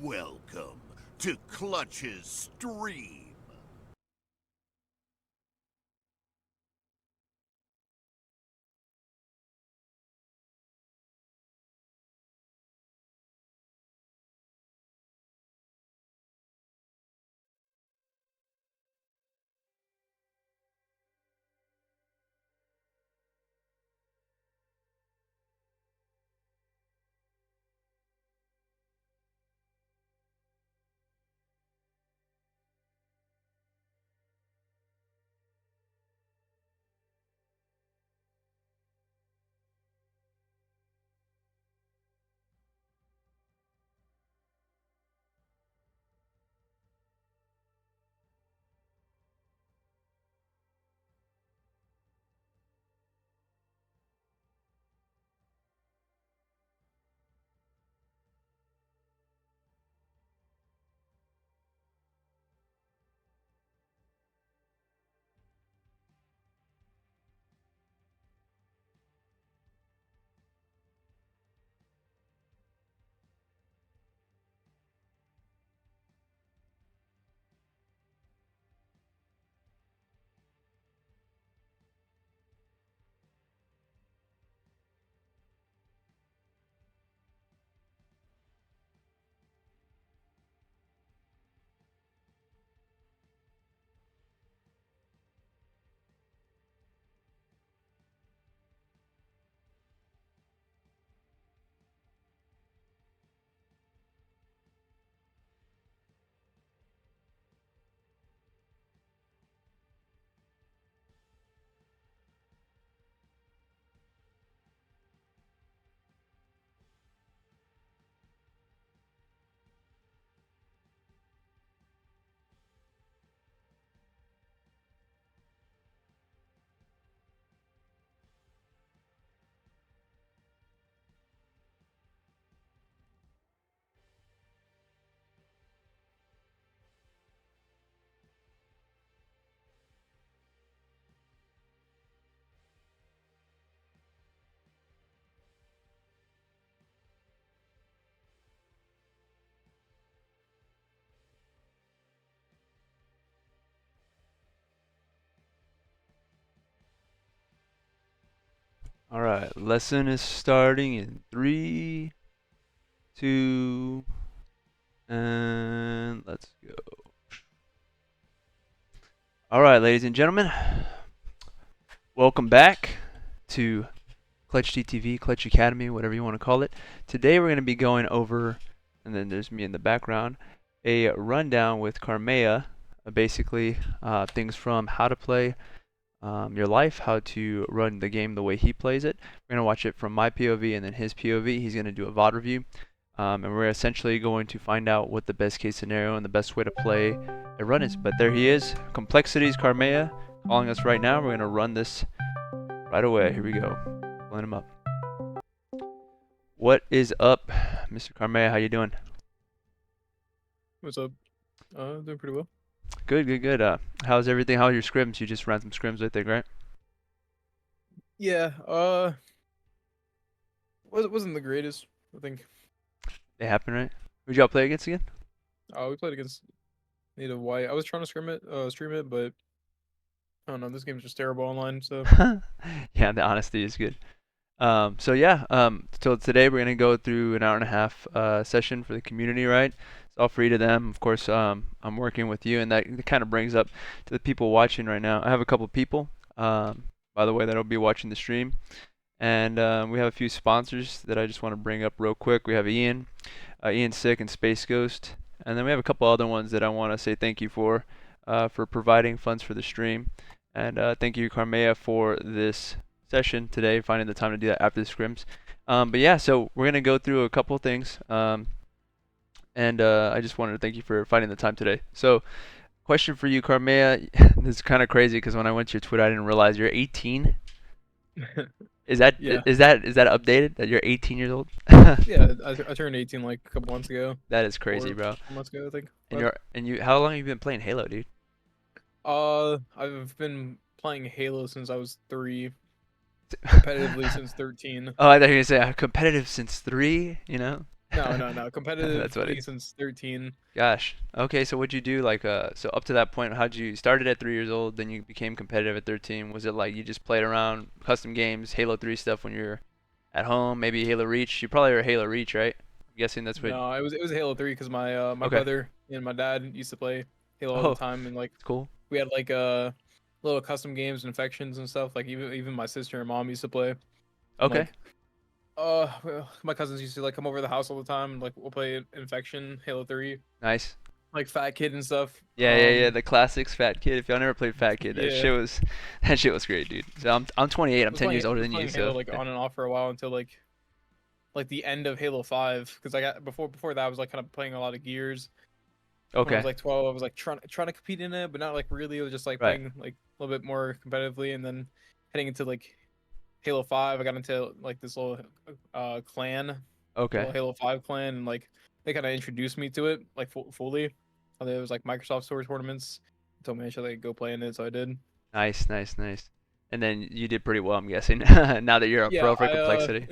Welcome to Clutch's stream. All right, lesson is starting in three, two, and let's go. All right, ladies and gentlemen, welcome back to Clutch TTV, Clutch Academy, whatever you want to call it. Today we're going to be going over, and then there's me in the background, a rundown with Karmea, basically things from how to play your life, how to run the game the way he plays it. We're going to watch it from my POV and then his POV. He's going to do a VOD review. And we're essentially going to find out what the best case scenario and the best way to play a run is. But there he is, Complexities Karmea, calling us right now. We're going to run this right away. Here we go. Pulling him up. What is up, Mr. Karmea? How you doing? What's up? Doing pretty well. Good, good, good. How's everything? How are your scrims? You just ran some scrims, I think, right? Yeah, wasn't the greatest, I think. They happen, right? Who'd y'all play against again? We played against Native White. I was trying to stream it, but I don't know, this game's just terrible online, so Yeah, the honesty is good. So today we're gonna go through an hour and a half session for the community, right? It's all free to them. Of course, I'm working with you, and that kind of brings up to the people watching right now. I have a couple people, by the way, that'll be watching the stream, and we have a few sponsors that I just want to bring up real quick. We have Ian Sick, and Space Ghost, and then we have a couple other ones that I want to say thank you for providing funds for the stream, and thank you, Karmea, for this session today, finding the time to do that after the scrims. But yeah, so we're gonna go through a couple things, and I just wanted to thank you for finding the time today. So, question for you, Karmea. This is kind of crazy because when I went to your Twitter, I didn't realize you're 18. Is that yeah. is that updated that you're 18 years old? Yeah, I turned 18 like a couple months ago. That is crazy, Or bro. 4 months ago, I think. And But how long have you been playing Halo, dude? I've been playing Halo since I was 3, competitively since 13. Oh, I thought you were gonna say competitive since 3. You know? No. That's what Competitively it. since 13. Gosh. Okay, so what'd you do like so up to that point, how'd you started at 3 years old, then you became competitive at 13. Was it like you just played around custom games, Halo 3 stuff when you're at home, maybe Halo Reach? You probably were Halo Reach, right? I'm guessing that's what. No, it was Halo 3 because my Okay. brother and my dad used to play Halo all the Oh, time, and like it's cool. we had like little custom games, infections and stuff. Like even my sister and mom used to play, and Okay. like well, my cousins used to like come over to the house all the time, and like we'll play Infection, Halo 3, Nice. like Fat Kid and stuff. Yeah. The classics Fat Kid. If y'all never played Fat Kid, that Yeah, shit was that shit was great, dude. So I'm 28. I'm 10 years I older was than you, playing Halo so like on and off for a while until like the end of Halo 5, because I got before that I was like kind of playing a lot of Gears. When I was okay. like 12, I was like trying to compete in it, but not like really. It was just like Right. playing like a little bit more competitively, and then heading into like Halo 5, I got into like this little clan, Okay. little Halo 5 clan, and like they kind of introduced me to it like fully. There was like Microsoft Store tournaments. Told me I should like go play in it, so I did. Nice. And then you did pretty well, I'm guessing. Now that you're a Yeah, pro for complexity.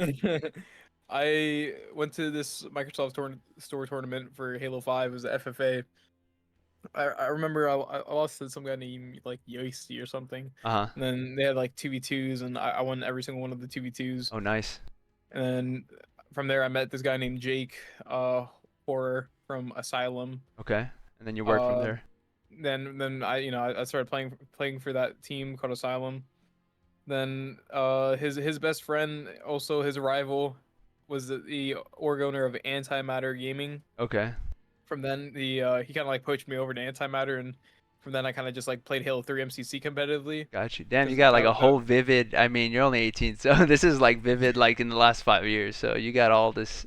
I went to this Microsoft store tournament for Halo 5. It was the FFA. I remember I lost to some guy named like Yoisty or something. Uh-huh. And then they had like 2v2s, and I won every single one of the 2v2s. Oh, nice. And then from there I met this guy named Jake, horror from Asylum. Okay. And then you work from Uh there. then I started playing for that team called Asylum. Then his best friend, also his rival, was the org owner of Antimatter Gaming. Okay. From then he kind of like poached me over to Antimatter, and from then I kind of just like played Halo 3 MCC competitively, Got you. Damn, you because got like a whole vivid. I mean, you're only 18, so this is like vivid like in the last 5 years. So you got all this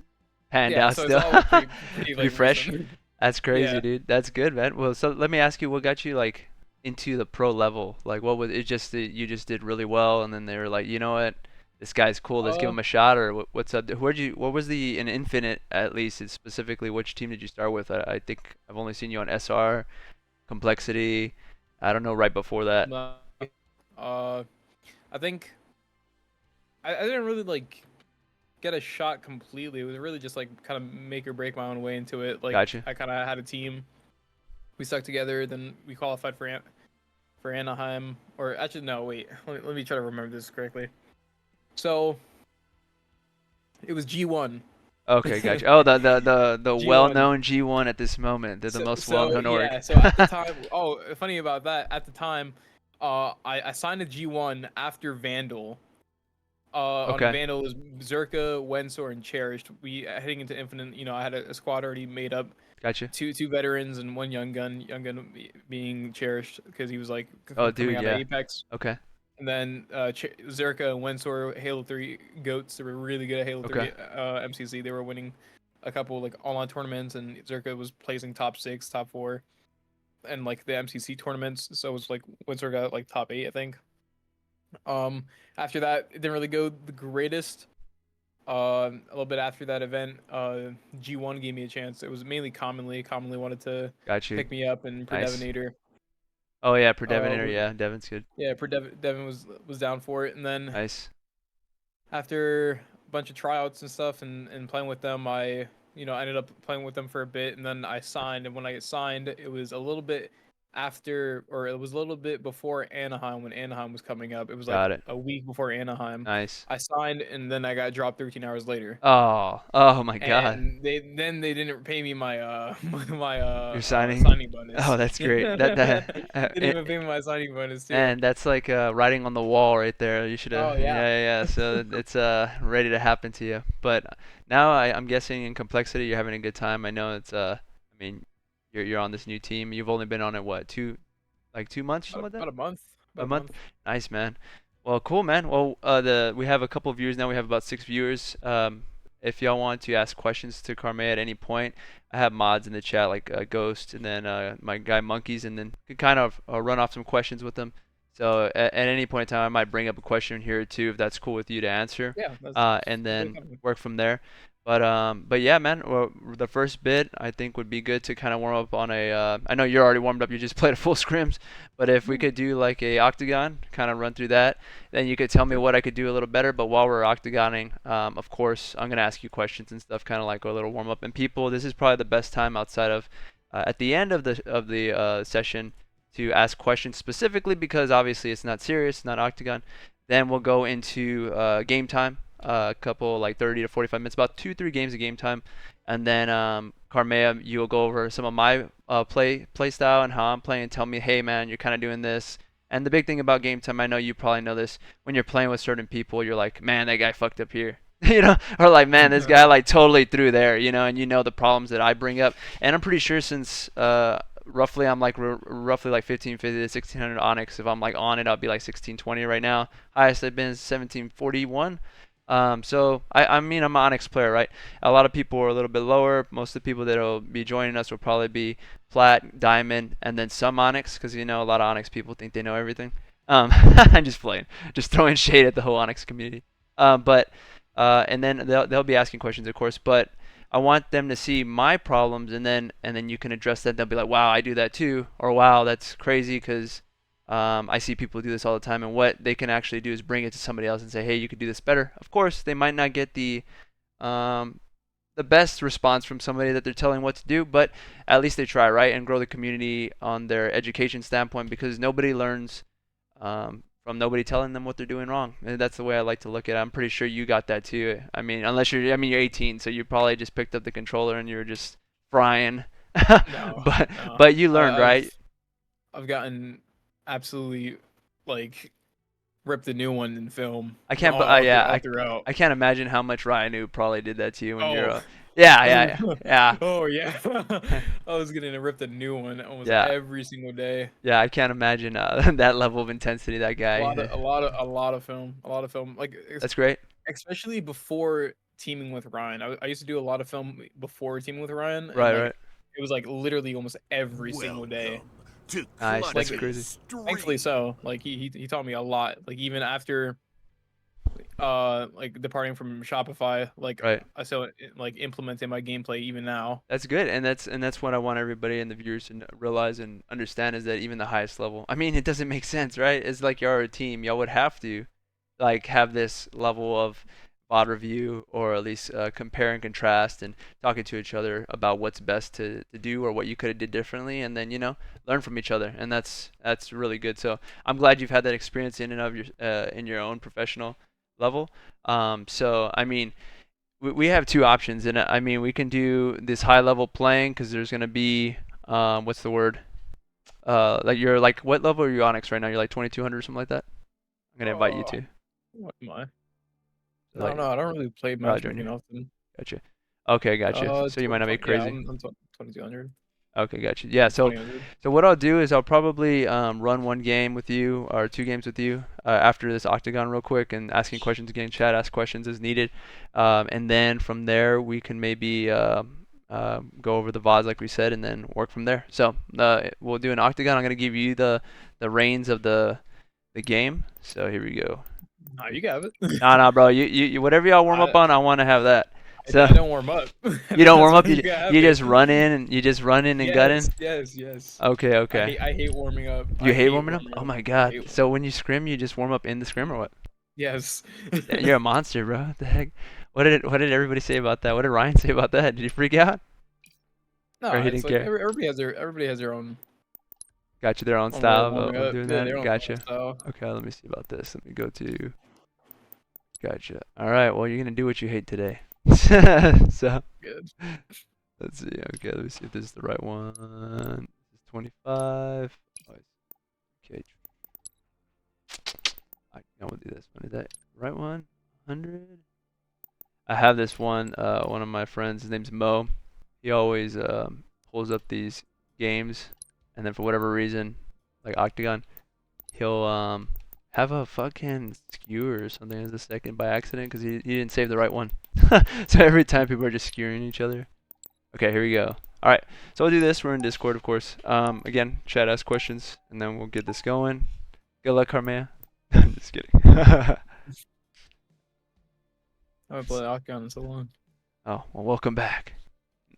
panned yeah, out so it's still. all like pretty Pretty like fresh. recent. That's crazy, Yeah. dude. That's good, man. Well, so let me ask you, what got you like into the pro level? Like, what was it? Just that you just did really well, and then they were like, you know what, this guy's cool. Let's give Uh, him a shot. Or what's up? Where'd you? What was the in Infinite at least? It's specifically which team did you start with? I think I've only seen you on SR, Complexity. I don't know right before that. no, uh, I think I didn't really like get a shot completely. It was really just like kind of make or break my own way into it. Like Gotcha. I kind of had a team. We stuck together. Then we qualified for Anaheim. Or actually, no, wait. Let me try to remember this correctly. So it was G1. Okay, gotcha. Oh, the G1. well-known G1 at this moment. They're the most So well-known org. yeah. So at the time, oh, funny about that. At the time, I signed a G1 after Vandal. On Okay, Vandal was Zerka, Wensor, and Cherished. We heading into Infinite. I had a squad already made up. gotcha. Two veterans and one young gun. Young gun being Cherished because he was like Oh, coming dude, out of yeah. Apex. Okay, And then Zerka and Wensor, Halo 3 goats. They were really good at Halo okay. 3 MCC. They were winning a couple like online tournaments, and Zerka was placing top 6, top 4, and like the MCC tournaments. So it was like Wensor got like top 8, I think. After that, it didn't really go the greatest. A little bit after that event, G1 gave me a chance. It was mainly commonly wanted to Got you. pick me up, and Nice. Predevinator. Oh yeah, Uh, Predevinator. Yeah, Devon's good. yeah, Devin was down for it, and then Nice. after a bunch of tryouts and stuff, and playing with them, I ended up playing with them for a bit, and then I signed. And when I signed, it was a little bit after, or it was a little bit before Anaheim, when Anaheim was coming up. It was like Got it. a week before Anaheim. Nice. I signed, and then I got dropped 13 hours later. Oh my God. And they didn't pay me my my You're signing. signing Oh, bonus. that's They great. didn't even pay me my signing bonus too. And that's like writing on the wall right there. You should have. Oh Yeah, yeah. yeah. So it's ready to happen to you. But now I'm guessing in complexity you're having a good time. I know it's I mean you're on this new team. You've only been on it what 2 months or something like that? About a month. About A a month? month. Nice, man. Well, cool, man. Well, we have a couple of viewers now. We have about 6 viewers. If y'all want to ask questions to Karmea at any point, I have mods in the chat like Ghost and then my guy Monkeys, and then could kind of run off some questions with them. So at any point in time, I might bring up a question here or two if that's cool with you to answer, Yeah, that's and totally then fine. work from there. But yeah, man. Well, the first bit I think would be good to kind of warm up on a. I know you're already warmed up. You just played a full scrims, but if we could do like a octagon, kind of run through that, then you could tell me what I could do a little better. But while we're octagoning, of course, I'm gonna ask you questions and stuff, kind of like a little warm up. And people, this is probably the best time outside of at the end of the session to ask questions specifically because obviously it's not serious, not octagon. Then we'll go into game time, a couple like 30 to 45 minutes, about 2-3 games of game time, and then Karmea, you'll go over some of my play style and how I'm playing. Tell me, hey man, you're kind of doing this. And the big thing about game time, I know you probably know this, when you're playing with certain people, you're like, man, that guy fucked up here. Or like, man, this guy like totally threw there, and you know the problems that I bring up. And I'm pretty sure since roughly I'm like roughly like 1550 to 1600 Onyx. If I'm like on it, I'll be like 1620 right now. Highest I've been is 1741. So I mean I'm an Onyx player, right? A lot of people are a little bit lower. Most of the people that'll be joining us will probably be Plat, Diamond, and then some Onyx, because a lot of Onyx people think they know everything. I'm just playing, just throwing shade at the whole Onyx community. But and then they'll be asking questions, of course, but I want them to see my problems, and then you can address that. They'll be like, wow, I do that too, or wow, that's crazy because I see people do this all the time. And what they can actually do is bring it to somebody else and say, hey, you could do this better. Of course, they might not get the best response from somebody that they're telling what to do, but at least they try, right? And grow the community on their education standpoint, because nobody learns from nobody telling them what they're doing wrong. And that's the way I like to look at it. I'm pretty sure you got that too. I mean, you're 18, so you probably just picked up the controller and you were just frying. No, but no. but you learned, right? I've gotten absolutely like ripped a new one in film. I can't, all throughout. I can't imagine how much Ryan probably did that to you when you're. Oh. Yeah. Oh yeah. I was getting ripped a new one almost Yeah. every single day. Yeah, I can't imagine that level of intensity that guy. A lot of film. Like That's great. especially before teaming with Ryan. I used to do a lot of film before teaming with Ryan. Right, and, right. It was like literally almost every single day. To Nice, that's Clutch's crazy. Stream. Thankfully so. Like he taught me a lot. Like even after like departing from Shopify, like Right. I still like implementing my gameplay even now. That's good, and that's what I want everybody and the viewers to realize and understand, is that even the highest level. I mean, it doesn't make sense, right? It's like you're a team. Y'all would have to like have this level of VOD review, or at least compare and contrast and talking to each other about what's best to do, or what you could have did differently, and then learn from each other, and that's really good. So I'm glad you've had that experience in and of your in your own professional level. So I mean, we have two options, and I mean we can do this high level playing, because there's gonna be what's the word? Like you're like, what level are you Onyx right now? You're like 2200 or something like that. I'm gonna invite you to. What am I? I Like, don't know. I don't really play I'll join matchmaking you. often. Gotcha. Okay, gotcha. So you might not be crazy. Yeah, I'm 2200. Okay, gotcha. Yeah, so 2000. what I'll do is I'll probably run one game with you, or 2 games with you, after this octagon real quick, and asking questions again. Chat, ask questions as needed, and then from there we can maybe go over the VODs like we said, and then work from there. So we'll do an octagon. I'm gonna give you the reins of the game. So here we go. Nah, you got it. Nah, bro. You whatever y'all warm up on, I want to have that. So I don't warm up. you don't warm up. That's You just run in and gut in. Yes. Okay. I hate warming up. You hate warming up? Oh my I god. hate So when you scrim, you just warm up in the scrim, or what? Yes. You're a monster, bro. What the heck? What did everybody say about that? What did Ryan say about that? Did he freak out? No, Or he it's didn't like care? everybody has their own. Got you their own way style of warming of up. doing Yeah, that. their own Gotcha. style. Okay, let me see about this. Let me go to. Gotcha. All right. Well, you're gonna do what you hate today. So Good. let's see. Okay, let me see if this is the right one. This is 25. Oh, okay. I will do this one. Is that right one? 100. I have this one. One of my friends. His name's Mo. He always pulls up these games, and then for whatever reason, like Octagon, he'll have a fucking skewer or something as a second by accident, because he didn't save the right one. So every time people are just skewering each other. Okay, here we go. All right, so I'll do this. We're in Discord, of course. Again, chat, ask questions, and then we'll get this going. Good luck, Karmea. I'm just kidding. I haven't played Octagon in so long. Oh, well, welcome back.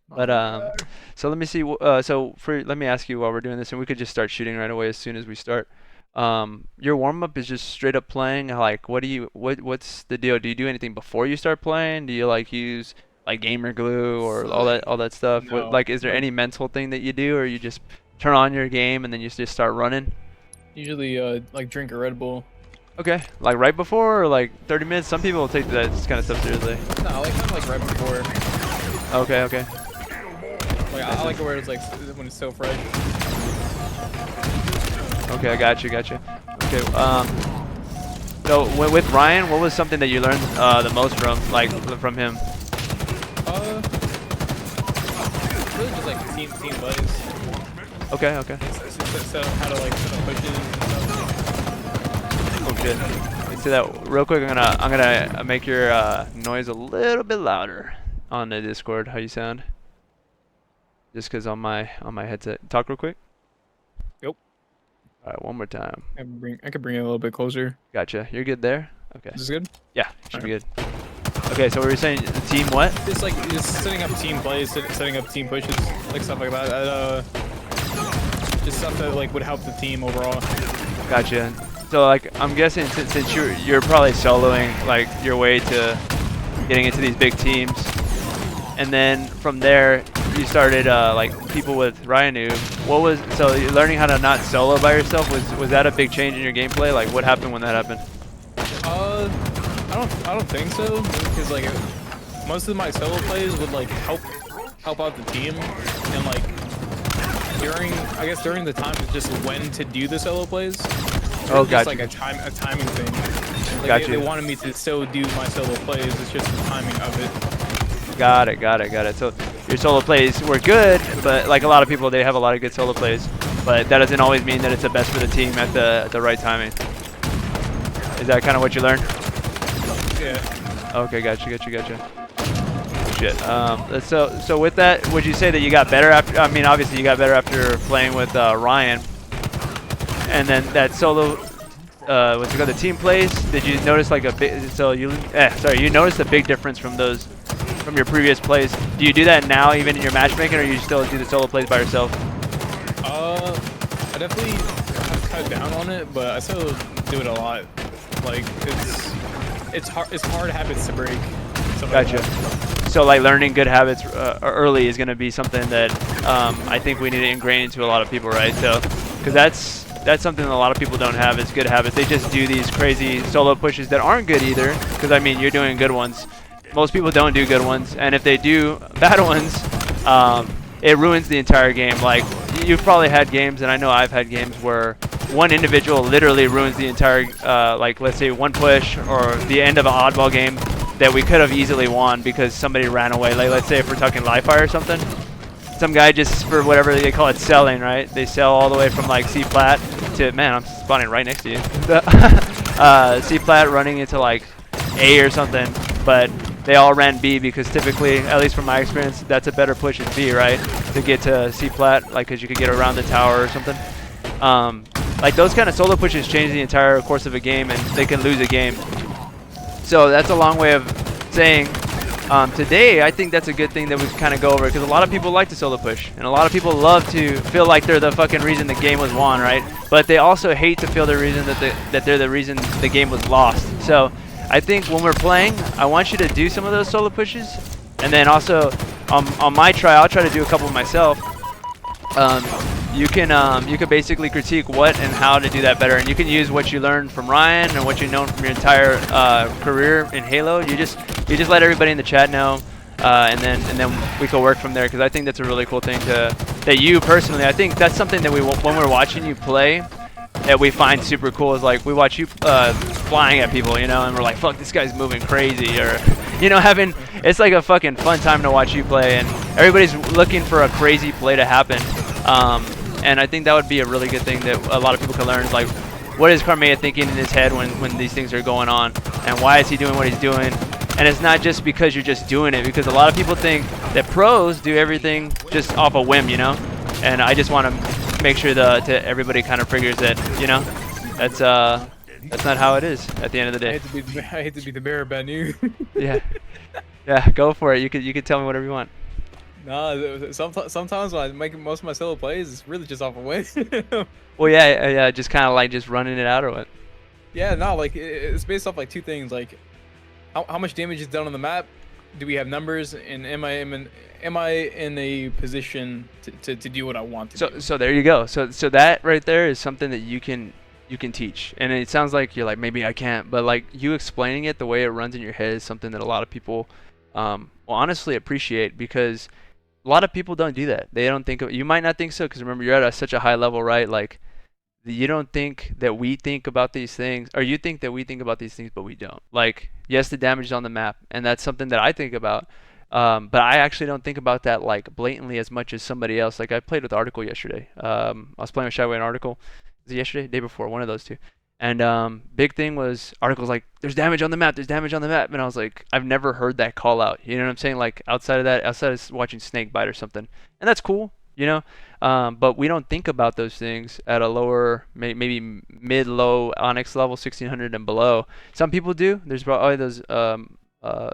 But Welcome back. so let me see. Let me ask you while we're doing this, and we could just start shooting right away as soon as we start. Your warm up is just straight up playing. Like, what's the deal? Do you do anything before you start playing? Do you like use like gamer glue or all that stuff? What, No, like, is there like any mental thing that you do, or you just turn on your game and then you just start running? usually like drink a Red Bull. Okay, like right before or like 30 minutes. Some people will take that kind of stuff seriously. No, like kind of like right before. Okay, okay. Like I like it where it's like when it's so fresh. Okay, I got you. Okay, so with Ryan, what was something that you learned the most from him? Really just like team plays. Okay, okay. So how to like set up pushes and stuff. Oh shit. Let's see that real quick. I'm gonna make your noise a little bit louder on the Discord. How you sound? Just 'cause on my headset. Talk real quick. Yep. All right, one more time. I could bring it a little bit closer. Gotcha. You're good there. Okay. Is this good? Yeah, should be good. Okay, so we were saying team what? Just setting up team plays, setting up team pushes, like stuff like that. Just stuff that like would help the team overall. Gotcha. So like I'm guessing since you're probably soloing like your way to getting into these big teams, and then from there you started like people with Ryan. So you're learning how to not solo by yourself. Was that a big change in your gameplay? Like what happened when that happened? I don't think so, because like most of my solo plays would like help out the team, and like during the time is just when to do the solo plays. Oh, It's just gotcha. like a timing thing. Like Gotcha. they wanted me to still do my solo plays. It's just the timing of it. Got it. So your solo plays were good, but like a lot of people, they have a lot of good solo plays, but that doesn't always mean that it's the best for the team at the right timing. Is that kind of what you learned? Yeah. Okay, gotcha. Shit. So with that, would you say that you got better after? I mean, obviously you got better after playing with Ryan, and then that solo. What's it called? The team plays. Did you notice like a big? So you noticed a big difference from your previous plays. Do you do that now, even in your matchmaking, or you still do the solo plays by yourself? I definitely have cut down on it, but I still do it a lot. Like it's hard habits to break. Gotcha. So like learning good habits early is going to be something that I think we need to ingrain into a lot of people, right? So, because that's something that a lot of people don't have is good habits. They just do these crazy solo pushes that aren't good either. Because I mean, you're doing good ones. Most people don't do good ones, and if they do bad ones, it ruins the entire game. Like you've probably had games, and I know I've had games where one individual literally ruins the entire, like let's say one push or the end of an oddball game that we could have easily won because somebody ran away. Like let's say if we're talking live fire or something, some guy just for whatever they call it selling, right? They sell all the way from like C flat to, man, I'm spawning right next to you. C flat running into like A or something, but they all ran B because typically, at least from my experience, that's a better push in B, right? To get to C flat, like because you could get around the tower or something. Like those kind of solo pushes change the entire course of a game, and they can lose a game. So that's a long way of saying today I think that's a good thing that we kind of go over, because a lot of people like to solo push, and a lot of people love to feel like they're the fucking reason the game was won, right? But they also hate to feel the reason that they're the reason the game was lost. So I think when we're playing, I want you to do some of those solo pushes, and then also on my try, I'll try to do a couple myself. You can basically critique what and how to do that better, and you can use what you learned from Ryan and what you know from your entire career in Halo. You just let everybody in the chat know, and then we can work from there, because I think that's a really cool thing that you personally. I think that's something that when we're watching you play, that we find super cool, is like we watch you flying at people, you know, and we're like, fuck, this guy's moving crazy, or you know, it's like a fucking fun time to watch you play, and everybody's looking for a crazy play to happen. And I think that would be a really good thing that a lot of people can learn, is like, what is Karmea thinking in his head when these things are going on, and why is he doing what he's doing? And it's not just because you're just doing it, because a lot of people think that pros do everything just off a whim, you know? And I just want to make sure that everybody kind of figures that, you know, That's not how it is at the end of the I day. hate to be the bearer of bad news. Yeah. Yeah, go for it. You could tell me whatever you want. Nah, sometimes when I make most of my solo plays, it's really just off a win. Well, yeah, just kind of like just running it out or what? Yeah, no, like it's based off like two things, like how much damage is done on the map, do we have numbers, and am I in a position to do what I want to do? So there you go. So that right there is something that you can teach. And it sounds like you're like, maybe I can't, but like you explaining it the way it runs in your head is something that a lot of people will honestly appreciate, because a lot of people don't do that. They don't think of, you might not think so because remember you're at such a high level, right? Like you don't think that we think about these things, or you think that we think about these things, but we don't. Like, yes, the damage is on the map, and that's something that I think about. But I actually don't think about that like blatantly as much as somebody else. Like I played with Article yesterday. I was playing with Shyway and Article. Was it yesterday? Day before? One of those two. And big thing was Article's like, there's damage on the map. There's damage on the map. And I was like, I've never heard that call out. You know what I'm saying? Like outside of that, outside of watching Snakebite or something, and that's cool. You know, but we don't think about those things at a lower, maybe mid-low Onyx level, 1600 and below. Some people do. There's probably those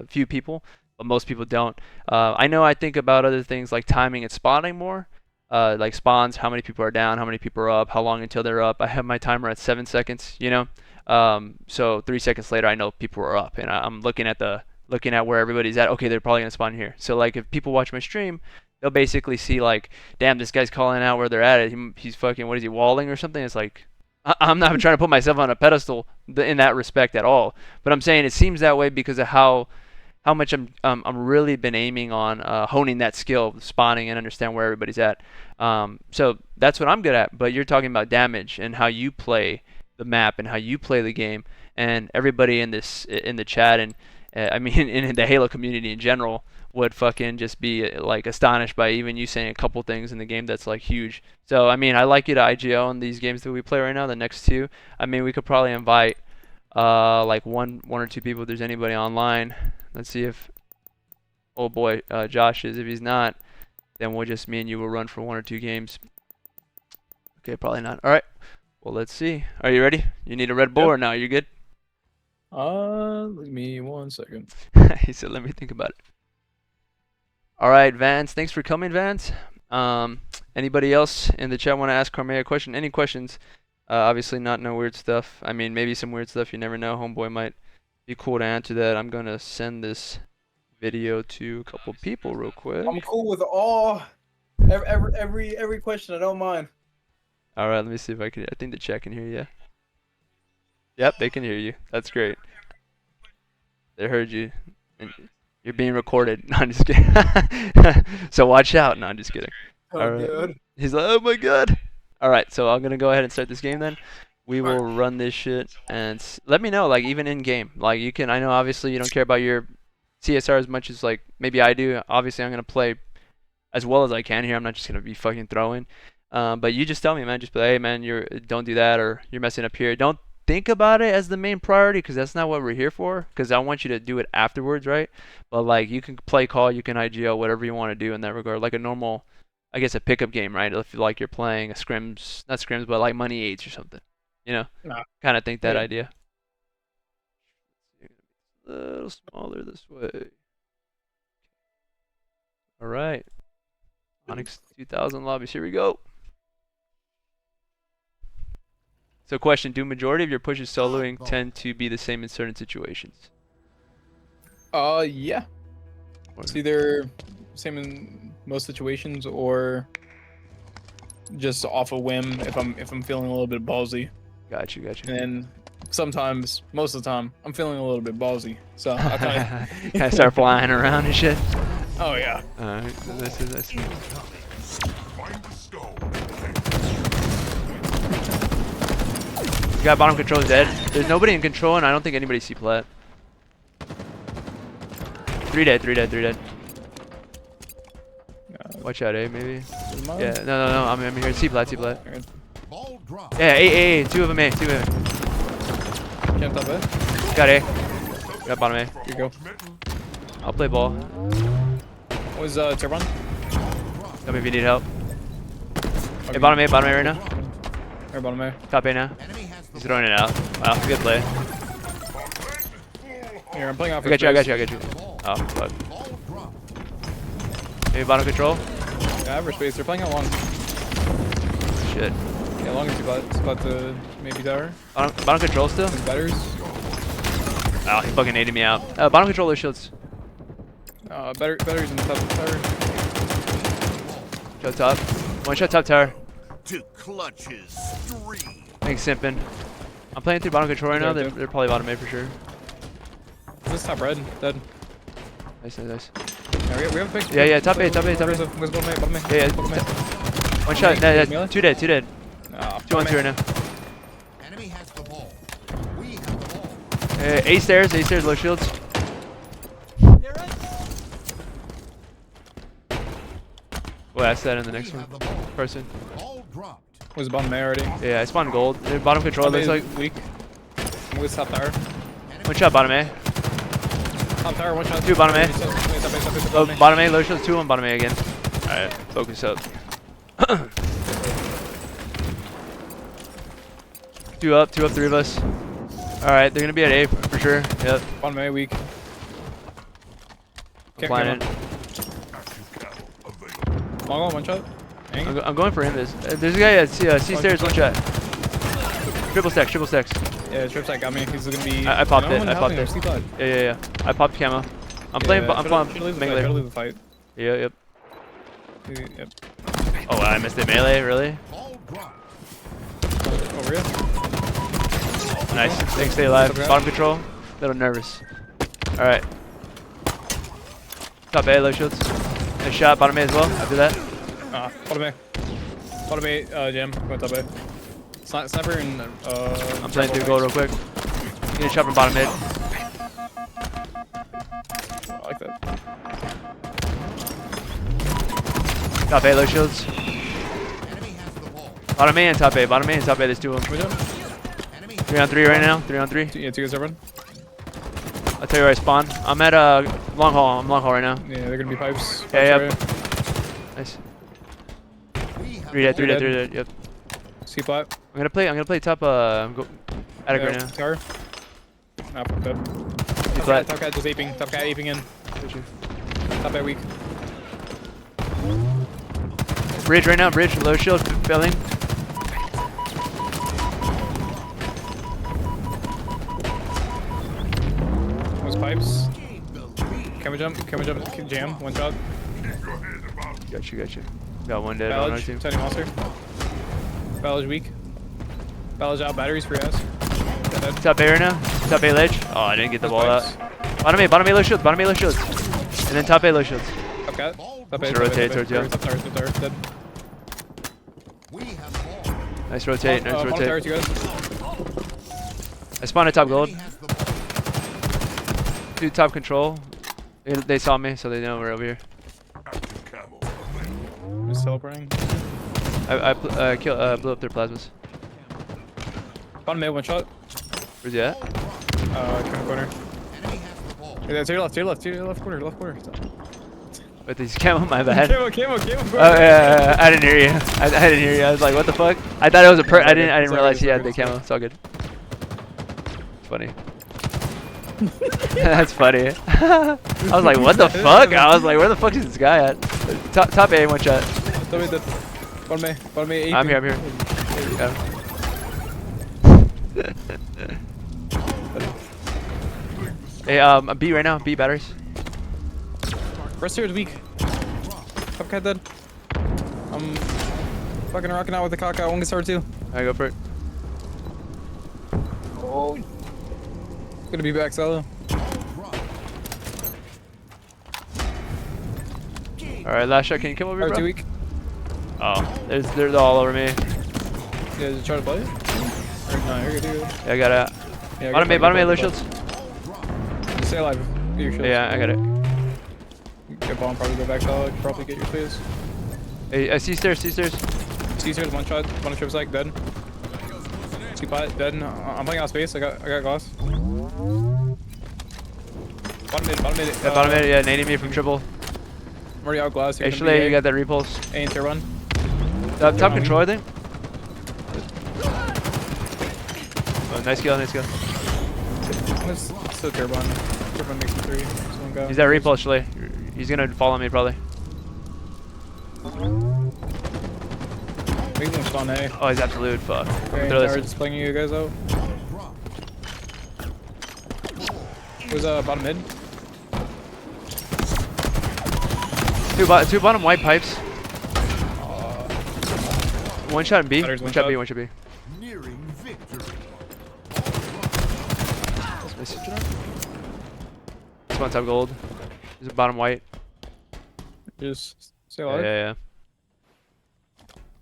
few people, but most people don't. I know I think about other things like timing and spawning more. Like spawns, how many people are down, how many people are up, how long until they're up. I have my timer at 7 seconds, you know. So 3 seconds later, I know people are up, and I'm looking at where everybody's at. Okay, they're probably gonna spawn here. So like if people watch my stream, they'll basically see like, damn, this guy's calling out where they're at. He's fucking, what is he, walling or something? It's like, I'm not trying to put myself on a pedestal in that respect at all. But I'm saying it seems that way because of how much I'm really been aiming on honing that skill, spawning, and understand where everybody's at. So that's what I'm good at. But you're talking about damage and how you play the map and how you play the game. And everybody in the chat and I mean in the Halo community in general would fucking just be like astonished by even you saying a couple things in the game that's like huge. So I mean, I like you to IGO in these games that we play right now, the next two. I mean, we could probably invite like one or two people if there's anybody online. Let's see if oh boy, Josh is. If he's not, then we'll just, me and you will run for 1 or 2 games. Okay, probably not. All right. Well, let's see. Are you ready? You need a Red Bull or no? You good? Let me 1 second. He said, let me think about it. All right, Vance. Thanks for coming, Vance. Anybody else in the chat want to ask Karmea a question? Any questions? Obviously not no weird stuff. I mean, maybe some weird stuff. You never know. Homeboy might be cool to answer that. I'm going to send this video to a couple people real quick. I'm cool with all every question. I don't mind. All right, let me see if I can. I think the chat can hear you. Yep, they can hear you. That's great. They heard you. And you're being recorded. No, I'm just kidding. So watch out. No, I'm just kidding. Oh, all right. good. He's like, oh my god. All right, so I'm gonna go ahead and start this game then. We will run this shit and let me know, like even in game. Like you can. I know obviously you don't care about your CSR as much as like maybe I do. Obviously I'm gonna play as well as I can here. I'm not just gonna be fucking throwing. But you just tell me, man. Just be like, hey man, don't do that, or you're messing up here. Don't think about it as the main priority, because that's not what we're here for. Because I want you to do it afterwards, right? But like you can play call, you can IGO, whatever you want to do in that regard, like a normal, I guess a pickup game, right? If like you're playing a scrims, not scrims, but like money 8s or something, you know? Nah. Kind of think that Yeah. idea. A little smaller this way. All right. Onyx 2000 lobbies. Here we go. So question, do majority of your pushes soloing tend to be the same in certain situations? Yeah. It's either same in most situations or just off a whim if I'm feeling a little bit ballsy. Got you. And sometimes, most of the time, I'm feeling a little bit ballsy. So I kind of start flying around and shit. Oh yeah. Alright, so this is guy bottom control is dead. There's nobody in control, and I don't think anybody see plat. 3 dead. Watch out, A maybe. Yeah, no. I'm here. C plat. Yeah, A. 2 of them A. Can't top it. Got A. Got bottom A. Here you go. I'll play ball. What was Turbine? Tell me if you need help. Okay. Hey, bottom A right now. Or bottom A. Top A now. He's throwing it out. Wow, good play. Here, I'm playing off. I got you. Oh, fuck. Maybe bottom control. Yeah, average space. They're playing out long. Shit. Yeah, long is about to maybe tower. Bottom control still. Batters. Oh, he fucking aided me out. Bottom control, their shields. Batteries in the top tower. Shot top. One shot top tower. To clutch his stream. Thanks, Simpin. I'm playing through bottom control right now. They're probably bottom A for sure. This top red. Dead. Nice. Yeah, we have a pick. Yeah, top A. Where's bottom A? Yeah. Bottom A. One shot. No, two dead. Ah, 2 on 2 right now. Enemy has the ball. We have the ball. A stairs, low shields. Well, that's that in the next one. Person. Ball dropped. Was bottom A already? Yeah, I spawned gold. Bottom control looks like. Weak. With top tower. One shot bottom A. Top tower, one shot. 2 bottom A. Top A. Bottom A, low shields, 2 on bottom A again. Alright, focus up. 2 up, 3 of us. Alright, they're gonna be at A for sure. Yep. Bottom A weak. Applying it. Long one shot. I'm going for him. There's a guy at C stairs, one shot. Triple stacks. Yeah, trip side got me. He's gonna be. I popped it. it. Yeah. I popped camo. I'm playing melee. Leave the fight. Yep. Yep. Oh, I missed it. Melee, really? Ball dropped. Over here. Nice. Thanks, stay alive. Okay. Bottom control. Little nervous. Alright. Top A, low shields. Nice shot. Bottom A as well. After that. Bottom A. Bottom A, jam. Going top A. Sniper and, I'm playing through gold real quick. Need a shot from bottom mid. I like that. Top A, low shields. Enemy has the ball. Bottom A and top A. There's 2 of them. Good job. Enemy 3 on 3 right now. 3 on 3. Yeah, 2 guys everyone. I'll tell you where I spawn. I'm at long haul. I'm long haul right now. Yeah, they're gonna be pipes. Yeah, Pipes yep. Nice. we have 3 dead. Three dead. 3 dead. Yep. C flat. I'm gonna play top. Attic right now. Tower. Nah, fuck that. flat. Top cat just aping. Top cat aping in. Top A weak. Bridge right now. Bridge. Low shield. Failing. Was pipes. Camera jump. Jam. One shot. Got you. Got 1 dead on our Ballage. team. Tiny monster. Ballage weak. Ballage out. Batteries for ass. Dead. Top A right now. Top A ledge. Oh, I didn't get the ball out. Bottom A low shields. And then top A low shields. Top cat. Top A. Should rotate towards you. Top tower. Dead. We have the ball. Nice rotate. Bottom tower, 2 guys. I spawned at top gold. Enemy has the ball. 2 top control. They saw me, so they know we're over here. Just teleporting. I blew up their plasmas. Bottom mid, one shot. Where's he at? Corner. Enemy has the ball. Yeah, to your left corner. Wait, he's camo, my bad. Camo. Oh yeah, I didn't hear you. I didn't hear you. I was like, what the fuck? I thought it was a I didn't realize he had the camo. It's all good. It's funny. That's funny. I was like, what the fuck? I was like, where the fuck is this guy at? Top A, one shot. Bottom A. I'm here. Yeah. Hey, B right now. B batteries. Rest here is weak. Top cat dead. I'm fucking rocking out with the cock out. One gets started too. I go for it. Oh. Gonna be back solo. All right, last shot. Can you come over here, Too bro? weak. Oh, they're all over me. Yeah, just try to play it. No, you're good. Yeah, I got it. Yeah, Bottom A, low shields. Stay alive. Get your shields. Yeah, I got it. Get bomb, probably go back solo. Probably get your face. Hey, I see stairs. C-stairs, one shot. One trip side, dead. C-pot, dead. I'm playing out space. I got glass. Bottom mid. Yeah, bottom mid, yeah, nading me from triple. I'm already out glass. Hey, Chalet, you got that repulse. A in tier 1. Top control, I think. Nice kill, nice kill. Let's still turbine. Turbine makes it 3. Just one guy. He's at repulse, Chile. He's gonna follow me probably. Make them spawn A. Oh, he's absolute. Fuck. Okay, Throw now this. we're just playing you guys out. Who's bottom mid? Two bottom white pipes. One shot in B. Batter's One one shot shot. B. One shot B. Nearing victory. Spawn top gold. There's a bottom white. Just stay Yeah, alive. yeah,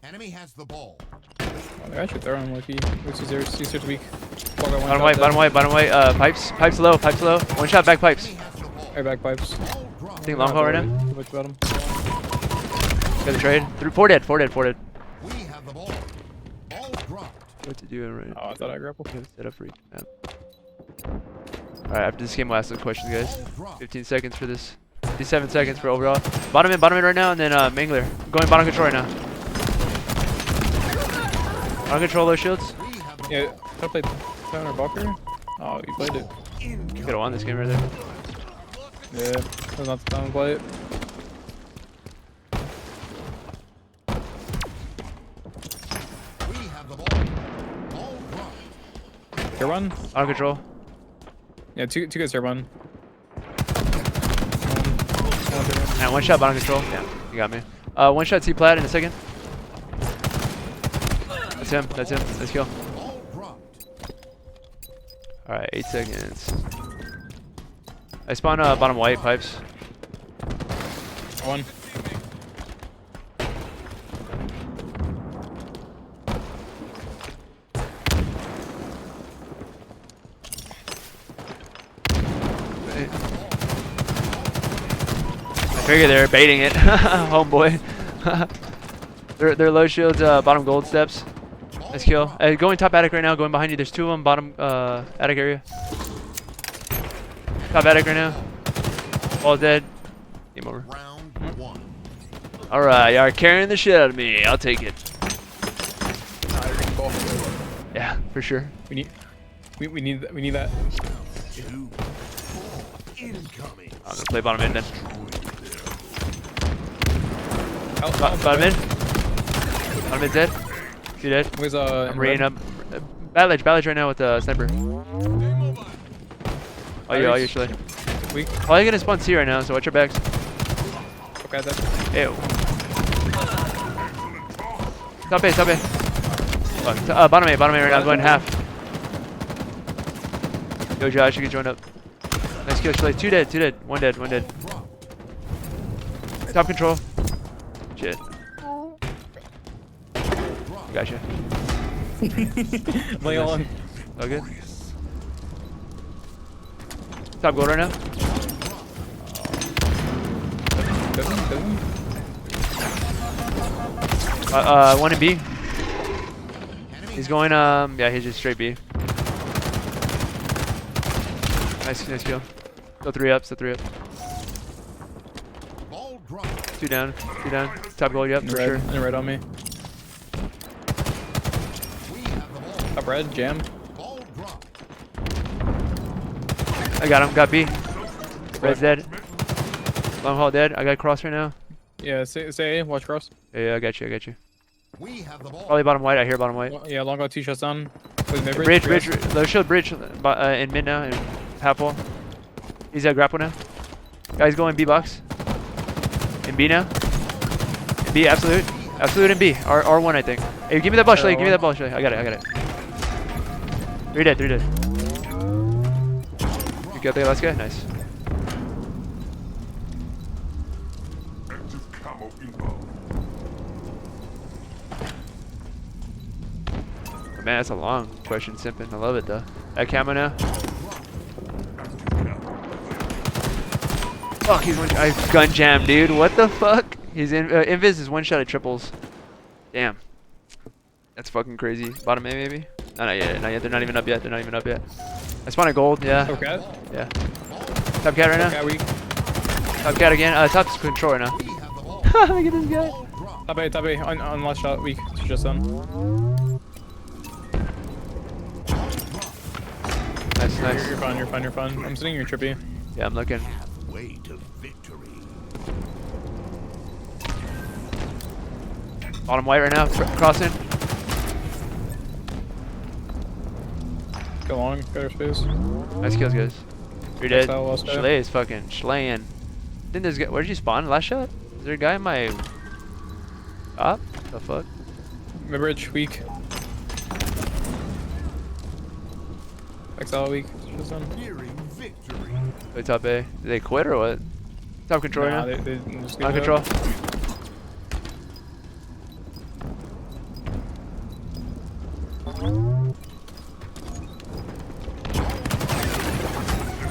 Enemy has the ball. Oh, they're actually throwing lucky. Caesar's weak. Ball got one Bottom shot white, dead. bottom white, bottom white. Pipes. Pipes low, pipes low. One shot back pipes. Enemy has the ball. Right back pipes. Ball drop. I think long haul right now. Too much about him. Got the trade. Through 4 dead, 4 dead, 4 dead. We have the ball. Ball dropped. What to do right now? Oh, I thought I grappled. Set up for each map. Alright, after this game, we'll ask some questions, guys. Ball dropped. 15 seconds for this. 57 seconds for overall. Bottom in right now, and then Mangler. Going bottom control right now. Bottom control, low shields. We have the Yeah, I played Town or Bucker. Oh, you played it. You could've won this game right there. Yeah, that was not the time to play it. We have the ball. Ball dropped. Turbine? Bottom control. Yeah, two guys turbine. And one shot bottom control. Yeah, you got me. One shot T-plat in a second. That's him. That's him. Let's go. Ball dropped. Alright, 8 seconds. I spawn bottom white pipes. One. I figure they're baiting it. Homeboy. they're low shields, bottom gold steps. Nice kill. Going top attic right now, going behind you. There's 2 of them, bottom attic area. Top attic right now. All dead. Game over. Round 1. Alright, y'all are carrying the shit out of me. I'll take it. Yeah, for sure. We need that. 2. Incoming. I'm gonna play bottom mid then. Bottom mid. Bottom mid dead. 2 dead. Where's I'm reading up. Bad ledge right now with the sniper. Oh, yeah, usually. Weak. Probably gonna spawn C right now, so watch your backs. Okay, then. Ew. Top A, top A. Fuck. Bottom A right now, going half. Yo, Josh, you can join up. Nice kill, Chile. 2 dead. 1 dead. Top control. Shit. Gotcha. Lay on. All good. Top gold right now. Doesn't? 1 in B. He's going, yeah, he's just straight B. Nice kill. Still 3 up. Ball dropped. 2 down. Top gold, yep, for sure. And red on me. We have the ball. Top red, jam. Ball dropped. I got him, got B. Red's dead. Long haul dead. I got cross right now. Yeah, say A, watch cross. Yeah, I got you. We have the ball. Probably bottom white. I hear bottom white. Yeah, long got 2 shots down. With mid Bridge. Let's show bridge in mid now, in half wall. He's at grapple now. Guys going B box. In B now. In B, absolute in B. R1, I think. Hey, give me that ball, Shelly. Give me that ball, Shelly. I got it. 3 dead. You got the last guy? Nice. Man, that's a long question, Simpin. I love it though. At camo now. Fuck, he's I gun jam, dude. What the fuck? He's Invis is 1 shot at triples. Damn. That's fucking crazy. Bottom A maybe? No, not yet. They're not even up yet. I spawned a gold, yeah. Okay. Yeah. Top cat right now. Okay, weak. Top cat again. Top control right now. We have the ball. Look at this guy. Ball dropped. Top A. On last shot, weak. 2 shots down. Nice, nice. You're fine. You're fine. You're fine. I'm sitting here, Trippy. Yeah, I'm looking. Halfway to victory. Bottom white right now, crossing. Go long. Better space. Nice kills, guys. You're dead. That was dead. Schley is fucking slaying. Then there's where did you spawn? Last shot? Is there a guy in my top? The fuck? Mid-bridge, weak. XL weak. Just done. Nearing victory. Wait, top A. Did they quit or what? Top control Nah, right now? they just On gave it control. up.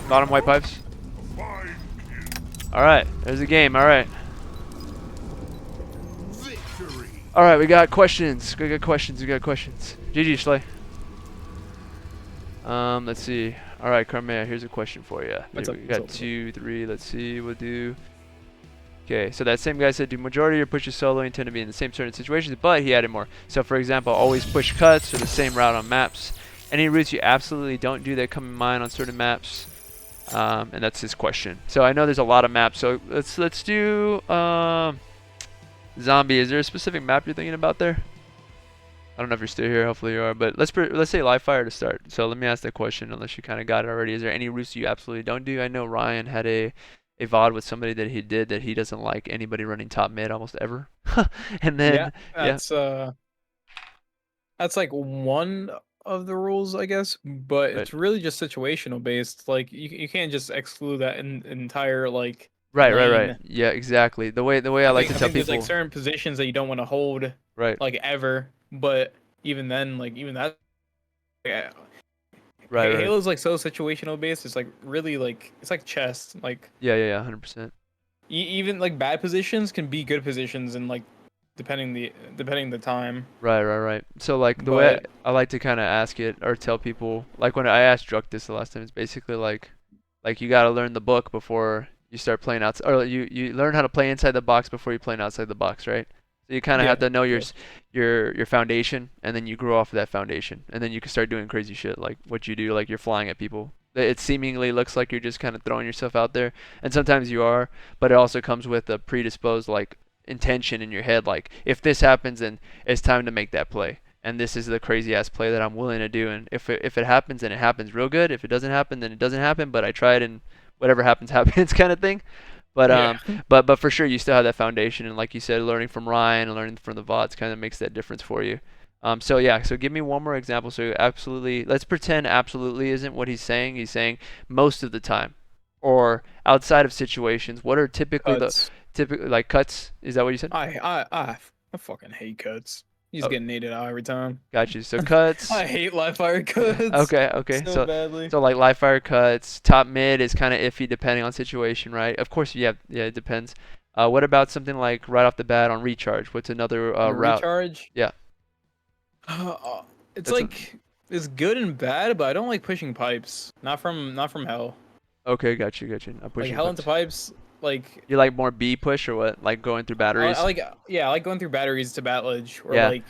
Bottom white pipes. Alright, there's a game, alright. Victory. Alright, we got questions. We got questions. GG, Schley. Let's see. Alright, Karmea, here's a question for you. What's We up? got What's up? 2, 3, let's see, we'll do. Okay, so that same guy said do majority or pushes solo and tend to be in the same certain situations, but he added more. So for example, always push cuts or the same route on maps. Any routes you absolutely don't do that come in mind on certain maps. And that's his question. So I know there's a lot of maps. So let's do zombie. Is there a specific map you're thinking about there? I don't know if you're still here. Hopefully you are. But let's say live fire to start. So let me ask that question. Unless you kind of got it already. Is there any routes you absolutely don't do? I know Ryan had a VOD with somebody that he did that he doesn't like anybody running top mid almost ever. And then That's like one of the rules, I guess, but it's really just situational based. Like you can't just exclude that entire like Right. lane. Yeah, exactly. The way I like to tell think there's people. like certain positions that you don't want to hold Right. like ever, but even then, like even that, yeah. Right. Halo's like so situational based. It's like really like it's like chess. Like Yeah. 100%. even like bad positions can be good positions, and like depending the time. Right. So like the way But- I like to kind of ask it or tell people, like when I asked Druck this the last time, it's basically like you got to learn the book before you start playing outside, or you learn how to play inside the box before you play outside the box, right? So you kind of Yeah, have to know yeah. your foundation, and then you grow off of that foundation, and then you can start doing crazy shit like what you do, like you're flying at people. It seemingly looks like you're just kind of throwing yourself out there, and sometimes you are, but it also comes with a predisposed like intention in your head, like if this happens, then it's time to make that play, and this is the crazy ass play that I'm willing to do, and if it happens, then it happens real good. If it doesn't happen, then it doesn't happen, but I tried, and whatever happens happens kind of thing. But Yeah. but for sure you still have that foundation, and like you said, learning from Ryan and learning from the VODs kind of makes that difference for you. So yeah, so give me one more example. So absolutely, let's pretend absolutely isn't what he's saying. He's saying most of the time, or outside of situations. What are typically Cuts. typically like cuts? Is that what you said? I fucking hate cuts. You just Oh. get naded out every time. Got you. So cuts. I hate live fire cuts. Okay. So badly. So like live fire cuts, top mid is kind of iffy depending on situation, right? Of course, yeah, it depends. What about something like right off the bat on recharge? What's another On route? recharge. Yeah. It's That's a- like it's good and bad, but I don't like pushing pipes. Not from hell. Okay, got you. I'm Like pushing. hell into pipes. Like You like more B push or what? Like going through batteries? I like going through batteries to battlage, or Yeah. like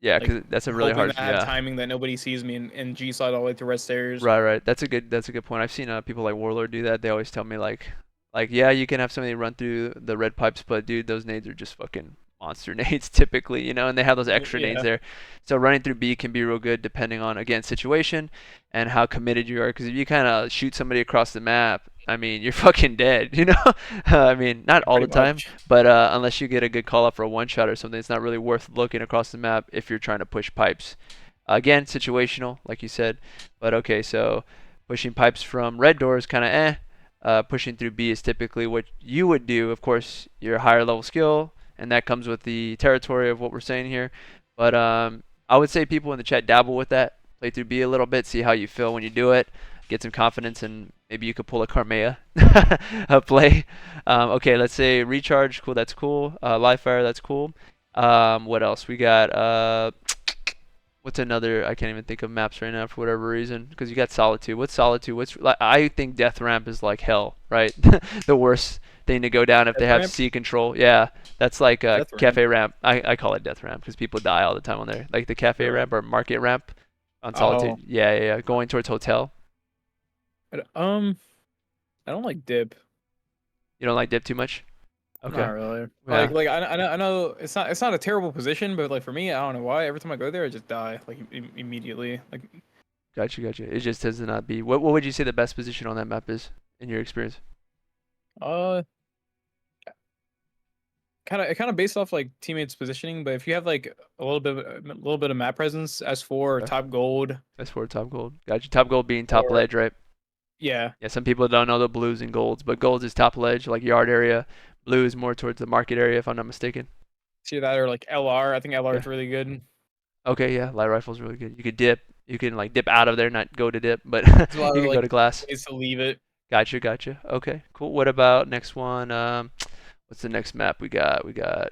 Yeah, because that's a really hoping hard. to have Yeah. timing that nobody sees me and G slide all the way to red stairs. Right. That's a good point. I've seen people like Warlord do that. They always tell me like yeah, you can have somebody run through the red pipes, but dude, those nades are just fucking monster nades typically, you know, and they have those extra nades Yeah. there. So running through B can be real good depending on again situation and how committed you are. Because if you kind of shoot somebody across the map, I mean, you're fucking dead, you know. I mean, not all the Pretty time, much. but unless you get a good call up for a one shot or something, it's not really worth looking across the map if you're trying to push pipes. Again, situational, like you said. But okay, so pushing pipes from red door is kind of pushing through B is typically what you would do. Of course, your higher level skill, and that comes with the territory of what we're saying here. But I would say people in the chat dabble with that. Play through B a little bit, see how you feel when you do it. Get some confidence, and maybe you could pull a Karmea play. Okay, let's say recharge. Cool, that's cool. Live fire, that's cool. What else? We got what's another? I can't even think of maps right now for whatever reason. Because you got Solitude. What's Solitude? I think Death Ramp is like hell, right? The worst thing to go down if they Death have Ramp? C control. Yeah, that's like Death Cafe Ramp. I call it Death Ramp because people die all the time on there. Like the Cafe Sure. Ramp or Market Ramp. on Solitude. Yeah, yeah, yeah. Going towards hotel. I don't like dip. You don't like dip too much? Okay. Not really. Yeah. Like I know it's not a terrible position, but like for me, I don't know why. Every time I go there, I just die like immediately. Like Gotcha, gotcha. It just tends to not be. What would you say the best position on that map is in your experience? uh, kind of based off like teammates positioning. But if you have like a little bit of map presence, S4 Okay. top gold. That's for top gold. Gotcha. Top gold being top Or- ledge, right? Yeah. Yeah, some people don't know the blues and golds, but golds is top ledge, like yard area. Blue is more towards the market area, if I'm not mistaken. See that or like LR. I think LR Yeah. is really good. Okay, yeah, light rifle's really good. You could dip. You can like dip out of there, not go to dip, but There's a lot you of can go like to glass. ways to leave it. Gotcha, gotcha. Okay, cool. What about next one? What's the next map we got? We got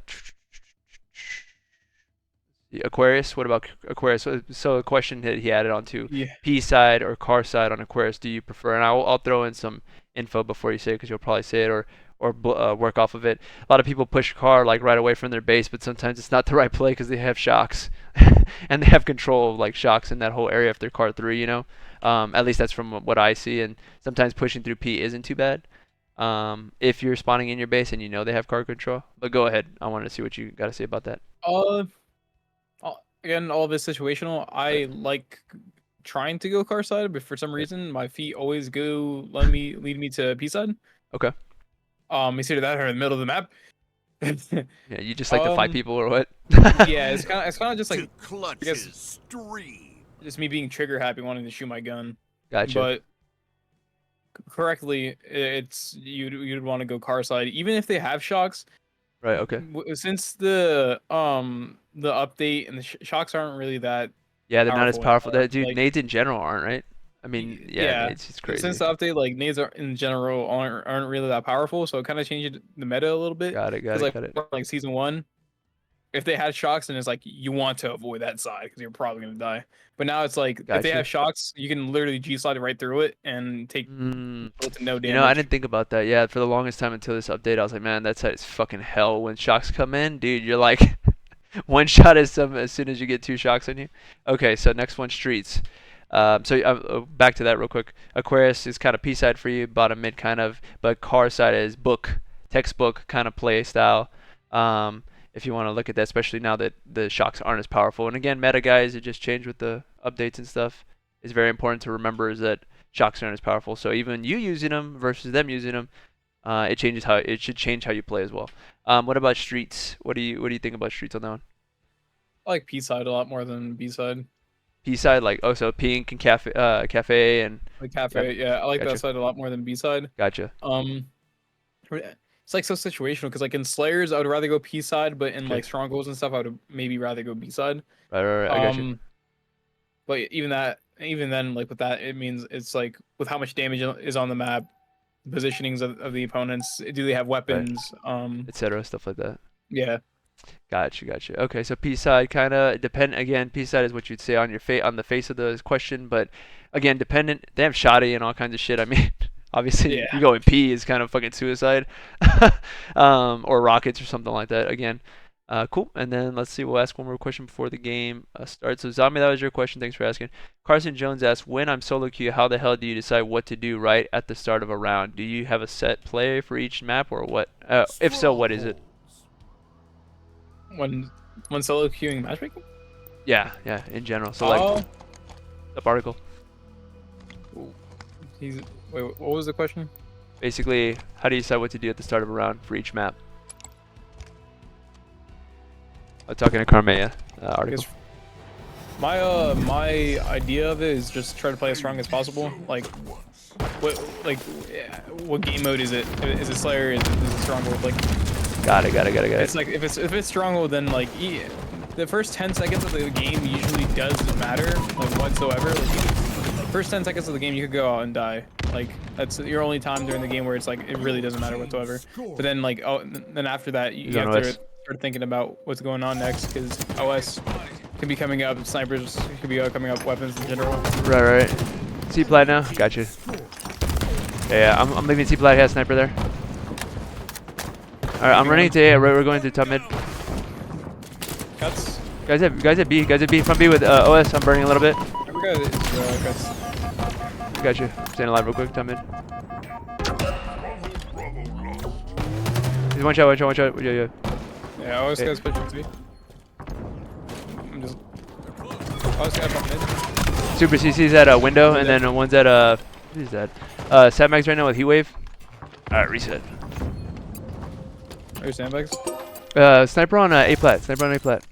Aquarius. What about Aquarius? So a question that he added onto Yeah. P side or car side on Aquarius. Do you prefer? And I'll throw in some info before you say it because you'll probably say it or work off of it. A lot of people push car like right away from their base, but sometimes it's not the right play because they have shocks and they have control of like shocks in that whole area if they're car 3. You know, at least that's from what I see. And sometimes pushing through P isn't too bad. If you're spawning in your base and you know they have car control. But go ahead. I wanted to see what you got to say about that. Again, all of this situational. I Right. like trying to go car side, but for some reason my feet always lead me to P side. Okay. It's either that or in the middle of the map. Yeah, you just like to fight people or what? Yeah, it's kind of just To like clutch I guess- his stream. just me being trigger happy, wanting to shoot my gun. Gotcha. But correctly, you'd want to go car side, even if they have shocks. Right. Okay. Since the update and the shocks aren't really that. Yeah, they're not as powerful. anymore, That dude, like- nades in general aren't, right? I mean, yeah, nades is crazy. Since the update, like nades are in general aren't really that powerful, so it kind of changed the meta a little bit. Got it. Got 'Cause, it. like, Got it. like season 1, if they had shocks, then it's like you want to avoid that side because you're probably gonna die. But now it's like if they Gotcha. have shocks, you can literally G slide right through it and take Mm. little to no damage. You know, I didn't think about that. Yeah, for the longest time until this update, I was like, man, that side is fucking hell. When shocks come in, dude, you're like, one shot as soon as you get 2 shocks on you. Okay, so next one, streets. Back to that real quick. Aquarius is kind of P side for you, bottom mid kind of, but car side is textbook kind of play style. If you want to look at that, especially now that the shocks aren't as powerful. And again, meta guys, it just changed with the updates and stuff. It's very important to remember is that shocks aren't as powerful. So even you using them versus them using them, it should change how you play as well. What about streets? What do you think about streets on that one? I like P side a lot more than B side. P side, like so pink and cafe and Like cafe, yeah, I like Gotcha. that side a lot more than B side. gotcha. It's like so situational because like in Slayers, I would rather go P side, but in Okay. like Strongholds and stuff, I would maybe rather go B side. Right. I gotcha. But even then, like with that, it means it's like with how much damage is on the map, positionings of the opponents. Do they have weapons? Etc. Stuff like that. Yeah. Gotcha. Okay, so P side kind of again. P side is what you'd say on your on the face of the question, but again, dependent. They have shoddy and all kinds of shit. I mean, obviously, Yeah. you go in P is kind of fucking suicide, or rockets or something like that. Again, cool. And then let's see. We'll ask one more question before the game starts. So Zombie, that was your question. Thanks for asking. Carson Jones asks, when I'm solo queue, how the hell do you decide what to do right at the start of a round? Do you have a set play for each map, or what? If so, what is it? When solo queuing matchmaking. Yeah, in general. So like the article. Wait, what was the question? Basically, how do you decide what to do at the start of a round for each map? I'm talking to Karmea article. Because my idea of it is just try to play as strong as possible. Like what game mode is it? Is it Slayer? Is it Stronghold? Like Got it. it's like if it's Stronghold, then like the first 10 seconds of the game usually doesn't matter like whatsoever. Like first 10 seconds of the game you could go out and die. Like that's your only time during the game where it's like it really doesn't matter whatsoever. But then like then after that you have to start thinking about what's going on next because OS could be coming up, snipers could be coming up, weapons in general. Right. C plat now. Gotcha. Yeah, I'm leaving C plat. He has sniper there. All right, I'm running to A. We're going to top mid. Cuts. Guys at B. Front B with OS. I'm burning a little bit. guy is cuts. Got you. Staying alive real quick. Time in. He's one shot. Yeah. Yeah, always guys pushing to me. I'm just. Always guys up mid. Super CC's at a window, and then one's at who's that? Satmax right now with heat wave. Alright, reset. Are your sandbags? Sniper on A plat. Sniper on A plat.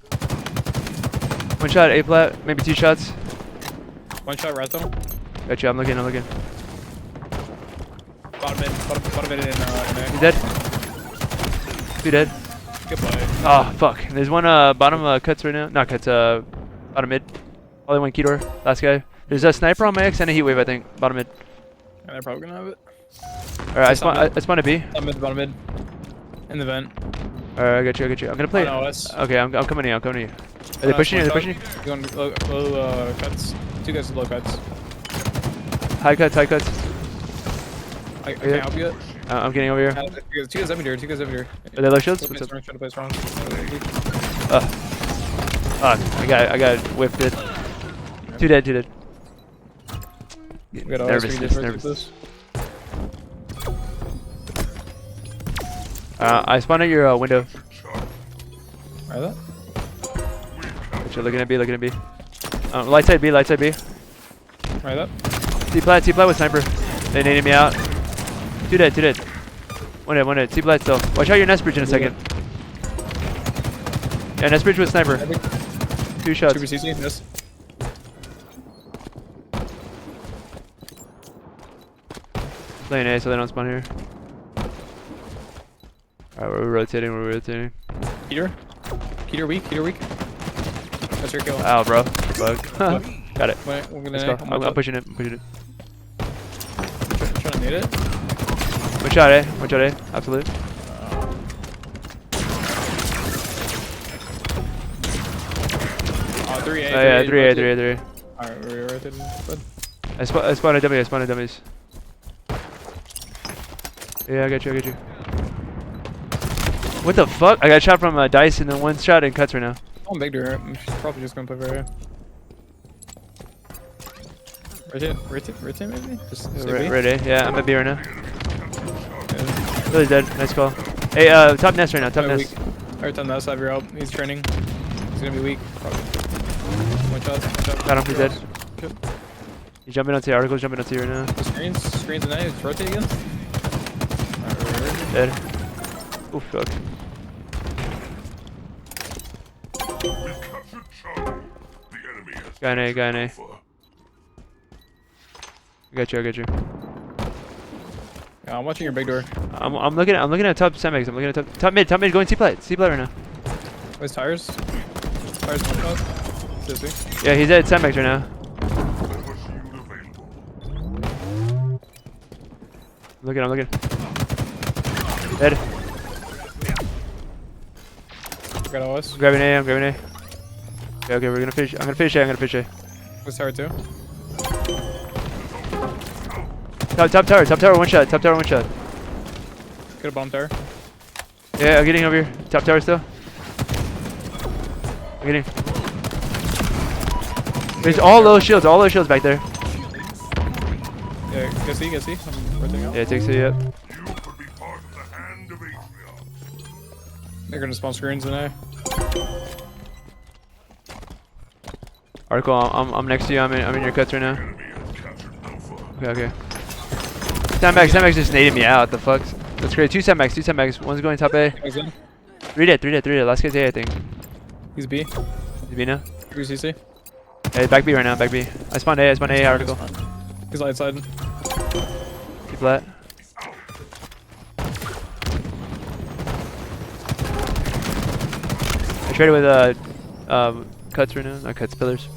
One shot A plat, maybe 2 shots. One shot red zone. Gotcha. I'm looking. Bottom mid in there. He's dead. 2 dead. Good play. Oh fuck. There's one bottom cuts right now. Not cuts. Bottom mid. Only one key door. Last guy. There's a sniper on my X and a heat wave. I think. Bottom mid. Yeah, they're probably gonna have it. All right. I spawn a B. Bottom mid. In the vent. All right. I got you. I'm gonna play. Oh, no, it's... Okay. I'm coming to you. Are they pushing you? You're going low cuts. 2 guys with low cuts. High cuts. I can't help you yet. I'm getting over here. 2 guys up here. Are they low shields? What's up? Trying to play strong. I got whipped it. 2 dead. Nervous. I spawned at your window. Are that? You're looking at B. Light side B. Right that? T plat with sniper. They naded me out. 2 dead. 1 dead. T plat still. Watch out your nest bridge in a second. Yeah, nest bridge with sniper. 2 shots. Super CC, yes. Playing A so they don't spawn here. Alright, we're rotating. Keter weak. That's your kill. Ow, bro. Bug. Got it. Wait, we're gonna. Let's go. I'm pushing it. Trying to need it. One shot A. Absolute. Oh, 3A. Oh yeah, 3A. Alright, we're rotating. I spawned a dummies. Yeah, I got you. What the fuck? I got shot from dice and then 1 shot and cuts right now. I'm big door. I'm probably just gonna play for her. Rotate maybe? Just Right A. Yeah, I'm at B right now. Yeah. Really dead. Nice call. Hey, top nest right now. Top nest. Every time that side, you're out. He's training. He's gonna be weak. Probably. One shot. Got him. He's dead. Good. He's jumping onto the articles. Jumping onto you right now. The screens and then just rotate again. Dead. Oh fuck. Guy in A. I got you. Yeah, I'm watching your big door. I'm looking at top sandbags. I'm looking at top mid going C plat right now. Where's tires? Tires one shot. Seriously? Yeah, he's at sandbags right now. I'm looking. Dead. Got OS. I'm grabbing A. Okay, we're gonna fish. I'm gonna fish A. Where's tower 2? Top tower, 1 shot. Get a bomb tower. Yeah, I'm getting over here. Top tower still. I'm getting. There's all low shields back there. Yeah, go see. I'm rotating out. Yeah, it takes it, yep. They're gonna spawn screens in there. Article, I'm next to you. I'm in your cuts right now. Okay. Sandbags just naded me out. The fuck? That's great. 2 sandbags. One's going top A. 3 dead. Last guy's A, I think. He's B. He's B now. 3 CC. Hey, back B right now. I spawned A. Article. He's light side. Keep flat. I traded with cuts right now. Not cuts, pillars.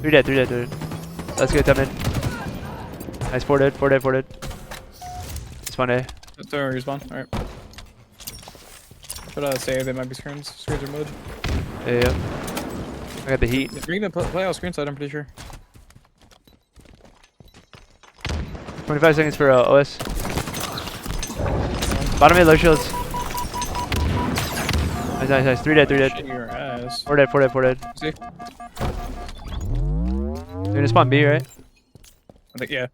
3 dead. Let's get top mid. Nice, 4 dead. Spawn A. Don't respawn. Alright. Should I say they might be screens? Screens are mid. Yeah. I got the heat. You're gonna play out screen side, I'm pretty sure. 25 seconds for OS. Bottom mid, low shields. Nice. 3 dead. Shit your ass. 4 dead. See? gonna spawn B, right? I think yeah.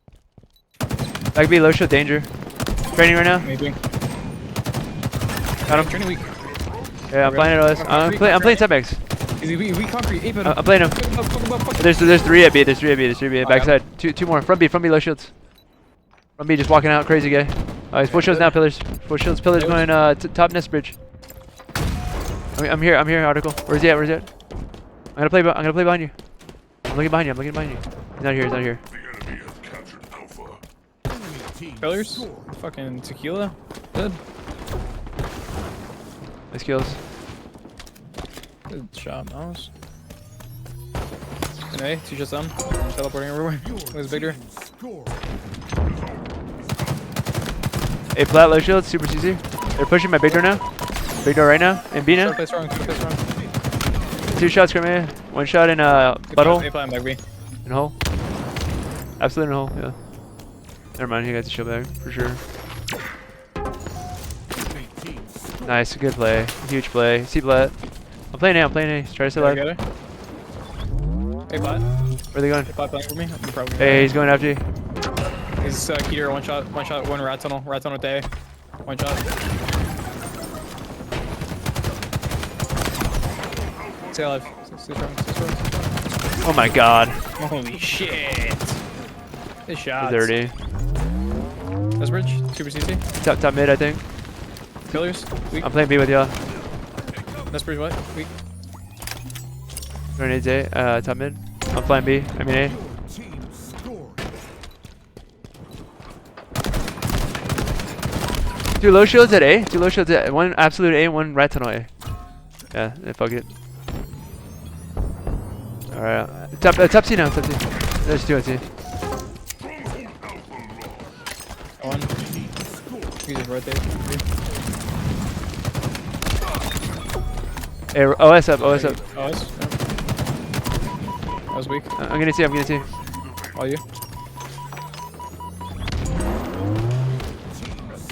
Back B, low shield, danger. Training right now. Maybe. Got him. Training weak. Yeah, I'm playing it OS. I'm playing setbacks. Is he weak concrete? Ape I'm playing him. There's 3 at B. There's 3 at B. There's 3 at B. Backside. Two more. Front B. Front B. Low shields. Front B. Just walking out. Crazy guy. He's full shields now. Pillars. Full shields. Pillars going top nest bridge. I'm here. I'm here. Article. Where's he at? Where's he at? I'm gonna play behind you. I'm looking behind you. I'm looking behind you. He's not here. He's not here. Pillars? Fucking tequila? Dead. Nice kills. Good shot, mouse. An A, 2 shots down. Teleporting everywhere. Where's Victor? A flat low shield. Super CC. They're pushing my big door now. Big door right now. And B now. Place wrong. 2 shots, Karmea. 1 shot in butthole. A plan, back B. In hole. Absolutely in hole. Yeah. Never mind. He got the shield back for sure. Nice. Good play. Huge play. C flat. I'm playing A. I'm playing A. Try to stay alive. A flat. Where are they going? A flat playing for me. I'm probably Hey, he's going after you. He's Keter, one shot, one rat tunnel with A. One shot. Stay alive. Stay strong. Oh my god. Holy shit. His shot. 30. That's bridge. Super CC. Top mid, I think. Pillars. Weak. I'm playing B with y'all. That's bridge what? Weak. Grenades A. Top mid. I'm flying B. I mean A. Two low shields at A. 2 low shields at one absolute A, 1 rat tunnel A. Yeah, fuck it. Alright. Top C now. Top C. There's 2 at C. One. He's just right there. Hey, OS up. OS up. OS. Yeah. That was weak. I'm gonna see. I'm gonna see. All you.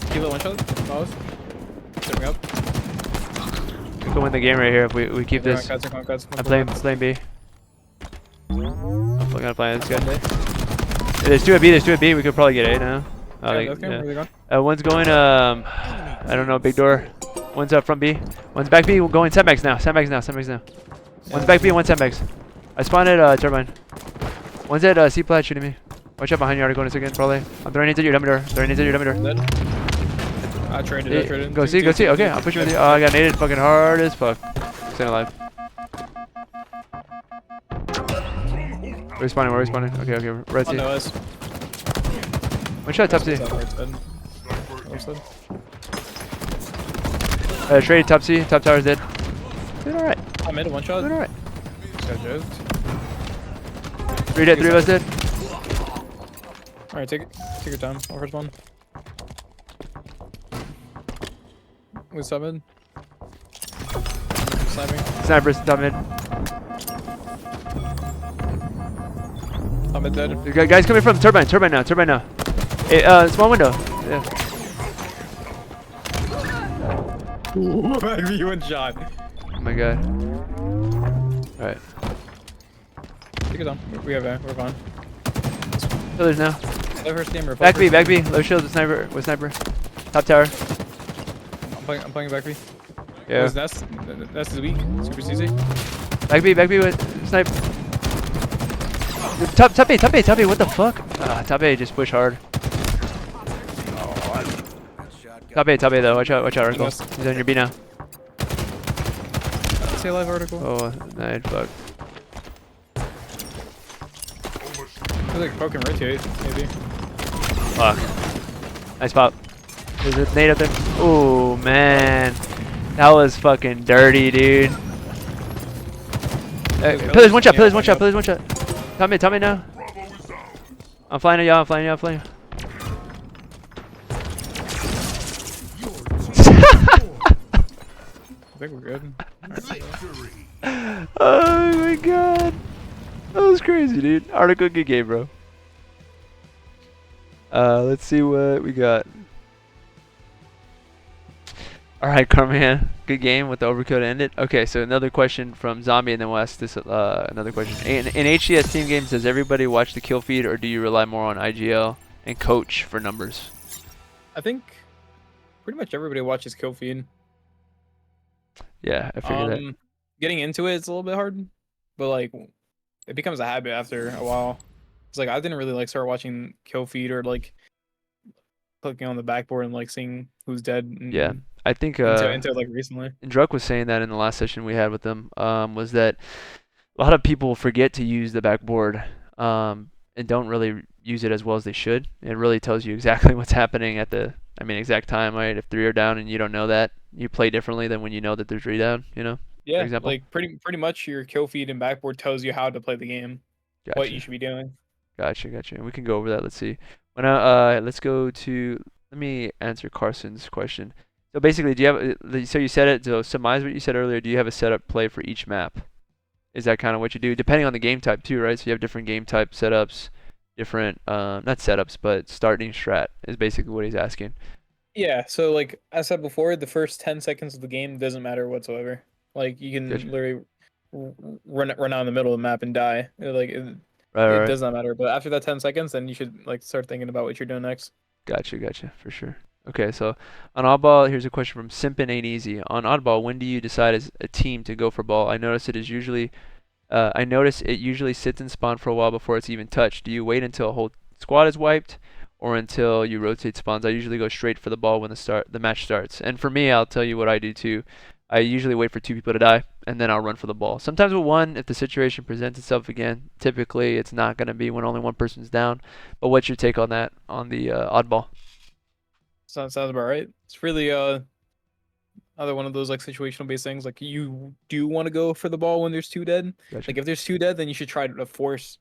Keep it one shot. OS. Stepping up. We can win the game right here if we keep this. Cuts. I'm playing B. I'm gonna play this guy. Yeah, there's 2 at B. There's 2 at B. We could probably get A now. Yeah, where they going? One's going I don't know, big door. One's up from B. One's back B. We're going sandbags now. Sandbags now. One's back B and one's sandbags. I spawned at turbine. One's at C plat shooting me. Watch out behind you. Article in a second, probably. I'm throwing into your dummy door. Dead. I traded. Go see. Okay, I'll push you with you. Oh, I got naded fucking hard as fuck. Staying alive. We're respawning. Okay. Red C. On OS. One shot, top C. Trade, top C. Top tower's dead. Doing alright. I made a one shot. Doing alright. Got joked. 3 dead, 3 of us dead. Alright, take your time. I'll first one. With sub mid. Sniping. Snipers, top mid. Top mid dead. Guys coming from turbine now. Hey, small window. Yeah. Maybe one shot. Oh my god. Alright. Take it down. We have A. We're fine. Pillars now. The first gamer. Back B. Low shield with sniper. Top tower. I'm playing back B. Yeah. Nest is weak. Super easy. Back B with snipe. Top A. What the fuck? Top A just push hard. Top A though. Watch out, Article. He's on your B now. Stay alive, Article. Oh, nice, fuck. Feels like poking rotate, maybe. Fuck. Nice pop. There's a nade up there. Oh, man. That was fucking dirty, dude. Pillars one shot. Top mid now. I'm flying at y'all. I think we're good. Oh my god. That was crazy, dude. Article good game, bro. Let's see what we got. All right, Karmea. Good game with the overkill to end it. Okay, so another question from Zombie, and then we'll ask this another question. In HCS team games, does everybody watch the kill feed, or do you rely more on IGL and coach for numbers? I think pretty much everybody watches kill feed. Yeah, I figured that. Getting into it's a little bit hard, but like it becomes a habit after a while. It's like I didn't really like start watching kill feed or like clicking on the backboard and like seeing who's dead Yeah, I think until like recently. and Druck was saying that in the last session we had with them, was that a lot of people forget to use the backboard and don't really use it as well as they should. It really tells you exactly what's happening at the, exact time, right? If 3 are down and you don't know that, you play differently than when you know that there's 3 down, for Yeah, example. like pretty much your kill feed and backboard tells you how to play the game, what you Gotcha. should be doing. Gotcha. And we can go over that. Let's see. Let's go to, let me answer Carson's question. So basically, do you have, so you said it, so surmise what you said earlier, do you have a setup play for each map? Is that kind of what you do? Depending on the game type too, right? So you have different game type setups, different, not setups, but starting strat is basically what he's asking. Yeah, so like I said before, the first 10 seconds of the game doesn't matter whatsoever. Like you can Gotcha. literally run out in the middle of the map and die. Right, It right. does not matter. But after that 10 seconds, then you should like start thinking about what you're doing next. Gotcha, for sure. Okay, so on oddball, here's a question from Simpin Ain't Easy. On oddball, when do you decide as a team to go for ball? I notice it usually sits in spawn for a while before it's even touched. Do you wait until a whole squad is wiped, or until you rotate spawns? I usually go straight for the ball when the match starts. And for me, I'll tell you what I do too. I usually wait for 2 people to die, and then I'll run for the ball. Sometimes with 1, if the situation presents itself again. Typically, it's not going to be when only 1 person's down. But what's your take on that, on the oddball? Sounds about right. It's really another one of those like situational based things. Like you do want to go for the ball when there's 2 dead. Gotcha. Like if there's 2 dead, then you should try to force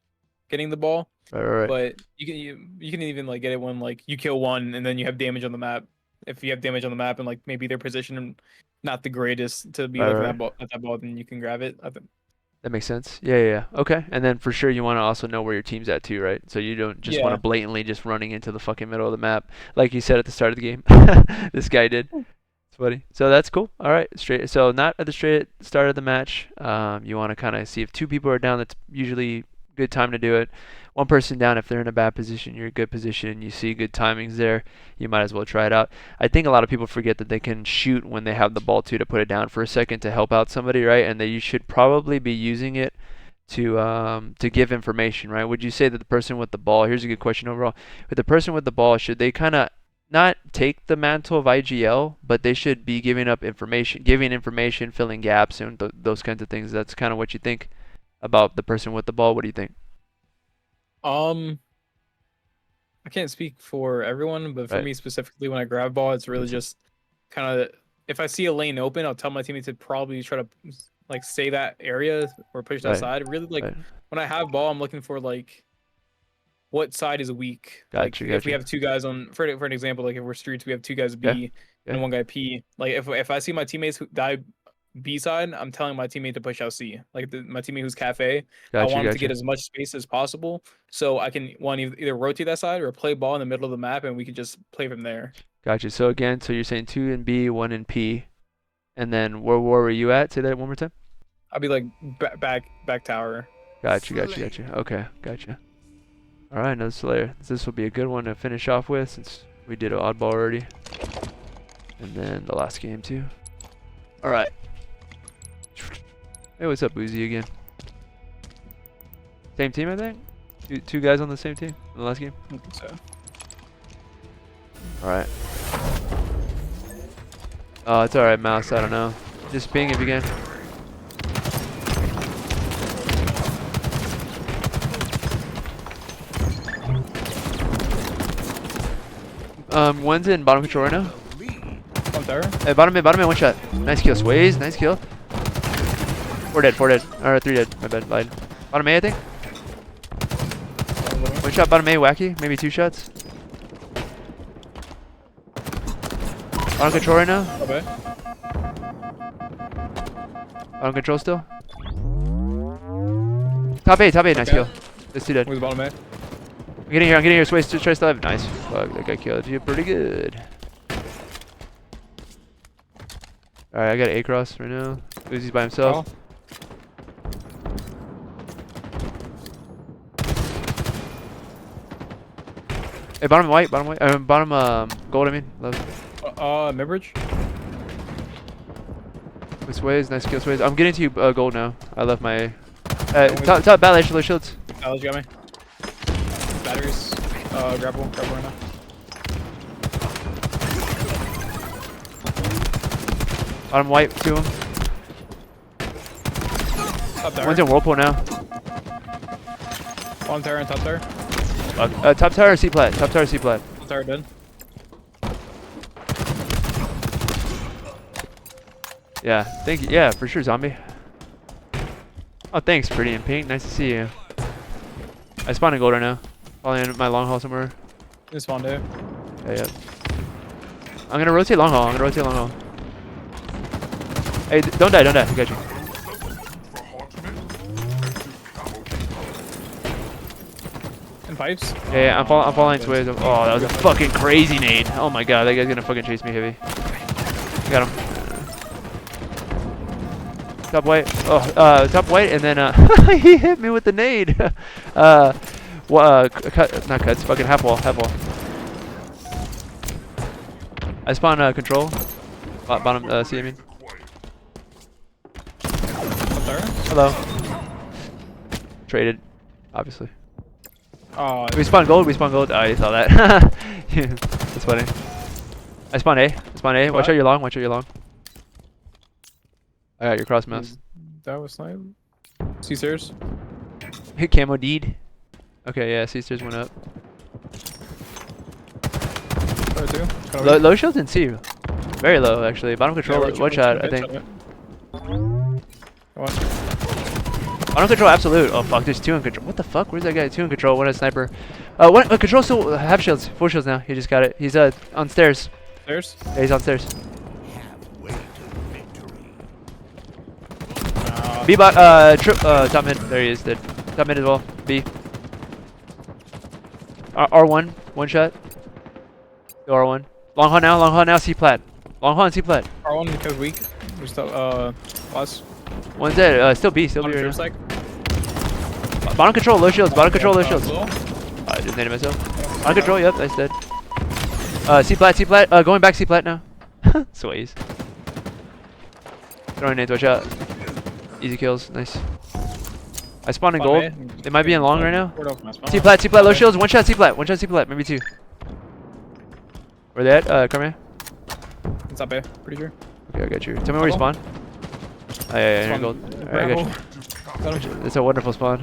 getting the ball. Right. But you can even like get it when like you kill 1 and then you have damage on the map. If you have damage on the map and like maybe their position not the greatest to be looking at that ball, then you can grab it. I think that makes sense. Yeah. Okay. And then for sure you want to also know where your team's at too, right? So you don't just want to blatantly just running into the fucking middle of the map like you said at the start of the game. This guy did. It's funny. So that's cool. All right. So not at the straight start of the match. You want to kind of see if 2 people are down. That's usually good time to do it. 1 person down, if they're in a bad position, you're in a good position, you see good timings there, you might as well try it out. I think a lot of people forget that they can shoot when they have the ball too, to put it down for a second to help out somebody, right? And that you should probably be using it to give information, right? Would you say that the person with the ball, here's a good question overall, with the person with the ball, should they kind of not take the mantle of IGL, but they should be giving information, filling gaps, and those kinds of things? That's kind of what you think about the person with the ball. What do you think? I can't speak for everyone, but for me specifically, when I grab ball, it's really just kind of, if I see a lane open, I'll tell my teammates to probably try to like stay that area or push that side. Really, like when I have ball, I'm looking for like what side is weak. Gotcha. If we have 2 guys on, for an example, like if we're streets, we have 2 guys B and 1 guy P. Like if I see my teammates who die B side, I'm telling my teammate to push out C. Like my teammate who's cafe, I want him to get as much space as possible, so I can either rotate that side or play ball in the middle of the map, and we can just play from there. Gotcha. So again, so you're saying 2 in B, 1 in P, and then where were you at? Say that one more time. I'll be like back tower. Gotcha. Okay, gotcha. All right, another Slayer. This will be a good one to finish off with, since we did an oddball already, and then the last game too. All right. Hey, what's up, Uzi again? Same team, I think? 2 guys on the same team in the last game? I think so. Alright. Oh, it's alright, Mouse. I don't know. Just ping if you can. One's in bottom control right now. Hey, bottom mid, 1 shot. Nice kill, Sways. Nice kill. 4 dead. Or 3 dead. My bad. Lied. Bottom A, I think. 1 shot bottom A, wacky. Maybe 2 shots. Bottom control right now. Okay. Bottom control still. Top A, nice kill. There's 2 dead. Where's bottom A? I'm getting here. Sways, try still have. Nice. Fuck, that guy killed you pretty good. Alright, I got A cross right now. Uzi's by himself. Oh. Hey, bottom white, bottom gold. I mean, love. Mid-bridge. Good sways, nice kill sways. I'm getting to you gold now. I left my. Top battle low shields. Alex got me. Batteries. Grab one right now. Bottom white, 2 of them. Top tower. One's in whirlpool now. Bottom tower and top tower. Top tower, C plat. Top tower, C plat. Top tower dead. Yeah, thank you. Yeah, for sure, zombie. Oh, thanks, pretty in pink. Nice to see you. I spawned in gold right now. Probably in my long haul somewhere. This spawn too. Yeah. I'm gonna rotate long haul. Hey, don't die. I got you. And pipes. Yeah, I'm following its ways. Oh, that was a fucking crazy nade. Oh my god, that guy's gonna fucking chase me heavy. Got him. Top white. Oh, top white, and then he hit me with the nade. Not cuts. Fucking half wall. I spawn control. Bottom C. I mean. Top tower. Hello. Traded, obviously. Oh. We spawn gold. Oh, you saw that. Yeah, that's funny. I spawn A. Watch out your long. I got your cross mouse. That was snipe. C-stairs. Hit camo deed. Okay, yeah, C-stairs went up. Low shields in C. Very low, actually. Bottom control, one shot, I think. Come on. Bottom control, absolute. Oh, fuck, there's 2 in control. What the fuck? Where's that guy? 2 in control, 1 a sniper. One control still half shields, 4 shields now. He just got it. He's on stairs. Stairs? Yeah, he's on stairs. B bot, top mid. There he is, dead. Top mid as well. B. R1, 1 shot. Go R1. Long haul now, C plat. Long haul and C plat. R1 because weak. We still, last. One's dead, still B right now. Like. Bottom control, low shields, I just naded myself. Bottom control, yep, nice dead. C plat, going back C plat now. Sways. Throwing nades, watch out. Easy kills, nice. I spawned in gold. They might be in long right now. C plat, low shields, 1 shot C plat, maybe 2. Where they at? Karmea? It's up A, pretty sure. Okay, I got you. Tell me where you spawn. Oh, yeah, you're in gold. Alright, I got you. It's a wonderful spawn.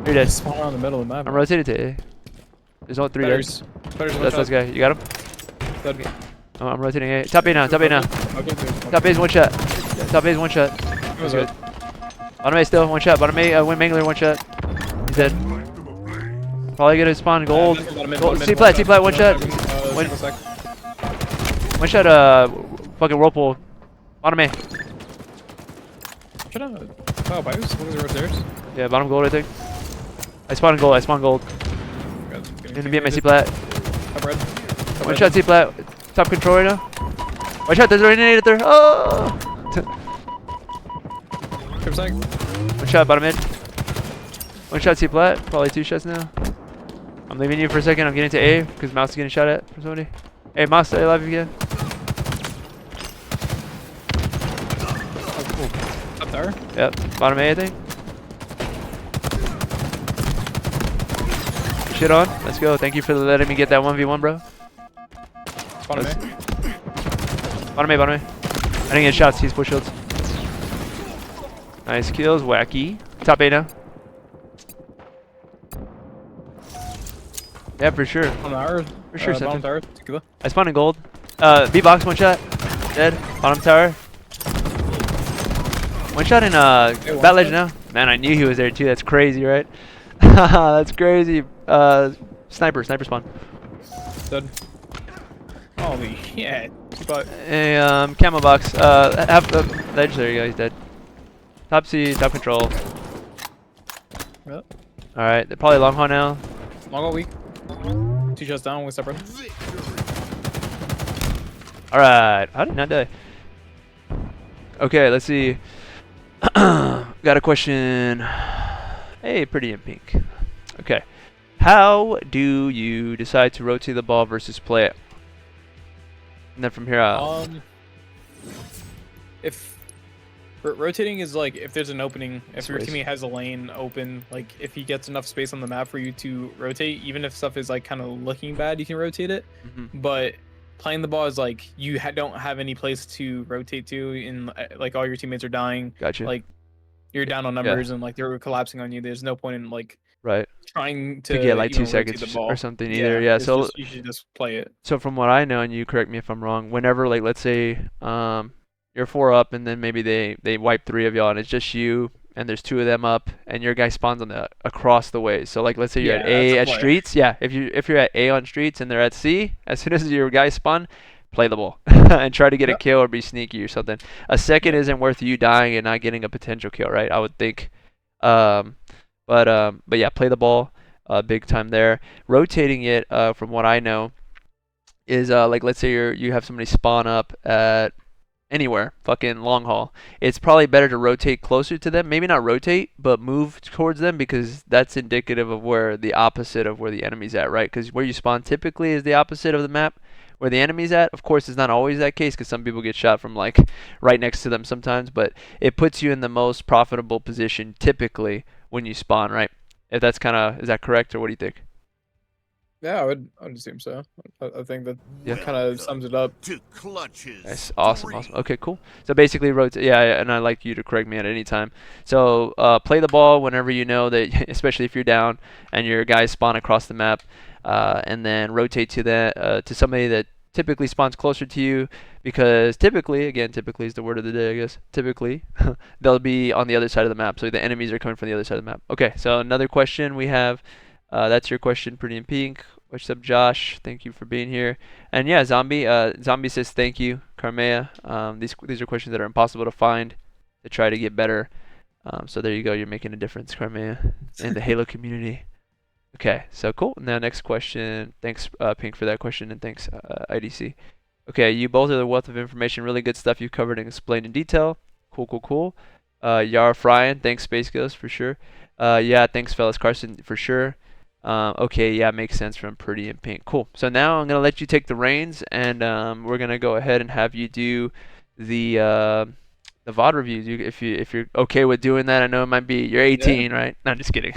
You're dead. Spawn around the middle of the map. I'm rotated to A. There's only 3 dead. That's this guy. You got him? Oh, I'm rotating A. Top A now. Okay, Top A is 1 shot. Top A is 1 shot. That's good. Bottom A still 1 shot. Bottom A, Win Mangler 1 shot. He's dead. Probably gonna spawn gold. C plat, 1 shot. 1 shot, fucking whirlpool. Bottom A. Shut up. Oh, pipes? What is it upstairs? Yeah, bottom gold, I think. I spawned gold. Gonna be at my C plat. Top red. 1 shot C plat. Top control right now. Watch out, there's already an 8 there. Oh! Trip side. 1 shot, bottom mid. 1 shot C plat. Probably 2 shots now. I'm leaving you for a second. I'm getting to A because mouse is getting shot at from somebody. Hey, mouse, stay alive again. Oh, cool. Up there? Yep, bottom A, I think. Shit on. Let's go. Thank you for letting me get that 1v1, bro. Bottom A. Bottom A. I didn't get shots. He's full shields. Nice kills. Wacky. Top A now. Yeah, for sure. On the tower. For sure, bottom tower. Tequila. I spawned in gold. B box, 1 shot. Dead. Bottom tower. 1 shot in bat ledge now. Man, I knew he was there too. That's crazy, right? That's crazy. Sniper spawn. Dead. Holy shit. Hey, camo box. Half the ledge. There you go. He's dead. Top C, top control. Yep. All right, they're probably long haul now. Long all weak. 2 shots down, 1 separate. All right, how did he not die? Okay, let's see. Got a question. Hey, pretty in pink. Okay. How do you decide to rotate the ball versus play it? And then from here out. If rotating is like if there's an opening, if your Space. teammate has a lane open, like if he gets enough space on the map for you to rotate, even if stuff is like kind of looking bad, you can rotate it. But playing the ball is like you don't have any place to rotate to, in like all your teammates are dying. Gotcha. Like you're down on numbers and like they're collapsing on you. There's no point in like trying to get to like 2 even rotate seconds the ball or something either. Yeah. it's So just, you should just play it. so from what I know, and you correct me if I'm wrong, whenever like let's say you're 4 up and then maybe they wipe 3 of y'all and it's just you and there's 2 of them up and your guy spawns on the across the way. So like let's say you're at that's A a at play. streets, yeah. If you're at A on streets and they're at C, as soon as your guy spawn, play the ball and try to get a kill or be sneaky or something. A second isn't worth you dying and not getting a potential kill, right? I would think. But yeah, play the ball, big time there. Rotating it, from what I know, is like let's say you have somebody spawn up at anywhere, fucking long haul. It's probably better to rotate closer to them. Maybe not rotate, but move towards them because that's indicative of where the opposite of where the enemy's at, right? Because where you spawn typically is the opposite of the map. Where the enemy's at, of course, is not always that case because some people get shot from like right next to them sometimes, but it puts you in the most profitable position typically when you spawn, right? If that's is that correct or what do you think? Yeah, I would assume so. I think that kind of sums it up. To clutches. Nice. Awesome. Okay, cool. So basically rotate. Yeah, and I'd like you to correct me at any time. So play the ball whenever you know that, especially if you're down and your guys spawn across the map, and then rotate to somebody that typically spawns closer to you because typically is the word of the day, I guess. Typically, they'll be on the other side of the map. So the enemies are coming from the other side of the map. Okay, so another question we have. That's your question, pretty in pink. What's up, Josh? Thank you for being here. And yeah, Zombie says thank you, Karmea. These are questions that are impossible to find to try to get better. So there you go. You're making a difference, Karmea, in the Halo community. Okay, so cool. Now next question. Thanks, Pink, for that question, and thanks, IDC. Okay, you both are the wealth of information. Really good stuff you've covered and explained in detail. Cool. Yara Fryan, thanks, Space Ghost, for sure. Yeah, thanks, Fellas Carson, for sure. Okay, yeah, makes sense from Pretty in Pink. Cool. So now I'm gonna let you take the reins, and we're gonna go ahead and have you do the VOD reviews. If you're okay with doing that, I know it might be you're 18, right? No, I'm just kidding.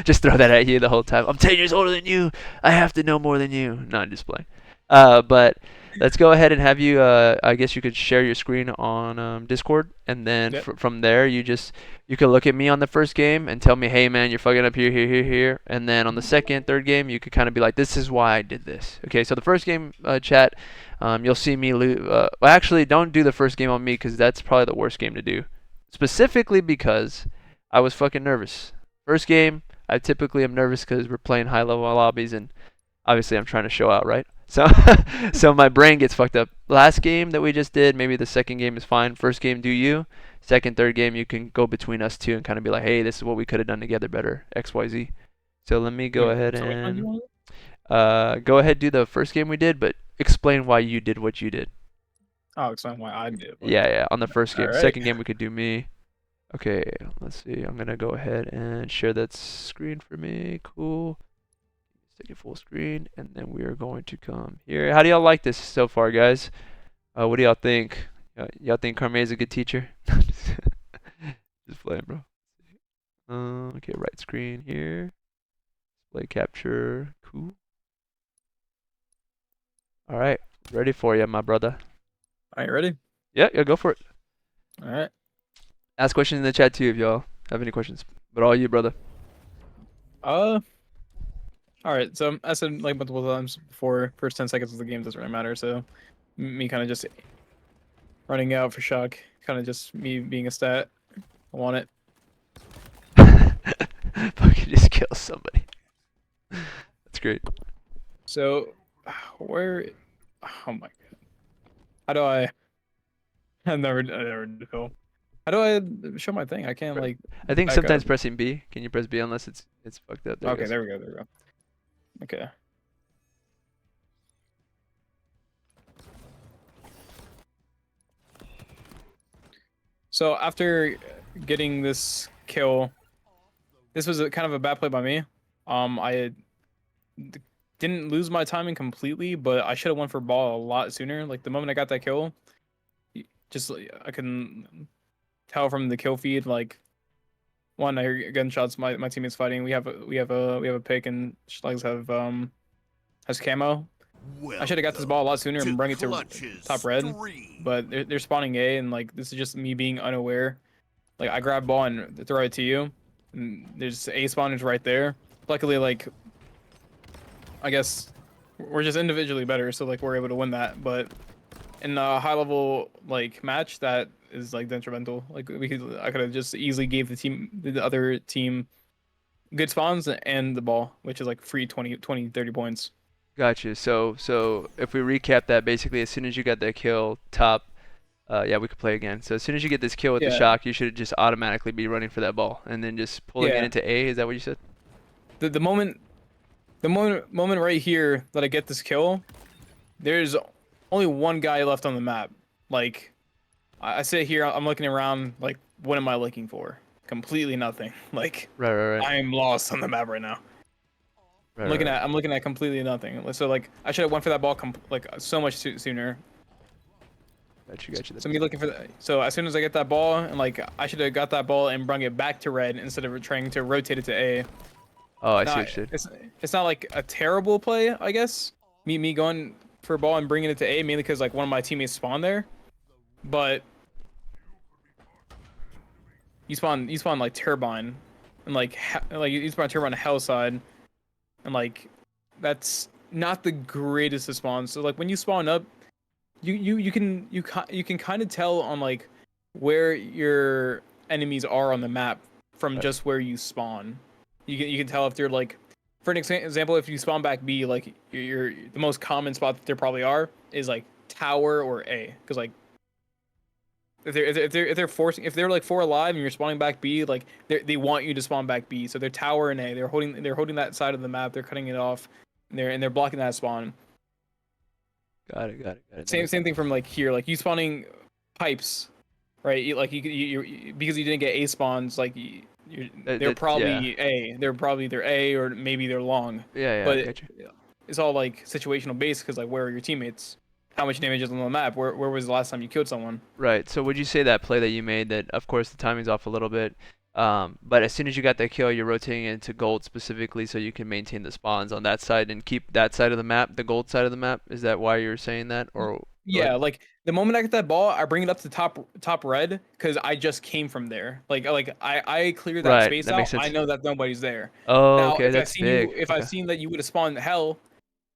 Just throw that at you the whole time. I'm 10 years older than you. I have to know more than you. No, I'm just playing. But let's go ahead and have you. I guess you could share your screen on Discord, and then from there you could look at me on the first game and tell me, hey man, you're fucking up here, and then on the second, third game, you could kind of be like, this is why I did this. Okay, so the first game, chat, you'll see me lose. Well, actually, don't do the first game on me because that's probably the worst game to do, specifically because I was fucking nervous. First game, I typically am nervous because we're playing high level lobbies and obviously I'm trying to show out, right? So so my brain gets fucked up. Last game that we just did, maybe the second game is fine. First game, do you. Second, third game, you can go between us two and kind of be like, hey, this is what we could have done together better, XYZ. So let me go ahead and go ahead do the first game we did, but explain why you did what you did. Oh, explain why I did. Yeah, on the first game. Right. Second game we could do me. Okay, let's see. I'm gonna go ahead and share that screen for me. Cool. Take it full screen, and then we are going to come here. How do y'all like this so far, guys? What do y'all think? Y'all think Karmea is a good teacher? Just playing, bro. Okay, right screen here. Display capture. Cool. All right, ready for you, my brother. Are you ready? Yeah, go for it. All right. Ask questions in the chat too if y'all have any questions. But all you, brother. All right, so I said like multiple times before, first 10 seconds of the game doesn't really matter, so me kind of just running out for shock, kind of just me being a stat. I want it. Fucking just kill somebody. That's great. So, where... Oh my god. How do I... I never do. How do I show my thing? I can't, like... I think sometimes pressing B. Can you press B unless it's fucked up? Okay, there we go. Okay. So after getting this kill, this was kind of a bad play by me. I didn't lose my timing completely, but I should have went for ball a lot sooner. Like the moment I got that kill, just I can tell from the kill feed. Like one, I hear gunshots. My teammates fighting. We have a pick, and Schlegs has camo. I should have got this ball a lot sooner and bring it to top red, but they're spawning A, and like this is just me being unaware. Like I grab ball and throw it to you, and there's A spawners right there. Luckily, like I guess we're just individually better, so like we're able to win that. But in a high level like match, that is like detrimental. Like I could have just easily gave the other team good spawns and the ball, which is like free 20, 30 points. Gotcha. So if we recap that, basically, as soon as you got that kill, top, yeah, we could play again. So as soon as you get this kill with the Yeah. shock, you should just automatically be running for that ball and then just pulling it Yeah. into A. Is that what you said? The moment right here that I get this kill, there's only one guy left on the map. Like I sit here, I'm looking around, like what am I looking for? Completely nothing. Like Right. I'm lost on the map right now. Right, I'm looking at completely nothing. So like I should have went for that ball like so much sooner. Gotcha. So me looking for that. So as soon as I get that ball, and like I should have got that ball and brung it back to red instead of trying to rotate it to A. Oh, I see Now, what you said. it's not like a terrible play, I guess. Me going for a ball and bringing it to A mainly because like one of my teammates spawned there, but you spawn like turbine, and like you spawn turbine hell side, and like that's not the greatest of spawns. So like when you spawn up, you can kind of tell on like where your enemies are on the map from Right. just where you spawn. You can tell if they're like, for an example, if you spawn back B, like you're the most common spot that there probably are is like tower or A, because like if they're like 4 alive and you're spawning back B, like they want you to spawn back B, so they're tower and A. They're holding that side of the map. They're cutting it off, and they're blocking that spawn. Got it. Same thing from like here, like you spawning pipes, right? You because you didn't get A spawns, like they're probably yeah. A. They're probably either A or maybe they're long. Yeah, I But got you. it's all like situational based because like where are your teammates? How much damage is on the map? Where was the last time you killed someone? Right. So would you say that play that you made, that of course the timing's off a little bit, but as soon as you got that kill, you're rotating it into gold specifically so you can maintain the spawns on that side and keep that side of the map, the gold side of the map? Is that why you're saying that? Or Yeah, like the moment I get that ball, I bring it up to top red because I just came from there. Like I clear that Right, space that out. makes I sense. know that nobody's there. Oh, Now, okay, that's big. if Okay. I've seen that you would have spawned hell,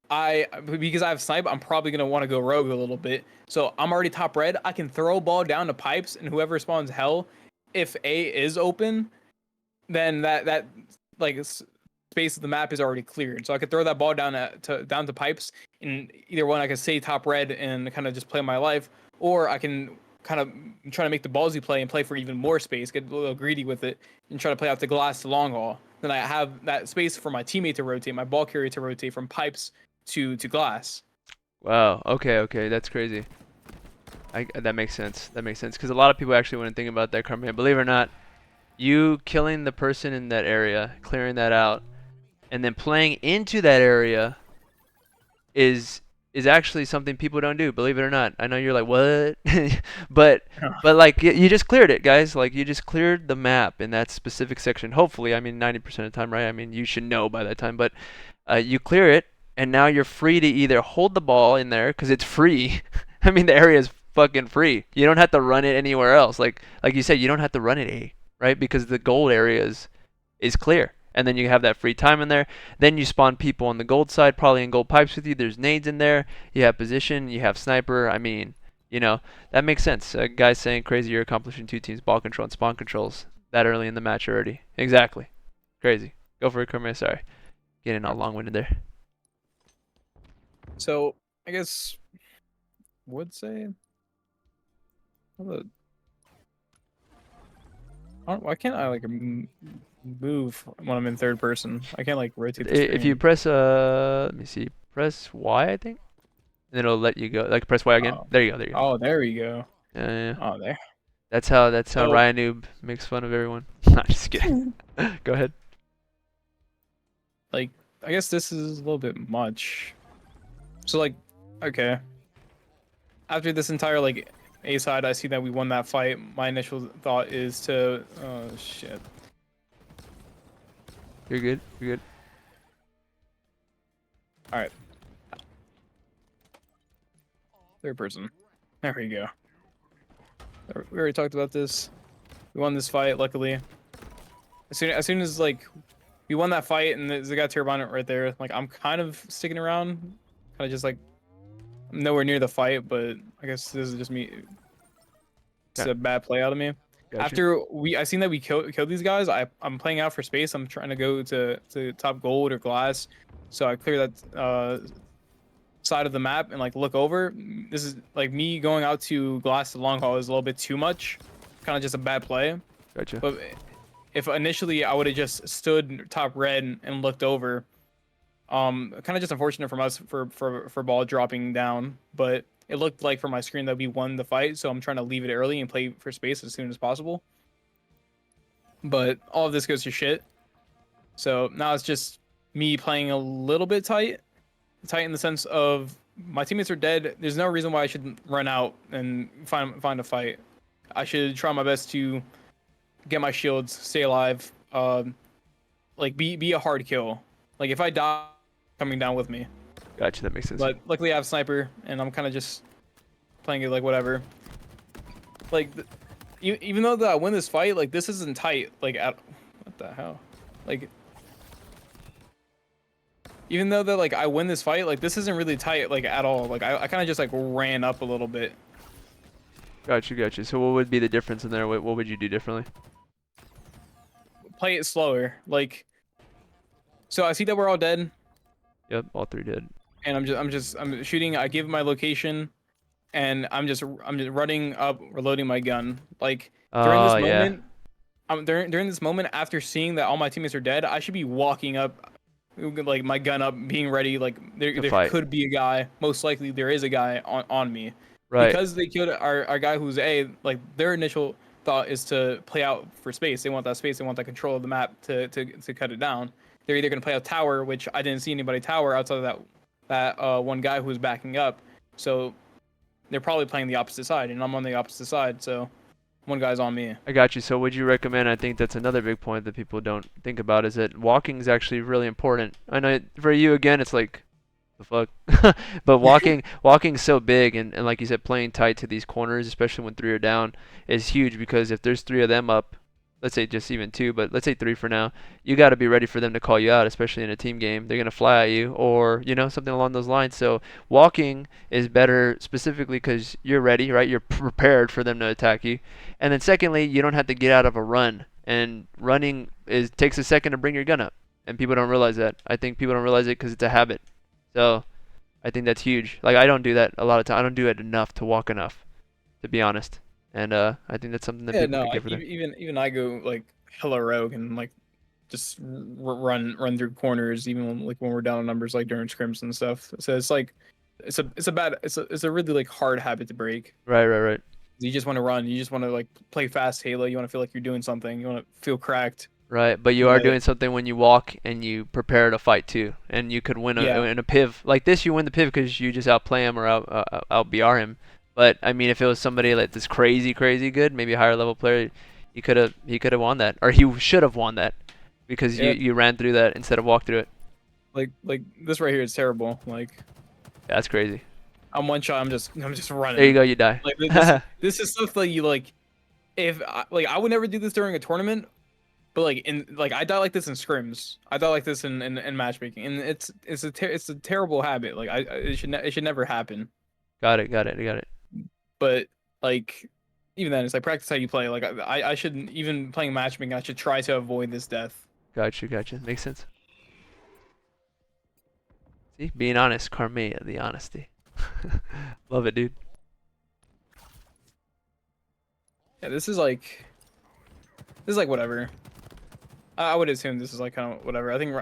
because I have snipe, I'm probably gonna want to go rogue a little bit. So I'm already top red. I can throw a ball down to pipes, and whoever spawns hell, if A is open, then that like space of the map is already cleared. So I could throw that ball down to pipes, and either one I could stay top red and kind of just play my life, or I can kind of try to make the ballsy play and play for even more space, get a little greedy with it, and try to play out the glass to long haul. Then I have that space for my teammate to rotate, my ball carrier to rotate from pipes to glass. Wow. Okay, that's crazy. That makes sense. That makes sense because a lot of people actually wouldn't think about that, Karmea. Believe it or not, you killing the person in that area, clearing that out, and then playing into that area is actually something people don't do. Believe it or not. I know you're like, what? but like you just cleared it, guys. Like you just cleared the map in that specific section. Hopefully, I mean 90% of the time, right? I mean you should know by that time, but you clear it, and now you're free to either hold the ball in there because it's free. I mean the area is fucking free. You don't have to run it anywhere else. Like you said, you don't have to run it A, right? Because the gold area is clear. And then you have that free time in there. Then you spawn people on the gold side, probably in gold pipes with you. There's nades in there. You have position. You have sniper. I mean, that makes sense. Guys saying crazy you're accomplishing 2 teams ball control and spawn controls that early in the match already. Exactly. Crazy. Go for it, Karmea. Sorry. Getting all long-winded there. So I guess would say. Why can't I like move when I'm in third person? I can't like rotate the screen. If you press let me see, press Y, I think, and then it'll let you go. Like press Y again. Oh. There you go. Oh, there we go. Yeah. Oh, there. That's how So- Ryan Noob makes fun of everyone. Nah, just kidding. Go ahead. Like, I guess this is a little bit much. So like, okay. After this entire like A side, I see that we won that fight. My initial thought is to, oh shit. You're good. You're good. All right. Third person. There we go. We already talked about this. We won this fight, luckily. As soon as like we won that fight and there's a guy turbine right there, like I'm kind of sticking around, kind of just like I'm nowhere near the fight, but I guess this is just me. It's Okay. a bad play out of me. Gotcha. After I seen that we killed these guys, I'm playing out for space. I'm trying to go to top gold or glass, so I clear that side of the map and like look over. This is like me going out to glass the long haul is a little bit too much, kind of just a bad play. Gotcha. But if initially I would have just stood top red and looked over, kind of just unfortunate from us for ball dropping down. But it looked like from my screen that we won the fight, so I'm trying to leave it early and play for space as soon as possible. But all of this goes to shit. So now it's just me playing a little bit tight in the sense of my teammates are dead. There's no reason why I should run out and find a fight. I should try my best to get my shields, stay alive, like be a hard kill. Like if I die, coming down with me. Gotcha. That makes sense. But luckily I have sniper, and I'm kind of just playing it like whatever. Like even though that I win this fight, like this isn't tight. Like at what the hell, like. Even though that like I win this fight, like this isn't really tight like at all. Like I kind of just like ran up a little bit. Gotcha. Gotcha. So what would be the difference in there? What would you do differently? Play it slower. Like, so I see that we're all dead, Yep. All three did. and I'm shooting. I give my location, and I'm just running up, reloading my gun. Like during this Yeah. moment, during this moment after seeing that all my teammates are dead, I should be walking up, like my gun up, being ready. Like there fight. could be a guy. Most likely there is a guy on me. Right. Because they killed our guy who's like their initial thought is to play out for space. They want that space. They want that control of the map to cut it down. They're either going to play out tower, which I didn't see anybody tower outside of that one guy who was backing up. So they're probably playing the opposite side, and I'm on the opposite side. So one guy's on me. I got you. So would you recommend, I think that's another big point that people don't think about, is that walking is actually really important. I know for you, again, it's like, the fuck? But walking's so big, and like you said, playing tight to these corners, especially when three are down, is huge, because if there's three of them up, let's say just even two, but let's say three for now, you got to be ready for them to call you out, especially in a team game. They're going to fly at you, or, you know, something along those lines. So walking is better specifically because you're ready, right? You're prepared for them to attack you. And then secondly, you don't have to get out of a run. And running takes a second to bring your gun up. And people don't realize that. I think people don't realize it because it's a habit. So I think that's huge. Like, I don't do that a lot of time. I don't do it enough to walk enough, to be honest. And I think that's something that people can get for them. Even I go like hella rogue and like just run through corners, even when we're down on numbers, like during scrims and stuff. So it's like it's a really like hard habit to break. Right. You just want to run. You just want to like play fast Halo. You want to feel like you're doing something. You want to feel cracked. Right, but you are doing something when you walk and you prepare to fight too, and you could win in a piv like this. You win the piv because you just outplay him or out BR him. But I mean, if it was somebody like this crazy good, maybe a higher level player, he could have won that, or he should have won that, because you ran through that instead of walked through it. Like this right here is terrible. Like that's crazy. I'm one shot. I'm just running. There you go. You die. Like this is stuff that you like. If I would never do this during a tournament. But I die like this in scrims. I die like this in matchmaking, and it's a terrible habit. Like it should never happen. Got it. But like even then, it's like practice how you play. Like I shouldn't, even playing matchmaking, I should try to avoid this death. Gotcha. Makes sense. See, being honest, Karmea, the honesty. Love it, dude. Yeah, this is like whatever. I would assume this is like kind of whatever. I think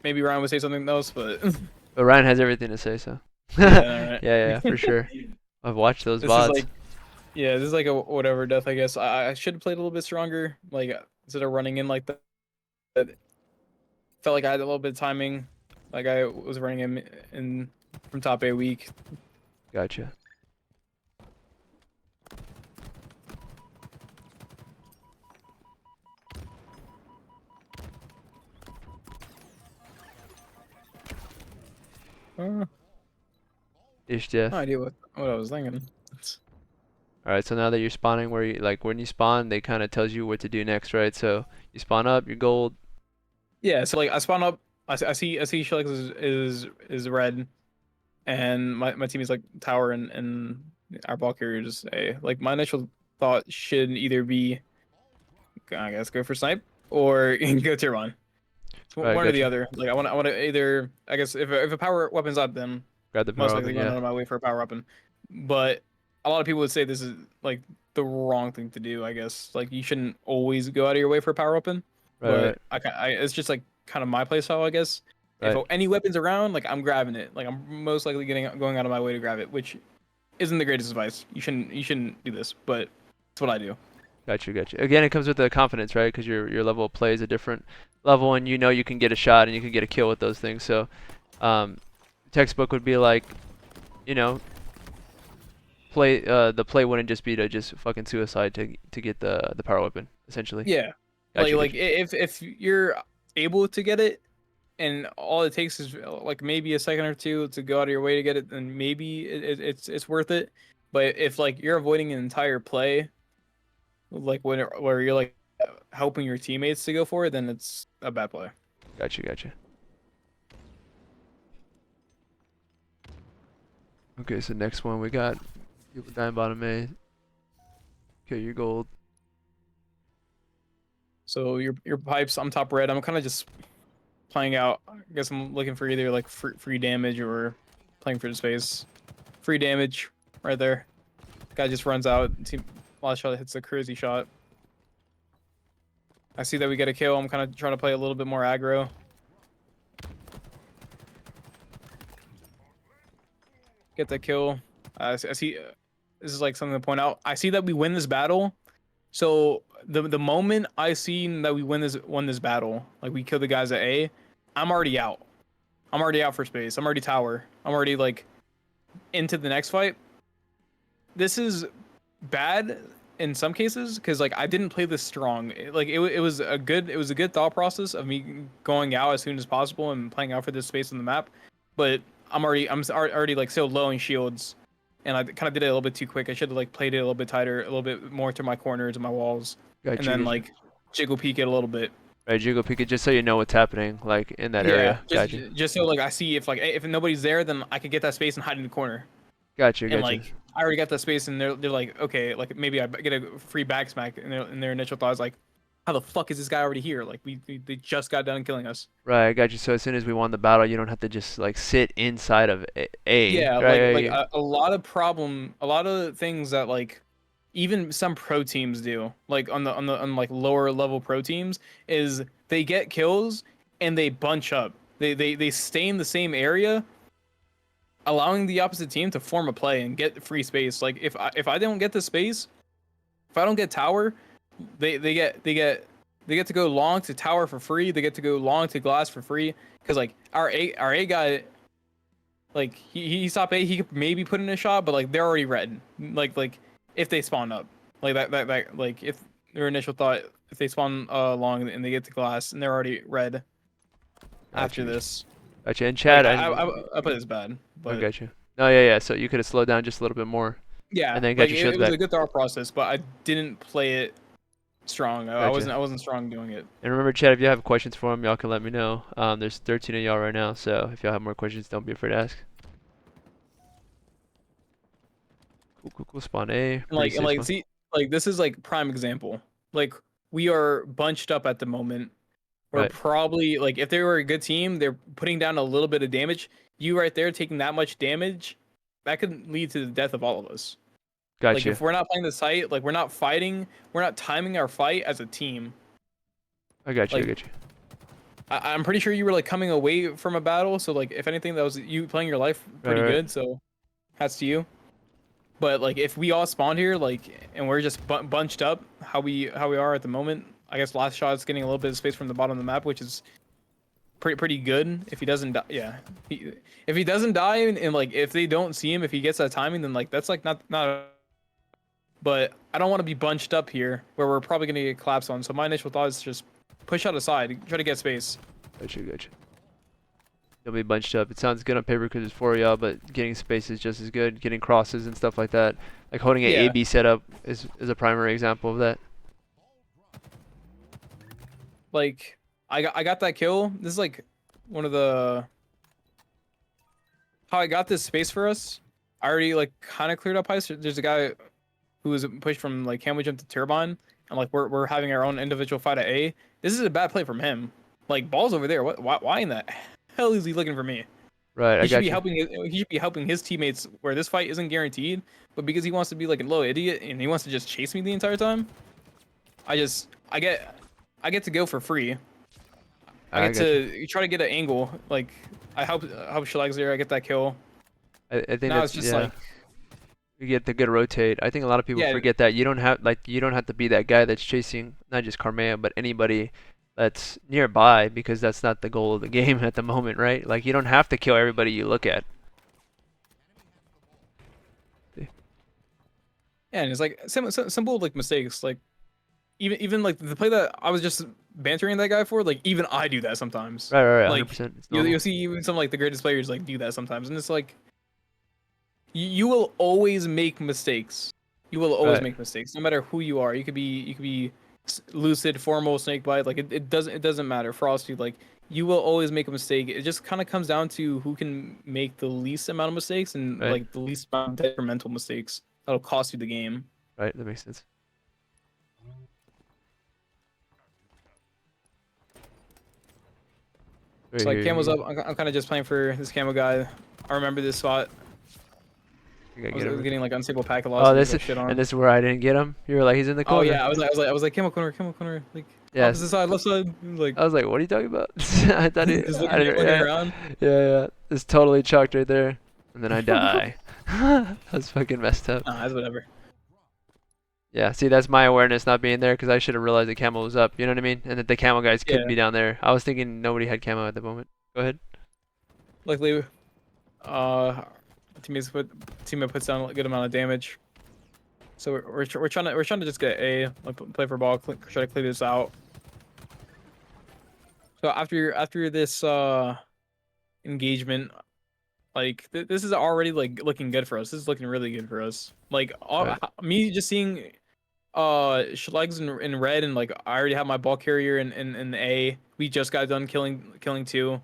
maybe Ryan would say something else, but But Ryan has everything to say, so. yeah, right. Yeah, for sure. I've watched those This VODs. is like, Yeah, this is like a whatever death, I guess. I should have played a little bit stronger. Like instead of running in like that, felt like I had a little bit of timing. Like I was running in from top A weak. Gotcha. Ish death. No idea what I was thinking. All right, so now that you're spawning where you like when you spawn, they kind of tells you what to do next, right? So you spawn up, you're gold. Yeah, so like I spawn up. I see Shelix is red, and my team is like tower and our ball carrier is A. Like my initial thought should either be, I guess, go for snipe or go tier one. Right, One or the gotcha. other. Like I want to either, I guess, if a power weapon's up, then Grab the most power likely weapon, going yeah. out of my way for a power weapon. But a lot of people would say this is like the wrong thing to do. I guess like you shouldn't always go out of your way for a power weapon. Right, right, But it's just like kind of my play style, I guess. If right. any weapons around, like I'm grabbing it. Like I'm most likely going out of my way to grab it, which isn't the greatest advice. You shouldn't do this, but it's what I do. Gotcha, gotcha. Again, it comes with the confidence, right? Because your level of play is a different level, and you know you can get a shot and you can get a kill with those things. So, um, textbook would be like, you know, the play wouldn't just be to just fucking suicide to get the power weapon, essentially. Yeah, Gotcha, like gotcha. if you're able to get it, and all it takes is like maybe a second or two to go out of your way to get it, then maybe it's worth it. But if like you're avoiding an entire play, like where you're like helping your teammates to go for it, then it's a bad play. Gotcha, gotcha. Okay, so next one we got people dying bottom A. Okay, you're gold. So your pipes, I'm top red. I'm kind of just playing out. I guess I'm looking for either like free damage or playing for the space. Free damage right there. Guy just runs out. Team last shot hits a crazy shot. I see that we get a kill. I'm kind of trying to play a little bit more aggro. Get the kill. I see. This is like something to point out. I see that we win this battle. So the moment I seen that we won this battle, like we kill the guys at A, I'm already out. I'm already out for space. I'm already tower. I'm already like into the next fight. This is bad in some cases because like I didn't play this strong. It was a good thought process of me going out as soon as possible and playing out for this space on the map, but I'm already like so low in shields, and I kind of did it a little bit too quick. I should have like played it a little bit tighter, a little bit more to my corners and my walls, Gotcha, and then gotcha. like jiggle peek it a little bit. Right, jiggle peek it just so you know what's happening, like in that Yeah, area. Gotcha. just so like I see if nobody's there, then I could get that space and hide in the corner. Gotcha, And gotcha. like I already got that space, and they're like, okay, like maybe I get a free back smack, and their initial thought is like, how the fuck is this guy already here? Like they just got done killing us. Right, I got you. So as soon as we won the battle, you don't have to just like sit inside of A, Yeah, right? like a lot of things that like even some pro teams do, like on like lower level pro teams, is they get kills and they bunch up. They stay in the same area, allowing the opposite team to form a play and get free space. Like if I don't get the space, if I don't get tower, they get to go long to tower for free. They get to go long to glass for free because like our A guy, like he's top A, he could maybe put in a shot, but like they're already red. Like if they spawn up, like that like if their initial thought, if they spawn long and they get to glass and they're already red after Gotcha. this. Gotcha. And Like Chad, I put this bad, I but got you. No, yeah, yeah. So you could have slowed down just a little bit more, yeah, and then got like your it shields was back. a good thought process, but I didn't play it strong. Gotcha. I wasn't strong doing it. And remember, Chad, if you have questions for him, y'all can let me know. There's 13 of y'all right now, so if y'all have more questions, don't be afraid to ask. Cool, cool, cool. Spawn A. Pretty And safe like spawn. see, like this is like prime example. Like we are bunched up at the moment. We're Right. probably like if they were a good team, they're putting down a little bit of damage. You right there taking that much damage, that could lead to the death of all of us. Like Gotcha. if we're not playing the site, like we're not fighting, we're not timing our fight as a team. I got you. I Like got you. I'm pretty sure you were like coming away from a battle, so like if anything, that was you playing your life Right, pretty right. good. So, hats to you. But like if we all spawned here, like, and we're just bunched up, how we are at the moment, I guess last shot's getting a little bit of space from the bottom of the map, which is pretty good. If he doesn't die, yeah, if he doesn't die, and like if they don't see him, if he gets that timing, then like that's like not. But I don't want to be bunched up here where we're probably gonna get collapsed on. So my initial thought is just push out aside, try to get space. Gotcha. You'll be bunched up. It sounds good on paper because it's 4 of y'all, but getting space is just as good. Getting crosses and stuff like that. Like holding an Yeah. A-B setup is a primary example of that. Like I got that kill. This is like one of the how I got this space for us. I already like kind of cleared up ice. There's a guy who was pushed from like camel jump to turbine, and like we're having our own individual fight at A. This is a bad play from him. Like ball's over there. Why in the hell is he looking for me? Right, He should be helping. He should be helping his teammates where this fight isn't guaranteed. But because he wants to be like a little idiot and he wants to just chase me the entire time, I get to go for free. I get to try to get an angle. Like I help Shalag's there. I get that kill. I think Now that's it's just like you get the good rotate. I think a lot of people forget that you don't have to be that guy that's chasing not just Karmea but anybody that's nearby, because that's not the goal of the game at the moment, right? Like you don't have to kill everybody you look at. yeah, and it's like simple like mistakes. Like even like the play that I was just bantering that guy for. Like even I do that sometimes. Right. Like 100%. you'll see even some like the greatest players like do that sometimes, and it's like you will always make mistakes. You will always make mistakes, no matter who you are. You could be lucid, formal, snakebite. Like it doesn't matter. Frosty, like you will always make a mistake. It just kind of comes down to who can make the least amount of mistakes and like the least amount of detrimental mistakes that'll cost you the game. Right, that makes sense. So like camo's up. I'm kind of just playing for this camo guy. I remember this spot. I was getting like unstable packet loss. Oh, this is where I didn't get him. You were like, he's in the corner. Oh yeah, I was like camo corner, like opposite side, left side. Like I was like, what are you talking about? I thought he just looking around. Yeah. It's totally chalked right there, and then I die. That's fucking messed up. Nah, that's whatever. Yeah, see, that's my awareness not being there, because I should have realized the camo was up. You know what I mean? And that the camo guys couldn't be down there. I was thinking nobody had camo at the moment. Go ahead. Luckily, teammate puts down a good amount of damage. So we're trying to just get A, like play for ball, try to clear this out. So after this engagement, like this is already like looking good for us. This is looking really good for us. Like me just seeing Schlegs in red, and like I already have my ball carrier in A. We just got done killing two.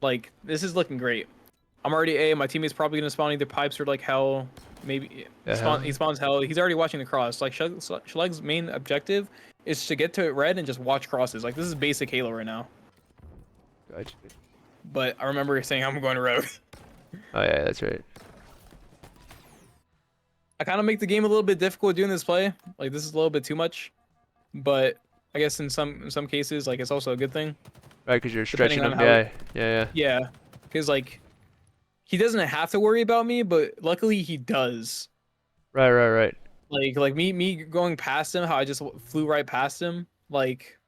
Like this is looking great. I'm already A. My teammate's probably gonna spawn either pipes or like hell. Maybe he spawns hell. He's already watching the cross. Like Schleg's main objective is to get to red and just watch crosses. Like this is basic Halo right now. Gotcha. But I remember saying I'm going to road. Oh yeah, that's right. I kind of make the game a little bit difficult doing this play. Like this is a little bit too much, but I guess in some cases, like it's also a good thing. Right, because you're stretching him. Yeah. Yeah, because like he doesn't have to worry about me, but luckily he does. Right. Like me going past him, how I just flew right past him. Like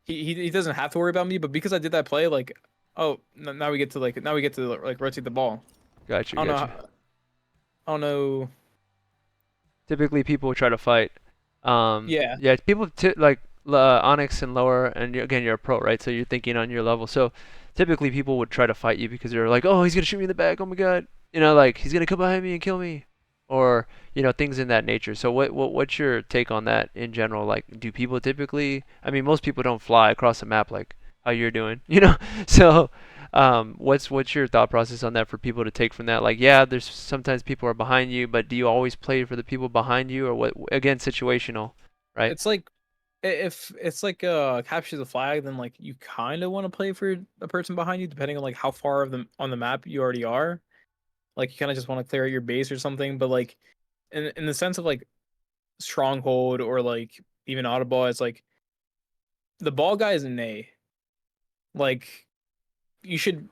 he doesn't have to worry about me, but because I did that play, like now we get to rotate the ball. Gotcha. I don't know. Typically, people try to fight. Yeah. People like Onyx and lower, and you're a pro, right? So you're thinking on your level. So typically, people would try to fight you because they're like, oh, he's gonna shoot me in the back. Oh my god. Like he's gonna come behind me and kill me, or things in that nature. So what's your take on that in general? Like, do people typically? I mean, most people don't fly across the map like how you're doing. So. What's your thought process on that for people to take from that? Like, yeah, there's sometimes people are behind you, but do you always play for the people behind you, or what? Again, situational, right? It's like if it's like capture the flag, then like you kind of want to play for the person behind you, depending on like how far of them on the map you already are. Like you kind of just want to clear out your base or something. But like in the sense of like stronghold or like even audible, it's like the ball guy is an A. Like you should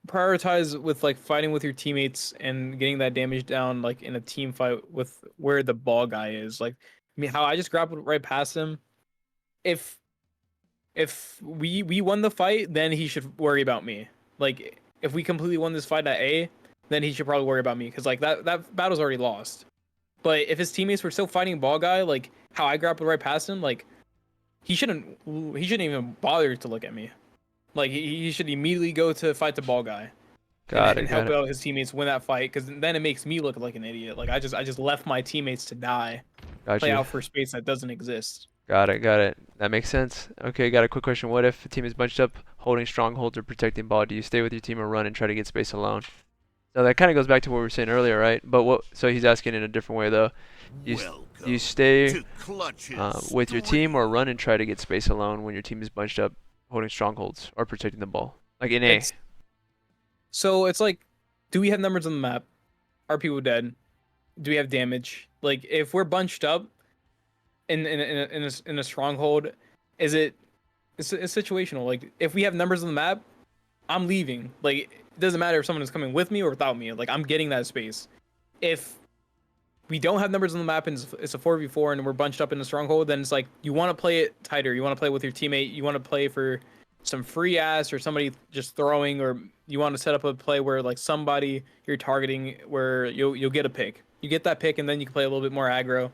prioritize with like fighting with your teammates and getting that damage down like in a team fight with where the ball guy is. Like I mean how I just grappled right past him. If we won the fight, then he should worry about me. Like if we completely won this fight at A, then he should probably worry about me because like that battle's already lost. But if his teammates were still fighting ball guy, like how I grappled right past him, like he shouldn't even bother to look at me. Like he should immediately go to fight the ball guy and help out his teammates win that fight because then it makes me look like an idiot. Like I just left my teammates to die, play out for space that doesn't exist. Got it. That makes sense. Okay, got a quick question. What if a team is bunched up, holding strongholds or protecting ball? Do you stay with your team or run and try to get space alone? So that kind of goes back to what we were saying earlier, right? But what? So he's asking in a different way though. You stay with your team or run and try to get space alone when your team is bunched up, holding strongholds or protecting the ball, like in A. So it's like, do we have numbers on the map? Are people dead? Do we have damage? Like if we're bunched up in a stronghold, it's situational. Like if we have numbers on the map, I'm leaving. Like it doesn't matter if someone is coming with me or without me. Like I'm getting that space. If we don't have numbers on the map and it's a 4v4 and we're bunched up in a stronghold, then it's like you want to play it tighter. You want to play with your teammate. You want to play for some free ass or somebody just throwing, or you want to set up a play where like somebody you're targeting where you'll get a pick. You get that pick and then you can play a little bit more aggro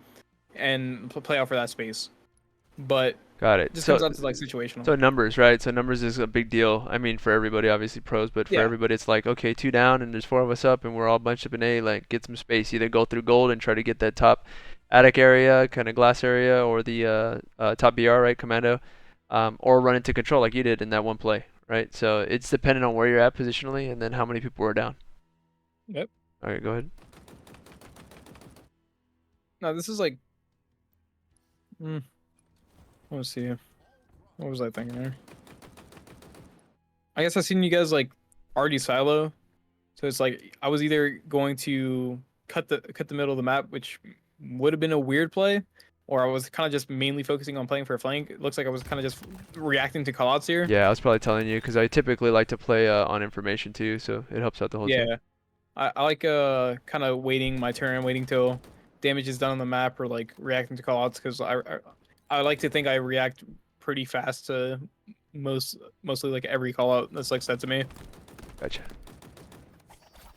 and play out for that space. But got it. Just comes out to like situational. So numbers, right? So numbers is a big deal. I mean, for everybody, obviously pros, but for everybody, it's like, okay, 2 down and there's 4 of us up and we're all bunched up in A. Like, get some space. Either go through gold and try to get that top attic area, kind of glass area, or the top BR, right, commando, or run into control like you did in that one play, right? So it's dependent on where you're at positionally and then how many people are down. Yep. All right, go ahead. No, this is like. Let's see. What was I thinking there? I guess I seen you guys like already silo, so it's like I was either going to cut the middle of the map, which would have been a weird play, or I was kind of just mainly focusing on playing for a flank. It looks like I was kind of just reacting to callouts here. Yeah, I was probably telling you because I typically like to play on information too, so it helps out the whole team. Yeah, I like kind of waiting my turn, waiting till damage is done on the map, or like reacting to callouts because I like to think I react pretty fast to mostly like every call out that's like said to me. Gotcha.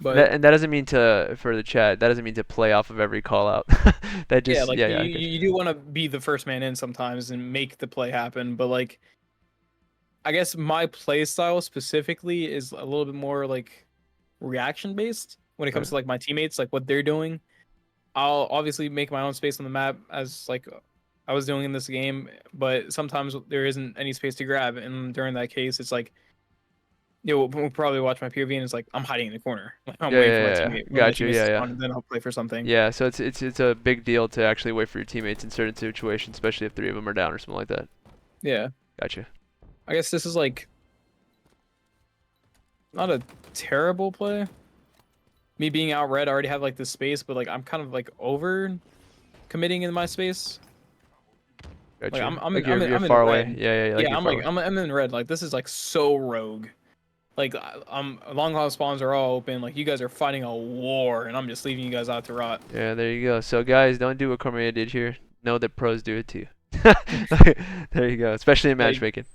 But that doesn't mean for the chat, that doesn't mean to play off of every call out. That just you do want to be the first man in sometimes and make the play happen, but like I guess my play style specifically is a little bit more like reaction based when it comes to like my teammates, like what they're doing. I'll obviously make my own space on the map as like I was doing in this game, but sometimes there isn't any space to grab, and during that case, it's like, we'll probably watch my POV, and it's like I'm hiding in the corner. I'm waiting for my teammate. Got you. And then I'll play for something. Yeah, so it's a big deal to actually wait for your teammates in certain situations, especially if 3 of them are down or something like that. Yeah. Gotcha. I guess this is like not a terrible play. Me being out red, I already have like the space, but like I'm kind of like over committing in my space. Gotcha. Like you're far away. Yeah. I'm in red. Like this is like so rogue. Like long haul spawns are all open. Like you guys are fighting a war, and I'm just leaving you guys out to rot. Yeah, there you go. So guys, don't do what Karmea did here. Know that pros do it too. There you go. Especially in matchmaking.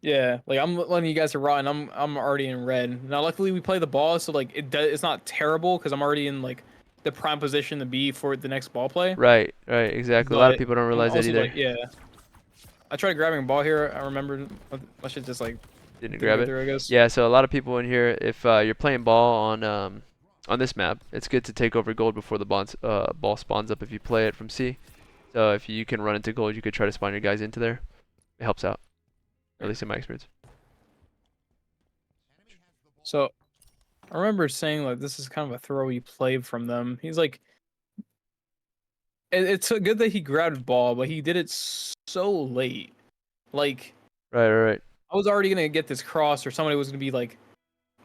Yeah, like I'm letting you guys to rot, and I'm already in red. Now, luckily we play the ball, so like it's not terrible because I'm already in like the prime position to be for the next ball play. Right, exactly. But a lot of people don't realize that either. Like, yeah, I tried grabbing a ball here. I remembered I should just like didn't grab it. I guess. Yeah, so a lot of people in here, if you're playing ball on this map, it's good to take over gold before the ball spawns up if you play it from C. So if you can run into gold, you could try to spawn your guys into there. It helps out, at least in my experience. So I remember saying like this is kind of a throwy play from them. He's like, it's so good that he grabbed ball, but he did it so late. Like, right. I was already gonna get this cross, or somebody was gonna be like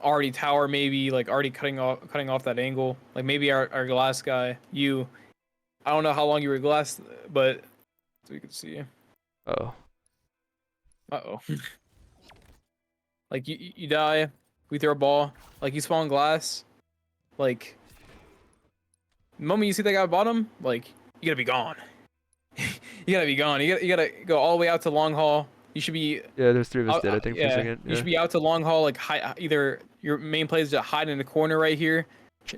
already tower, maybe like already cutting off that angle. Like maybe our glass guy, you. I don't know how long you were glass, but so you can see. Uh-oh. Like you die, we throw a ball, like you spawn glass, like the moment you see that guy bottom, like you gotta be gone. You gotta be gone. You gotta go all the way out to long haul. You should be Yeah, there's 3 of us dead, I think, for a yeah. second. You Yeah. should be out to long haul, like either your main play is to hide in the corner right here.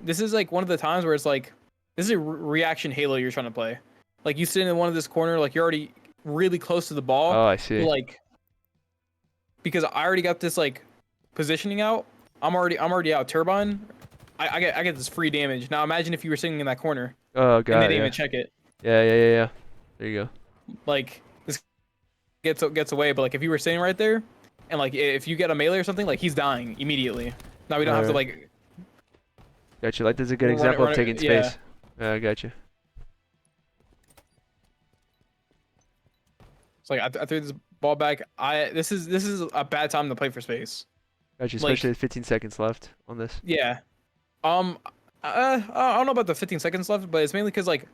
This is like one of the times where it's like this is a reaction Halo you're trying to play. Like you sit in one of this corner, like you're already really close to the ball. Oh, I see. But, like because I already got this like positioning out. I'm already out turbine. I get this free damage. Now imagine if you were sitting in that corner Oh and god, they didn't yeah. even check it. Yeah. There you go. Like this gets away, but like if you were sitting right there, and like if you get a melee or something, like he's dying immediately. Now we don't have to like. Gotcha. Like, that's a good Run it- example run of it- taking yeah. space. I gotcha. It's like I threw this ball back. This is a bad time to play for space. Gotcha. Like- Especially with 15 seconds left on this. Yeah. I don't know about the 15 seconds left, but it's mainly because like.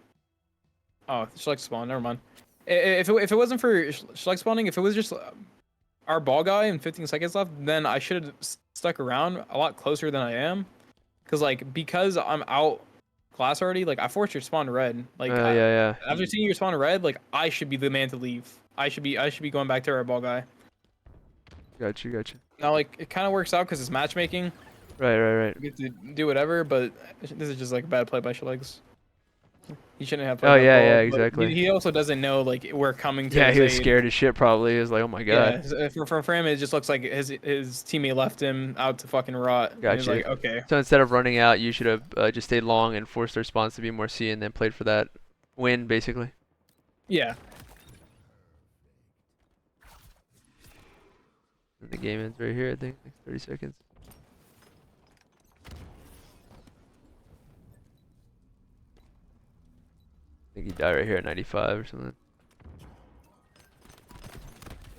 Oh, Schleck spawn. Never mind. If it wasn't for Schleck spawning, if it was just our ball guy and 15 seconds left, then I should have stuck around a lot closer than I am. Because I'm out glass already, like I forced your spawn to red. Like Yeah. after seeing your spawn to red, like I should be the man to leave. I should be going back to our ball guy. Gotcha. Now like it kind of works out because it's matchmaking. Right. You get to do whatever, but this is just like a bad play by Schlegs. He shouldn't have. Oh, played that yeah, ball, but exactly. He also doesn't know like we're coming to. Yeah, his he was aid. scared as shit probably. He was like, oh my god. Yeah, for him, it just looks like his teammate left him out to fucking rot. And he's Gotcha. like, okay. So instead of running out, you should have just stayed long and forced their spawns to be more C and then played for that win, basically. Yeah. And the game ends right here, I think. Like 30 seconds. I think he died right here at 95 or something.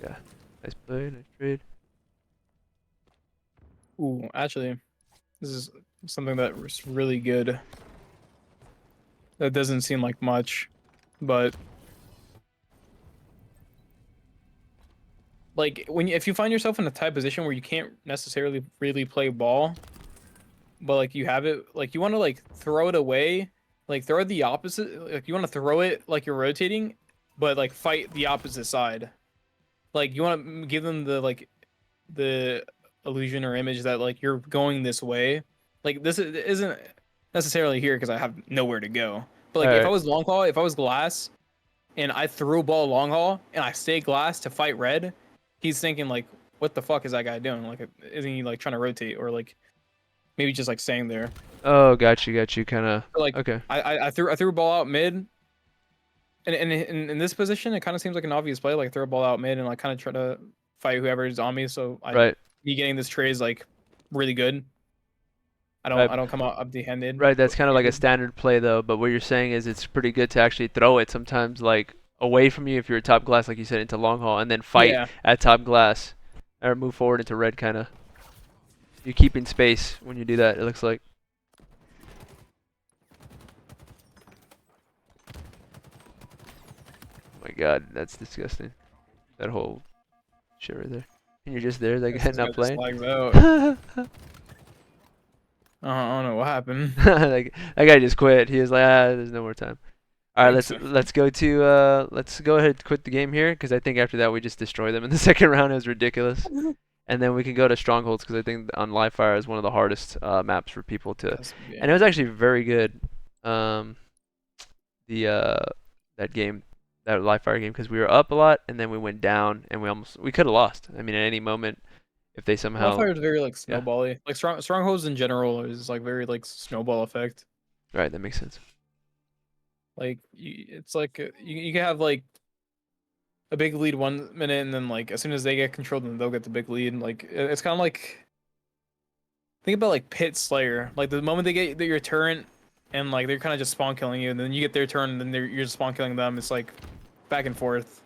Yeah. Nice play, nice trade. Ooh, actually, this is something that was really good. That doesn't seem like much, but like if you find yourself in a tight position where you can't necessarily really play ball, but like you have it, like you want to like throw it away, like throw it the opposite, like you want to throw it like you're rotating, but like fight the opposite side. Like you want to give them the illusion or image that like you're going this way. Like this isn't necessarily here because I have nowhere to go. But like if Alright. I was long haul, if I was glass, and I threw a ball long haul and I stay glass to fight red, he's thinking like, what the fuck is that guy doing? Like, isn't he like trying to rotate or like maybe just like staying there? Oh, got you. Kind of. Like Okay. I threw a ball out mid. And in this position, it kind of seems like an obvious play. Like throw a ball out mid and like kind of try to fight whoever is on me. So Right. me getting this trade is like really good. I Right. don't come out empty-handed. Right. That's kind of like a standard play though. But what you're saying is it's pretty good to actually throw it sometimes like away from you if you're at top glass, like you said, into long haul, and then fight Yeah. at top glass, or move forward into red. Kind of. You're keeping space when you do that. It looks like. Oh my god, that's disgusting. That whole shit right there. And you're just there, that guy This not just playing. lags out. I don't know what happened. Like that guy just quit. He was like, there's no more time. All right, Think let's go ahead and quit the game here because I think after that we just destroy them in the second round. It was ridiculous. And then we can go to strongholds because I think on live fire is one of the hardest maps for people to. And it was actually very good. That game, that live fire game, because we were up a lot and then we went down and we could have lost. I mean, at any moment, if they somehow. Wildfire is very like Yeah. snowbally. Like strongholds in general is like very like snowball effect. Right, that makes sense. Like it's like you can have like a big lead 1 minute and then like as soon as they get controlled, then they'll get the big lead. Like it's kind of like think about like Pit Slayer. Like the moment they get your turret and like they're kind of just spawn killing you, and then you get their turn, and then you're just spawn killing them. It's like back and forth.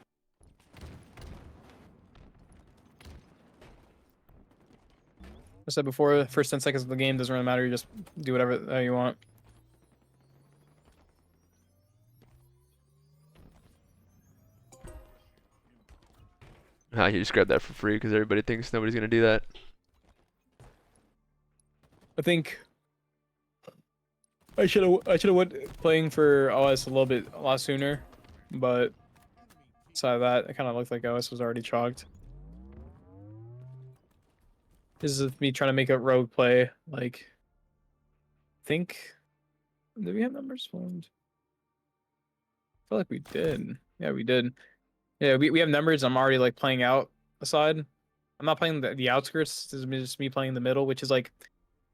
I said before, the first 10 seconds of the game doesn't really matter. You just do whatever you want. You just grab that for free because everybody thinks nobody's gonna do that. I think I should have went playing for OS a lot sooner, but aside of that, it kind of looked like OS was already chalked. This is me trying to make a rogue play. Like, think, did we have numbers formed? I feel like we did. Yeah, we did. Yeah, we have numbers. I'm already like playing out aside. I'm not playing the outskirts. This is just me playing the middle, which is like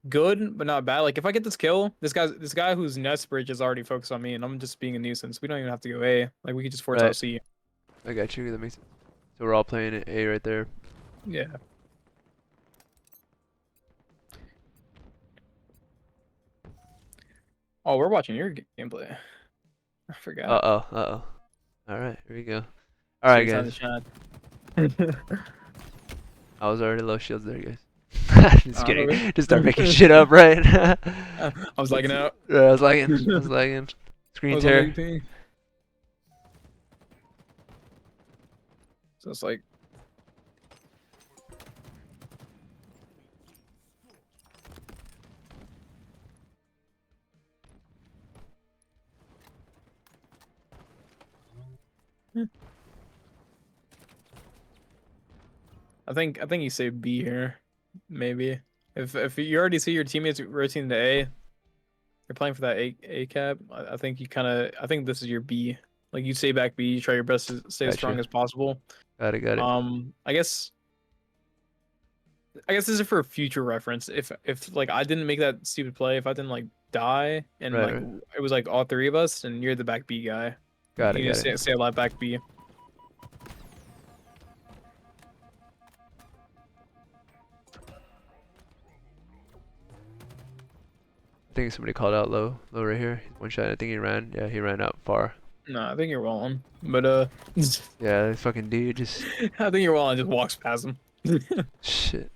good but not bad. Like if I get this kill, this guy who's nest bridge is already focused on me, and I'm just being a nuisance. We don't even have to go A. Like we could just force out C. I got you. That makes sense. So we're all playing at A right there. Yeah. Oh, we're watching your gameplay. I forgot. Uh-oh. All right, here we go. All right, guys. I was already low shields there, guys. Just kidding. Really? Just start making shit up, right? I was lagging out. Yeah, I was lagging. Screen tear. So it's like. I think you say B here, maybe. If you already see your teammates rotating to A, you're playing for that A cap. I think I think this is your B. Like you stay back B, you try your best to stay as strong as possible. Got it. I guess this is for future reference. If like I didn't make that stupid play, if I didn't like die and it was like all three of us, and you're the back B guy. Got it. Stay alive back B. I think somebody called out low right here. One shot. I think he ran. Yeah, he ran out far. No, I think you're well on. But yeah, this fucking dude just. I think you're well on. Just walks past him. Shit.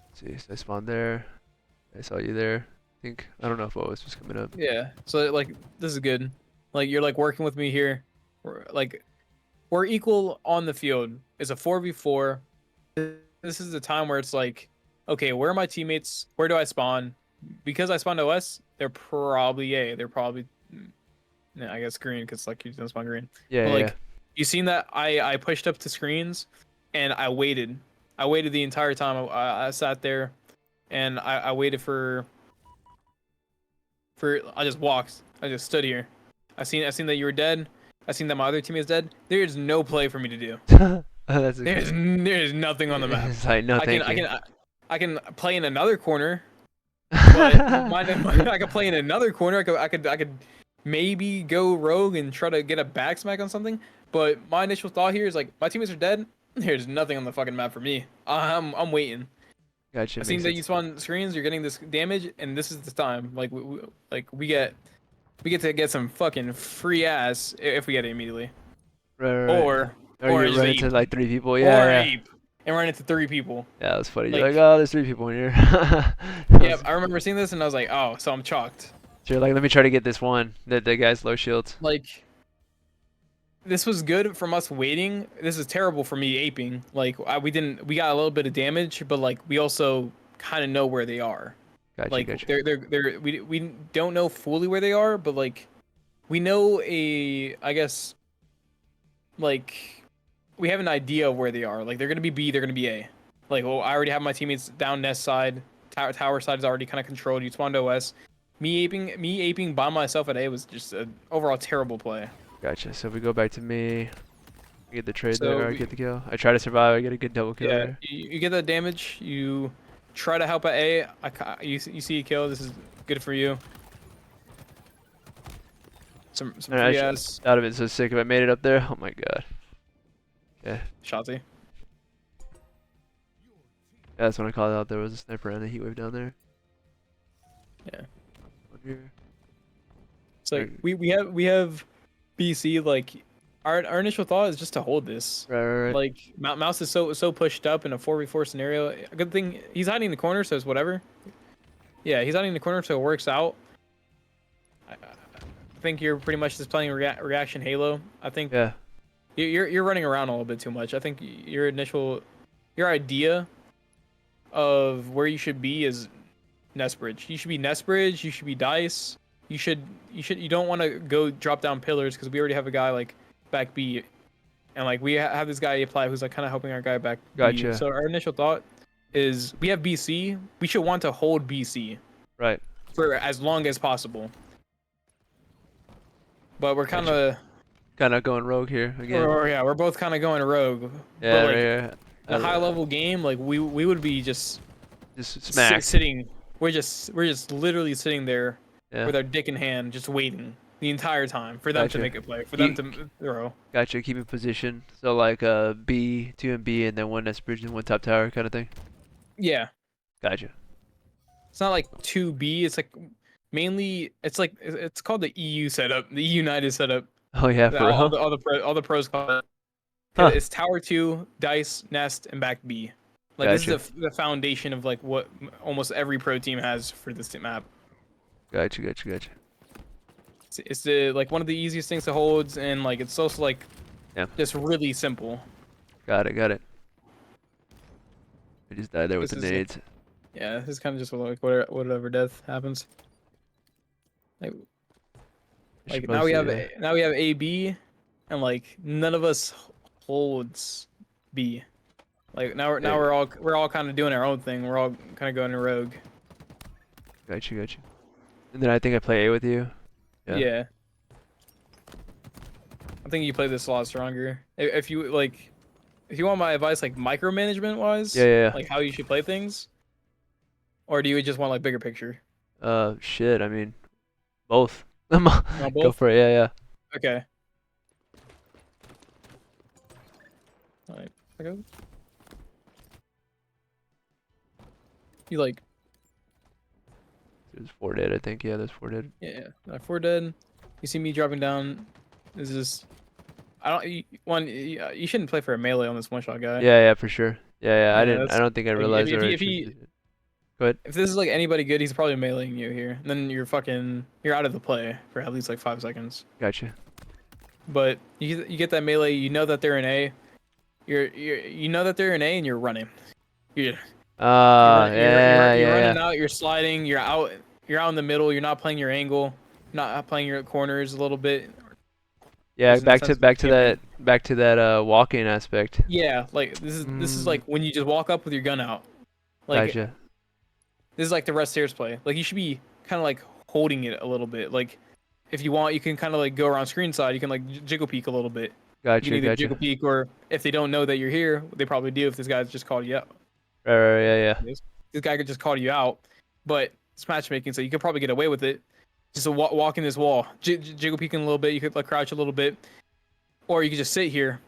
Let's see. So I spawned there. I saw you there. I don't know if what was just coming up. Yeah. So like this is good. Like you're like working with me here. We're equal on the field. It's a 4v4. This is the time where it's like, okay, where are my teammates? Where do I spawn? Because I spawned OS, they're probably A. They're probably, I guess green because like you don't spawn green. Yeah. But, like you seen that I pushed up to screens, and I waited. I waited the entire time. I sat there, and I waited for. I just walked. I just stood here. I seen that you were dead. I seen that my other teammate is dead. There's no play for me to do. There's nothing on the map. It's like, no, I can play in another corner. But I could play in another corner. I could maybe go rogue and try to get a back smack on something. But my initial thought here is like my teammates are dead. There's nothing on the fucking map for me. I'm waiting. Gotcha. I seen that you spawn screens. You're getting this damage, and this is the time. Like we get to get some fucking free ass if we get it immediately. Right. Or you run into like 3 people. Ape and run into 3 people. Yeah, that's funny. You're like, oh, there's 3 people in here. Yeah, I remember seeing this and I was like, oh, so I'm chalked. So you're like, let me try to get this one. The guy's low shields. Like, this was good from us waiting. This is terrible for me aping. Like, we got a little bit of damage, but like we also kind of know where they are. Gotcha. We don't know fully where they are, but like we know I guess like we have an idea of where they are. Like they're gonna be B, they're gonna be A. Like, well, I already have my teammates down nest side. Tower side is already kind of controlled. You spawned OS. Me aping by myself at A was just an overall terrible play. Gotcha. So if we go back to me, I get the trade there. I get the kill. I try to survive. I get a good double kill there. You get that damage. You try to help at A. You see a kill. This is good for you. Some free ass. That would have been so sick if I made it up there. Oh my god. Okay. Shotty. Yeah, that's when I called out. There was a sniper and a heat wave down there. Yeah. Here. It's like we have BC. Like our initial thought is just to hold this. Right. Like Mouse is so pushed up in a 4v4 scenario. A good thing he's hiding in the corner, so it's whatever. Yeah, he's hiding in the corner, so it works out. I think you're pretty much just playing reaction Halo. I think. Yeah. You're running around a little bit too much. I think your idea of where you should be is nest bridge. You should be nest bridge. You should be dice. You don't want to go drop down pillars because we already have a guy like back B, and like we have this guy apply who's like kind of helping our guy back B. Gotcha. So our initial thought is we have BC. We should want to hold BC Right. for as long as possible. But we're kind of going rogue here again. yeah, we're both kind of going rogue. Yeah, but like, right. in a high level game, like we would be just smacked. sitting. We're just literally sitting there Yeah. with our dick in hand, just waiting the entire time for them Gotcha. to make a play, for them to throw. Gotcha. Keep in position. So like B, 2 and B, and then one nest bridge and one top tower kind of thing. Yeah, Gotcha. it's not like 2B. It's like mainly it's called the EU setup, the United setup. Oh yeah, for real. All the pros call it. Huh. It's tower 2, dice, nest, and back B. Like Gotcha. this is the foundation of like what almost every pro team has for this map. Gotcha. It's the like one of the easiest things to hold, and like it's also like just really simple. Got it. I just died there with This the is- nades. Yeah, this is kind of just like whatever death happens. Like now we have AB, and like none of us holds B. Like now we're all kind of doing our own thing. We're all kind of going rogue. Gotcha. And then I think I play A with you. Yeah. I think you play this a lot stronger. If you want my advice, like micromanagement wise, Yeah. like how you should play things, or do you just want like bigger picture? Shit. I mean, both. Want Go both? for it. Yeah. Okay. Alright. Okay. You like There's 4 dead, I think. Yeah, there's 4 dead. yeah, 4 dead. You see me dropping down. This is you shouldn't play for a melee on this one shot guy. Yeah, for sure. Yeah. I that's- don't think I realized. Go ahead. If this is like anybody good, he's probably meleeing you here. And then you're out of the play for at least like 5 seconds. Gotcha. But you get that melee, you know that they're in A. You know that they're in A and you're running. You're running out, you're sliding, you're out in the middle, you're not playing your angle, not playing your corners a little bit. Yeah, Just in the back sense of to that walking aspect. Yeah, like this is like when you just walk up with your gun out. Like Gotcha. this is like the rest stairs play. Like you should be kind of like holding it a little bit. Like if you want, you can kind of like go around screen side. You can like jiggle peek a little bit. You can either jiggle peek, or if they don't know that you're here, they probably do if this guy's just called you out. Right, yeah. This guy could just call you out, but it's matchmaking, so you could probably get away with it. Just walking this wall, jiggle peeking a little bit. You could like crouch a little bit, or you could just sit here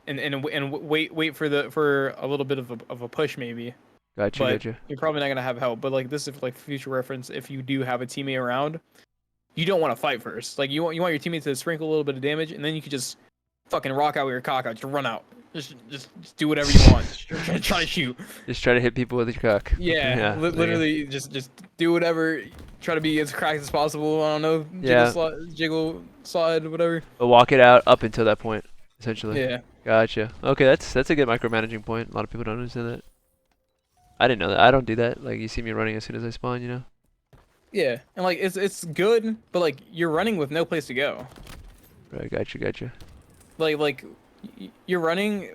and wait for a little bit of a push maybe. Gotcha. You're probably not gonna have help. But like this is like future reference. If you do have a teammate around, you don't want to fight first. Like you want your teammate to sprinkle a little bit of damage, and then you could just fucking rock out with your cock out, just run out. Just do whatever you want. Just try to shoot. Just try to hit people with your cock. Yeah, literally just do whatever. Try to be as cracked as possible. I don't know. Jiggle, slide, whatever. But walk it out up until that point, essentially. Yeah. Gotcha. Okay, that's a good micromanaging point. A lot of people don't understand that. I didn't know that. I don't do that. Like you see me running as soon as I spawn, you know. Yeah, and like it's good, but like you're running with no place to go. Right. Gotcha. Like you're running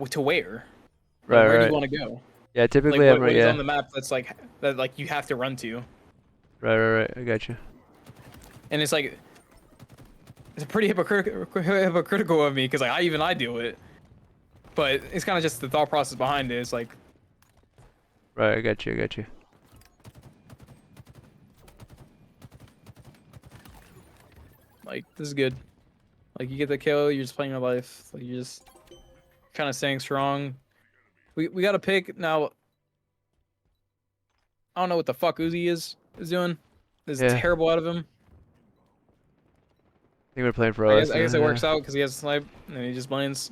to where? Right. Where do you want to go? Yeah, typically like, I'm what is on the map that like you have to run to. Right. I gotcha. And it's like it's pretty hypocritical of me because like I do it, but it's kind of just the thought process behind it. It's like right, I got you. Like this is good. Like you get the kill, you're just playing your life. Like you're just kind of staying strong. We got to pick now. I don't know what the fuck Uzi is doing. This is terrible out of him. I think we're playing for I us. guess it works out because he has a snipe and he just blinds.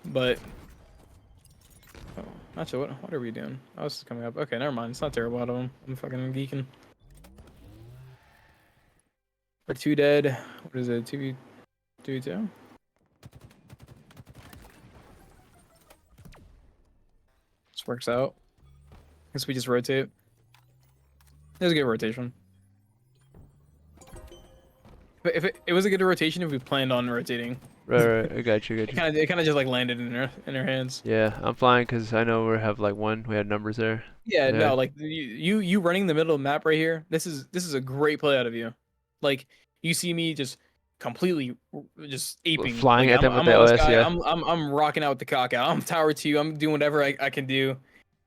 But not sure what are we doing? Oh, this is coming up. Okay, never mind. It's not terrible out of him. I'm fucking geeking. We're 2 dead. What is it? 2v2? works out. Guess we just rotate. It was a good rotation. But if it was a good rotation if we planned on rotating. Right. I got you. It kind of just like landed in our hands. Yeah, I'm flying because I know we have like one. We had numbers there. Yeah, Yeah. no, like you running the middle of the map right here. This is a great play out of you. Like you see me just completely just aping, Flying like, at them with I'm the all this OS, guy. yeah. I'm rocking out with the cock out. I'm tower 2. I'm doing whatever I can do.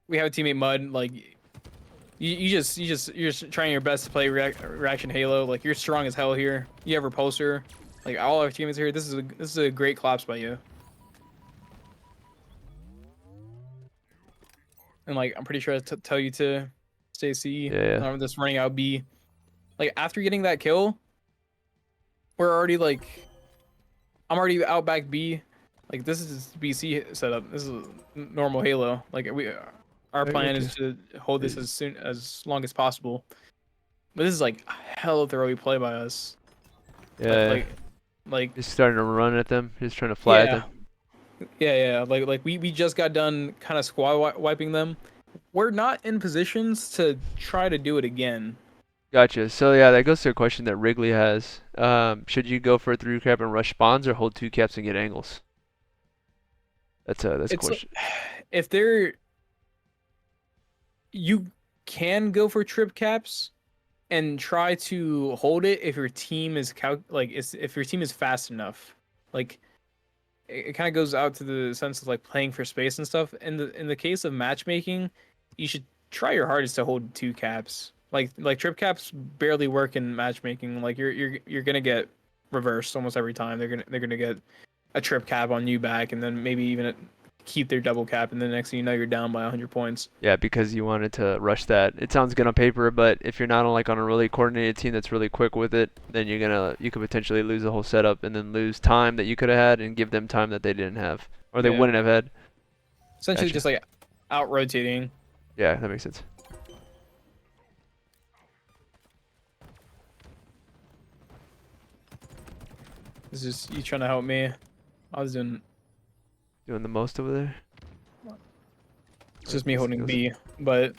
We have a teammate Mud. Like you're just trying your best to play reaction Halo. Like you're strong as hell here. You have repulsor. Like all our teammates here. This is a great collapse by you. And like I'm pretty sure I tell you to stay C. Yeah. I'm just running out B. Like after getting that kill, we're already like, I'm already out back B. Like this is BC setup. This is normal Halo. Like our plan is to hold this as long as possible. But this is like a hell of a throwy play by us. Yeah. Like Just starting to run at them. Just trying to fly at them. Yeah. Like we just got done kind of squad wiping them. We're not in positions to try to do it again. Gotcha. So yeah, that goes to a question that Wrigley has. Should you go for a 3 cap and rush spawns or hold 2 caps and get angles? That's a question. If you can go for trip caps and try to hold it if your team is if your team is fast enough. Like it kind of goes out to the sense of like playing for space and stuff. In the case of matchmaking, you should try your hardest to hold 2 caps. Like trip caps barely work in matchmaking. Like you're gonna get reversed almost every time. They're gonna get a trip cap on you back, and then maybe even keep their double cap, and the next thing you know, you're down by 100 points. Yeah, because you wanted to rush that. It sounds good on paper, but if you're not on a really coordinated team that's really quick with it, then you could potentially lose the whole setup and then lose time that you could have had and give them time that they didn't have or they wouldn't have had. Essentially, just like out rotating. Yeah, that makes sense. This is just you trying to help me. I was doing the most over there. It's just me holding B, but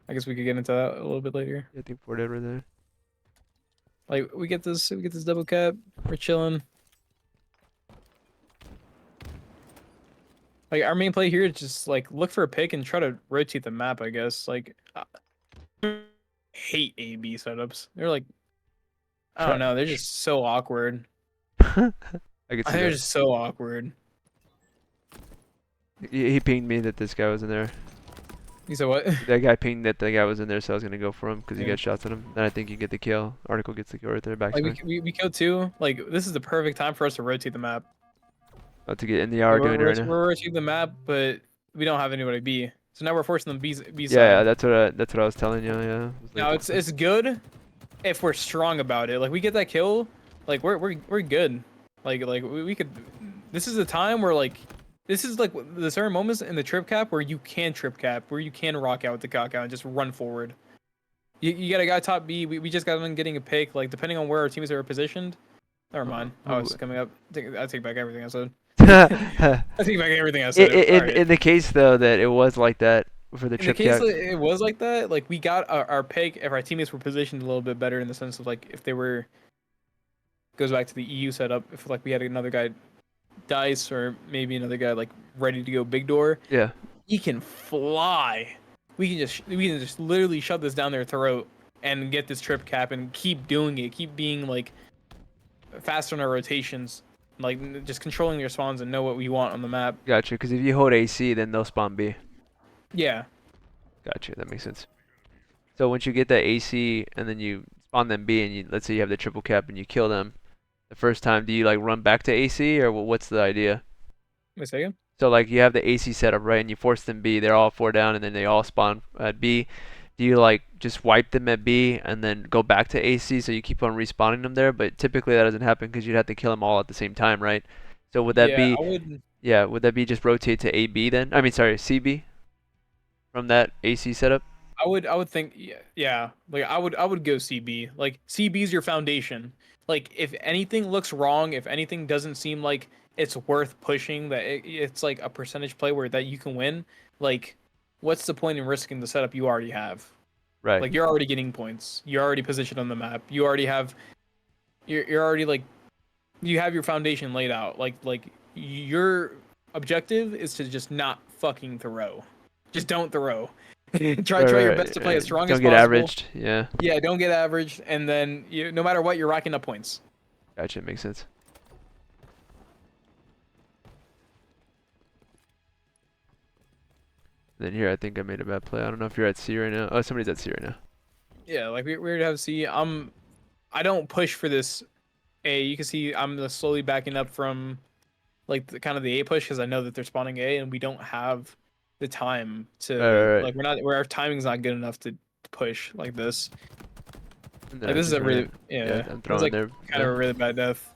I guess we could get into that a little bit later. Yeah, I think 4 dead right there. Like we get this double cap. We're chilling. Like our main play here is just like look for a pick and try to rotate the map. I guess like I hate A/B setups. They're like I don't know. They're just so awkward. I could see They're that. just so awkward. He pinged me that this guy was in there. You said what? That guy pinged that the guy was in there, so I was gonna go for him because he got shots at him. And I think you get the kill. Article gets the kill right there. Back. Like we killed 2. Like this is the perfect time for us to rotate the map. About to get in the hour doing it right now. We're rotating the map, but we don't have anybody B. So now we're forcing them B side. Yeah, that's what I was telling you. Yeah. Now it's good if we're strong about it. Like we get that kill, like we're good. Like we could. This is the time where like this is like the certain moments in the trip cap where you can trip cap, where you can rock out with the cock out and just run forward. You got a guy top B. We just got him getting a pick. Like depending on where our teams are positioned. Never mind. Oh, it's coming up. I take back everything I said. I take back everything I said. In the case though that it was like that for the trip cap. In the case it was like that, like we got our pick if our teammates were positioned a little bit better in the sense of like if they were goes back to the EU setup, if like we had another guy dice or maybe another guy like ready to go big door. Yeah. He can fly. We can just literally shove this down their throat and get this trip cap and keep doing it, keep being like faster on our rotations. Like just controlling their spawns and know what we want on the map. Gotcha. Because if you hold AC, then they'll spawn B. Yeah. Gotcha. That makes sense. So once you get that AC and then you spawn them B and let's say you have the triple cap and you kill them, the first time, do you like run back to AC or what's the idea? Wait a second. So like you have the AC setup right, and you force them B. They're all 4 down, and then they all spawn at B. Do you like just wipe them at B and then go back to AC so you keep on respawning them there? But typically that doesn't happen because you'd have to kill them all at the same time, right? So would that be? Would that be just rotate to AB then? I mean, sorry, CB from that AC setup. I would think yeah. Like I would go CB. Like CB is your foundation. Like if anything looks wrong, if anything doesn't seem like it's worth pushing, that it's like a percentage play where that you can win. Like what's the point in risking the setup you already have? Right. Like, you're already getting points. You're already positioned on the map. You already have. You're already like, you have your foundation laid out. Like your objective is to just not fucking throw. Just don't throw. try your best to play as strong as Don't get possible. averaged. Yeah. Yeah, don't get averaged, and then no matter what, you're racking up points. Gotcha. Makes sense. Then here, I think I made a bad play. I don't know if you're at C right now. Oh, somebody's at C right now. Yeah, like we're to have C. I don't push for this A. You can see I'm slowly backing up from like the kind of the A push because I know that they're spawning A, and we don't have the time to Right. like our timing's not good enough to push like this. And Like then this is a really I'm this is throwing like there. kind of a really bad death.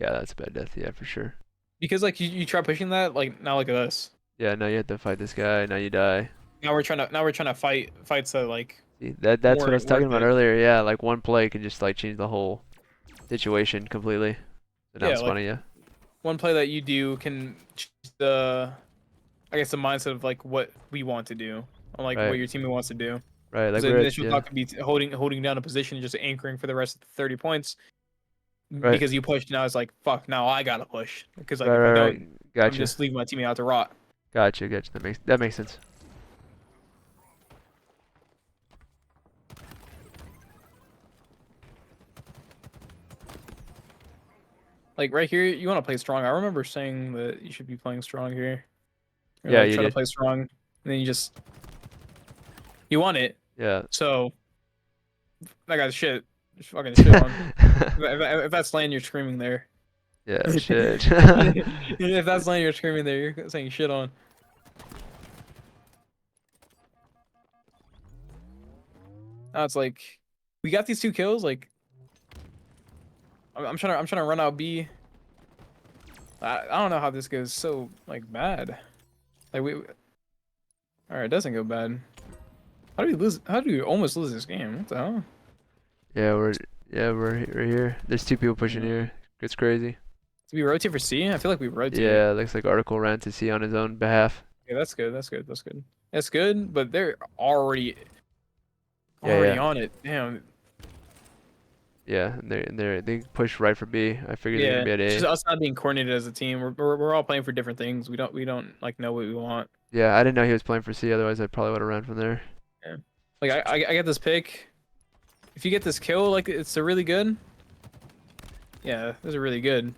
Yeah, that's a bad death. Yeah, for sure. Because like you try pushing that, like now look at us. Yeah, now you have to fight this guy. Now you die. Now we're trying to fight so like See, that's what I was talking about it. earlier. Yeah, like one play can just like change the whole situation completely. So now Yeah, it's like, funny, yeah. one play that you do can change the the mindset of like what we want to do, or like Right. what your team wants to do. Right, like The we're at, initial thought could be holding down a position, just anchoring for the rest of the 30 points. Right. Because you pushed, now it's like fuck. Now I gotta push because like right, if I right, don't, right. Gotcha. I'm just leaving my teammate out to rot. Gotcha. That makes sense. Like right here, you want to play strong. I remember saying that you should be playing strong here. Or, Yeah, like, you try to did. play strong, and then you want it. Yeah. So that guy's shit. Just fucking shit on. If that's lane, you're screaming there. Yeah, shit. If that's lane, you're screaming there. You're saying shit on. Now it's like we got these 2 kills. Like I'm trying to run out B. I don't know how this goes so like bad. Like all right, it doesn't go bad. How do we lose? How do we almost lose this game? What the hell? Yeah, we're here. There's 2 people pushing here. It's crazy. Did we rotate for C? I feel like we rotated. Yeah, looks like Article ran to C on his own behalf. Yeah, that's good. That's good. That's good. That's good. But they're already Yeah. on it. Damn. Yeah, and they push right for B. I figured they're Yeah. gonna be at It's A. just us not being coordinated as a team. We're all playing for different things. We don't like know what we want. Yeah, I didn't know he was playing for C. Otherwise, I probably would have ran from there. Yeah. Like I get this pick. If you get this kill, like it's a really good. Yeah, this is really good.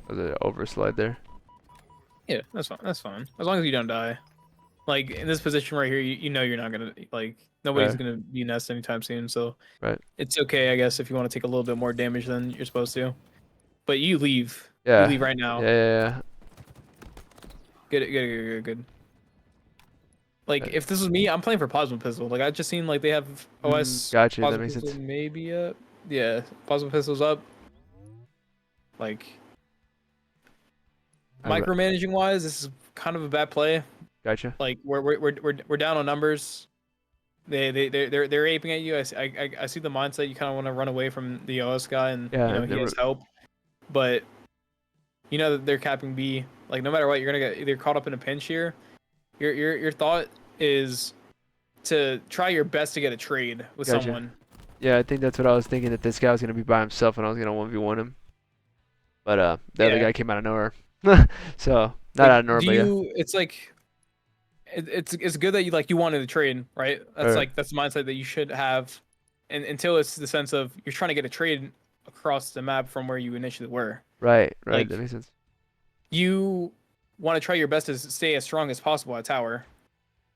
Was an overslide there. Yeah, that's fine. That's fine. As long as you don't die. Like in this position right here, you know you're not gonna like nobody's Right. gonna be nest anytime soon. So Right. it's okay, I guess, if you want to take a little bit more damage than you're supposed to. But you leave. Yeah. You leave right now. Yeah. Good. Like if this was me, I'm playing for plasma pistol. Like I just seen like they have OS. Gotcha. That Plasma makes pistol sense. maybe up. Yeah, plasma pistol's up. Like micromanaging wise, this is kind of a bad play. Gotcha. Like we're down on numbers. They're aping at you. I see the mindset. You kind of want to run away from the OS guy, and Yeah, he has help. But you know that they're capping B. Like no matter what, you're gonna get either caught up in a pinch here. Your thought is to try your best to get a trade with Gotcha. someone. Yeah, I think that's what I was thinking, that this guy was gonna be by himself and I was gonna 1v1 him. But the other guy came out of nowhere. So not out of nowhere, but yeah. It's like it's good that you wanted to trade, right? That's Right. like that's the mindset that you should have, and until it's the sense of you're trying to get a trade across the map from where you initially were. Right. Like, That makes sense. You want to try your best to stay as strong as possible at tower.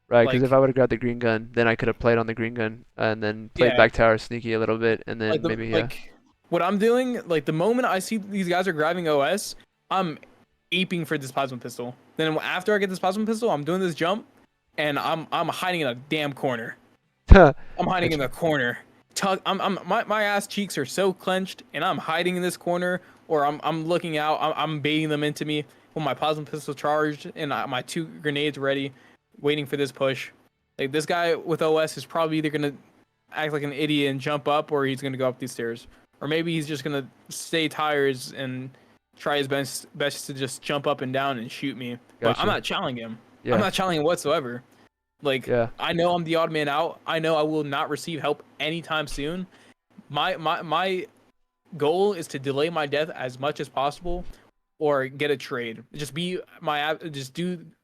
Right, because if like- I would have grabbed the green gun, then I could have played on the green gun and then played Yeah. back tower sneaky a little bit, and then Like maybe yeah. what I'm doing, like the moment I see these guys are grabbing OS, I'm aping for this plasma pistol. Then after I get this plasma pistol, I'm doing this jump, and I'm hiding in a damn corner. I'm hiding in the corner. My ass cheeks are so clenched, and I'm hiding in this corner, or I'm looking out. I'm baiting them into me with my plasma pistol charged and my 2 grenades ready, waiting for this push. Like this guy with OS is probably either gonna act like an idiot and jump up, or he's gonna go up these stairs, or maybe he's just gonna stay tires and try his best to just jump up and down and shoot me. But Gotcha. I'm not challenging him. Yeah. I'm not challenging him whatsoever. Like, Yeah. I know I'm the odd man out. I know I will not receive help anytime soon. My goal is to delay my death as much as possible, or get a trade. Just do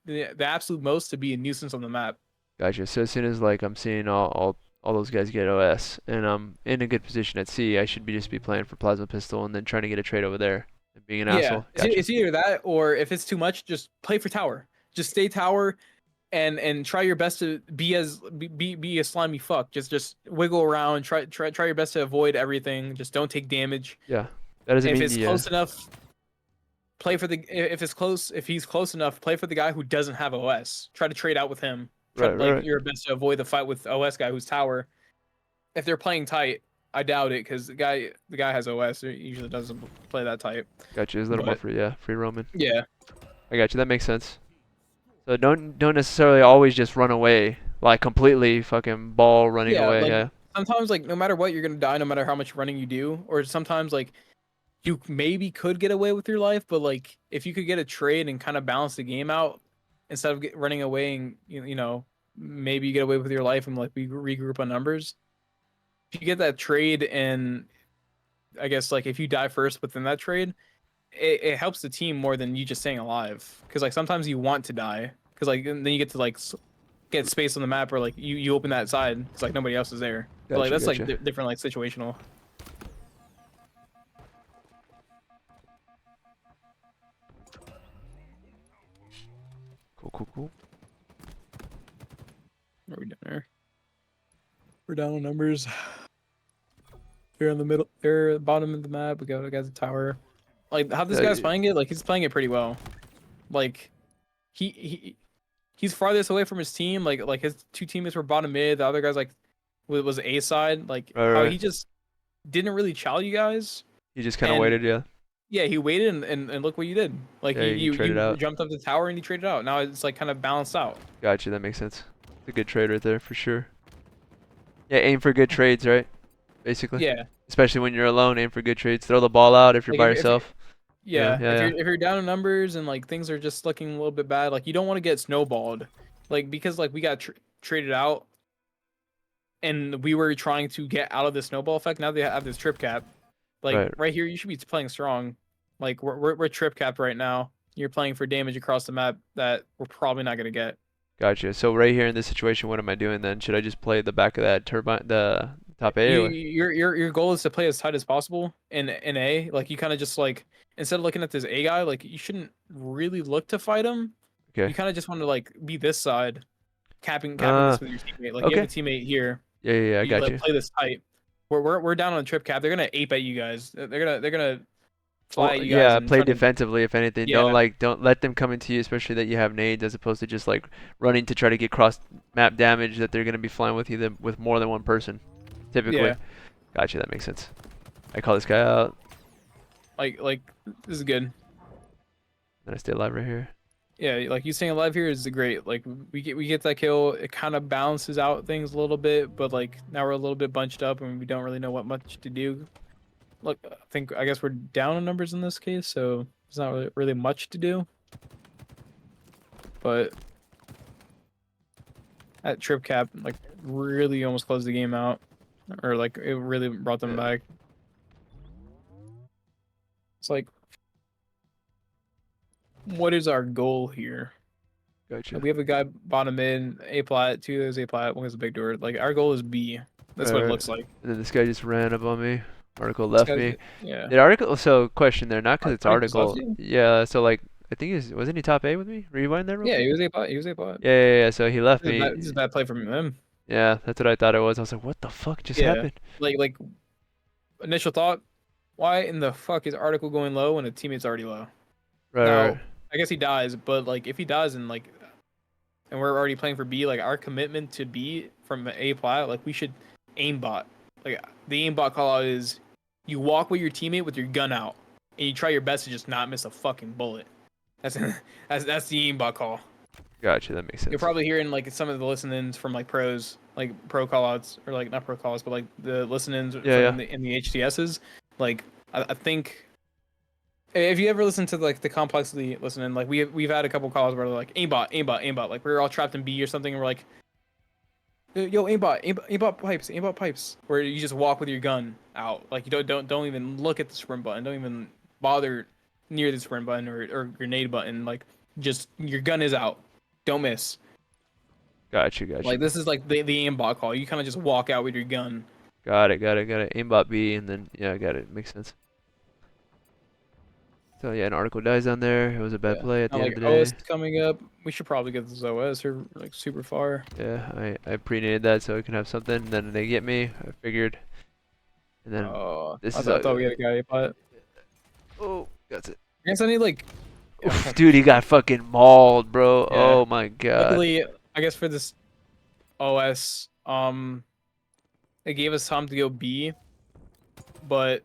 the absolute most to be a nuisance on the map. Gotcha. So as soon as like I'm seeing all those guys get OS and I'm in a good position at C, I should just be playing for Plasma Pistol and then trying to get a trade over there and being an Yeah, asshole. Gotcha. it's either that, or if it's too much, just play for tower. Just stay tower, and try your best to be a slimy fuck. Just wiggle around. Try your best to avoid everything. Just don't take damage. Yeah. That doesn't If mean it's close enough, play for the. If he's close enough, play for the guy who doesn't have OS. Try to trade out with him. Try to, Right. your best to avoid the fight with OS guy who's tower. If they're playing tight, I doubt it, because the guy has OS. He usually doesn't play that tight. Gotcha. It's a little more free roaming. Yeah. I got you. That makes sense. So don't necessarily always just run away, like completely fucking ball running away. Like, yeah. Sometimes, like, no matter what, you're gonna die, no matter how much running you do. Or sometimes, like, you maybe could get away with your life, but like, if you could get a trade and kind of balance the game out instead of running away, and you know, maybe you get away with your life and like we regroup on numbers. If you get that trade, and I guess like if you die first within that trade, it helps the team more than you just staying alive. Because like sometimes you want to die, because like then you get to like get space on the map, or like you open that side, it's like nobody else is there. But like that's like different, like situational. Cool. What are we doing there? We're down on numbers. They're in the middle. They're at the bottom of the map. We got a guy's tower. Like how this guy's playing it, like he's playing it pretty well. Like he's farthest away from his team. Like his two teammates were bottom mid. The other guy's like was A side. Like how he just didn't really chow you guys. He just kind of waited, yeah. Yeah, he waited and look what you did. Like you jumped up the tower and you traded out. Now it's like kind of balanced out. Gotcha, that makes sense. It's a good trade right there for sure. Yeah, aim for good trades, right? Basically. Yeah. Especially when you're alone, aim for good trades. Throw the ball out if you're by yourself. If you're down in numbers and like things are just looking a little bit bad, like you don't want to get snowballed, like because like we got traded out, and we were trying to get out of the snowball effect. Now they have this trip cap, like right here you should be playing strong. Like we're trip capped right now. You're playing for damage across the map that we're probably not gonna get. Gotcha. So right here in this situation, what am I doing then? Should I just play the back of that turbine, the top A? Your goal is to play as tight as possible in A. Like you kind of just like, instead of looking at this A guy, like you shouldn't really look to fight him. Okay. You kind of just want to like be this side, capping this with your teammate. Like you have a teammate here. Yeah, I got you. Play this tight. We're down on a trip cap. They're gonna ape at you guys. They're gonna fly at you guys. Yeah, play defensively if anything. Yeah. Don't let them come into you, especially that you have nades, as opposed to just like running to try to get cross map damage that they're gonna be flying with you with more than one person. Typically. Yeah. Gotcha, that makes sense. I call this guy out. Like this is good. Then I stay alive right here. Yeah, like you staying alive here is great. Like we get that kill, it kind of balances out things a little bit, but like now we're a little bit bunched up and we don't really know what much to do. Look, I guess we're down on numbers in this case, so there's not really much to do. But that trip cap like really almost closed the game out, or like it really brought them back. It's like, what is our goal here? Gotcha. We have a guy bottom mid, A plat, two is A plat, one is a big door. Like our goal is B. That's what it looks like. And then this guy just ran up on me. Article left me. Yeah. The article. So question there, not because it's article. You? Yeah. So like, I think wasn't he top A with me? Rewind that real quick? He was A plat. He was A plat. Yeah. So he left me. This is a bad play from him. Yeah, that's what I thought it was. I was like, what the fuck just happened? Like initial thought, why in the fuck is article going low when a teammate's already low? Right. I guess he dies, but like if he dies and we're already playing for B, like our commitment to B from A plat, like we should aimbot. Like the aimbot call out is you walk with your teammate with your gun out and you try your best to just not miss a fucking bullet. That's the aimbot call. Gotcha, that makes sense. You're probably hearing like some of the listen-ins from like pros, like pro call-outs, or like not pro call-outs, but like the listen-ins in the HTSs. Like I think if you ever listen to like the complexly listening, like we've had a couple calls where they're like aimbot, aimbot, aimbot. Like we were all trapped in B or something, and we're like, yo, aimbot pipes, where you just walk with your gun out, like you don't even look at the sprint button, don't even bother near the sprint button or grenade button, like just your gun is out, don't miss. Got you. Like this is like the aimbot call. You kind of just walk out with your gun. Got it. Aimbot B, and then yeah, I got it. Makes sense. So yeah, an article dies down there. It was a bad Yeah. play at the Now, end like of the OS day. coming up, we should probably get this OS. We're like super far. Yeah, I pre-nated that so we can have something. And then they get me. I figured. And then Oh, this I, is I thought we had a guy, but oh, that's it. I guess I need like. Yeah, Oof, dude, he got fucking mauled, bro. yeah. Oh my god. Luckily, I guess for this OS, it gave us time to go B, but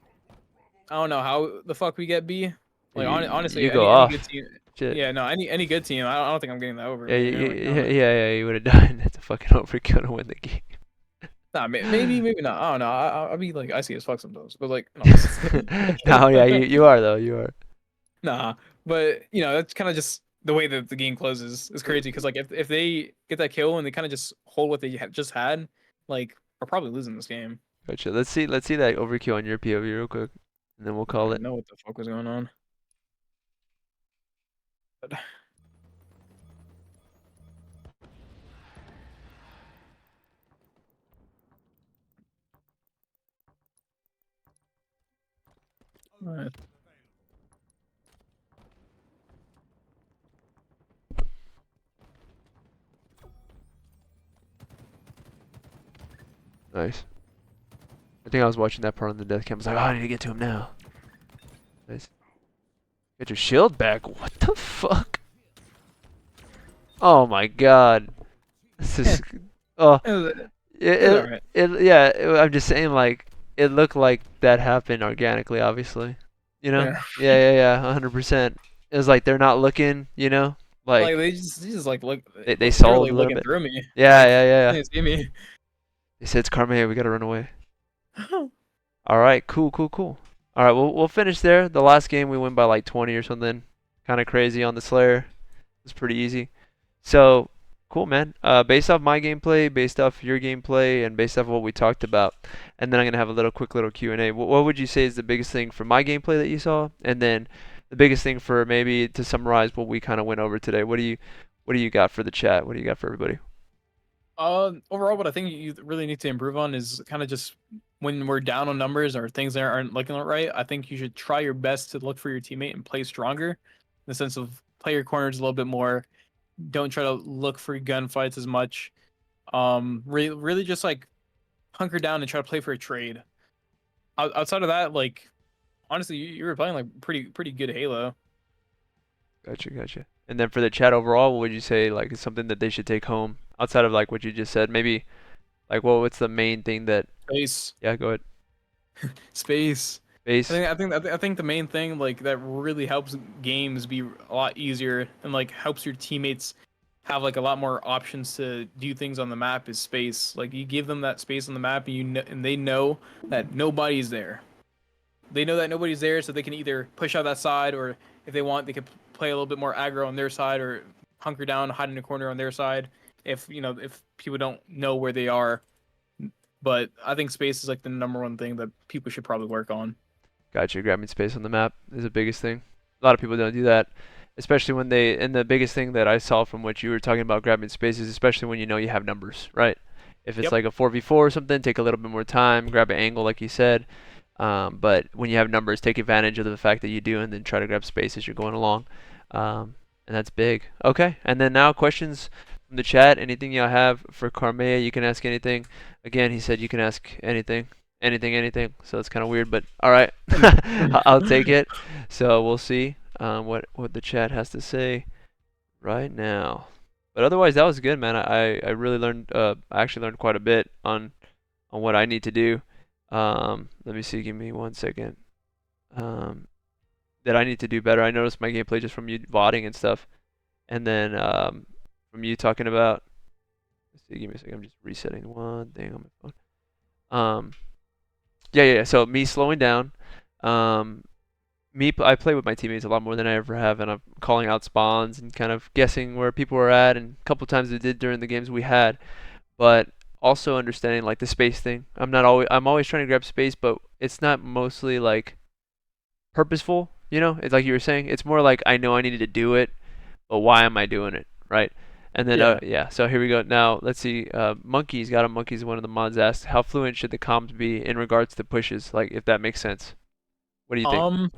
I don't know how the fuck we get B. Like honestly, You go any good off. team. Shit. Yeah, no, any good team. I don't think I'm getting that over. Yeah, You know, like, no, you would have died. That's a fucking overkill to win the game. nah, maybe not. I don't know. I'll be like icy as fuck sometimes, but like no. No, yeah, you are though. You are. Nah, but you know that's kind of just the way that the game closes. It's crazy because like if they get that kill and they kind of just hold what they just had, like we're probably losing this game. Gotcha. Let's see that overkill on your POV real quick, and then we'll I call don't it. know what the fuck was going on. But... Alright. Nice. I think I was watching that part on the death cam. I was like, oh, I need to get to him now. Nice. Get your shield back. What the fuck? Oh my god. This is. Oh. It's alright. I'm just saying, like, it looked like that happened organically, obviously. You know? Yeah. Yeah, 100%. It was like they're not looking, you know? Like Like, they just like look. they They were sold like a little looking bit. through me. Yeah, Like yeah. they didn't see me. They said it's Karmea, we gotta run away. Alright, cool. Alright, we'll finish there. The last game we win by like 20 or something. Kinda crazy on the Slayer. It was pretty easy. So, cool, man. Based off my gameplay, based off your gameplay, and based off what we talked about, and then I'm gonna have a quick little Q&A. What would you say is the biggest thing for my gameplay that you saw, and then the biggest thing for maybe to summarize what we kind of went over today? What do you got for the chat? What do you got for everybody? Overall, what I think you really need to improve on is kind of just when we're down on numbers or things that aren't looking right. I think you should try your best to look for your teammate and play stronger, in the sense of play your corners a little bit more. Don't try to look for gunfights as much. Really just like hunker down and try to play for a trade. Outside of that, like honestly, you were playing like pretty good Halo. Gotcha. And then for the chat overall, what would you say like is something that they should take home outside of like what you just said? Maybe like what's the main thing that? Space, Yeah, go ahead. space. Base. I think the main thing like that really helps games be a lot easier and like helps your teammates have like a lot more options to do things on the map is space. Like you give them that space on the map and and they know that nobody's there. They know that nobody's there, so they can either push out that side, or if they want, they could play a little bit more aggro on their side, or hunker down, hide in a corner on their side. If if people don't know where they are, but I think space is like the #1 thing that people should probably work on. Gotcha. Grabbing space on the map is the biggest thing. A lot of people don't do that, especially when they. And the biggest thing that I saw from what you were talking about grabbing space is especially when you know you have numbers, right? If it's Yep. like a 4v4 or something, take a little bit more time, grab an angle like you said. But when you have numbers, take advantage of the fact that you do, and then try to grab space as you're going along. And that's big. Okay. And then now questions from the chat. Anything y'all have for Karmea, you can ask anything. Again, he said you can ask anything. Anything. So it's kind of weird, but all right, I'll take it. So we'll see what the chat has to say right now. But otherwise, that was good, man. I really learned. I actually learned quite a bit on what I need to do. Let me see. Give me 1 second. That I need to do better. I noticed my gameplay just from you VODing and stuff, and then from you talking about. Let's see. Give me a second. I'm just resetting one thing on my phone. Yeah. So me slowing down, I play with my teammates a lot more than I ever have, and I'm calling out spawns and kind of guessing where people are at, and a couple times I did during the games we had. But also understanding like the space thing. I'm always trying to grab space, but it's not mostly like purposeful. It's like you were saying. It's more like I know I needed to do it, but why am I doing it, right? And then Yeah. yeah, so here we go. Now let's see. Monkeys, one of the mods asked, how fluent should the comms be in regards to pushes? Like if that makes sense. What do you think? Um,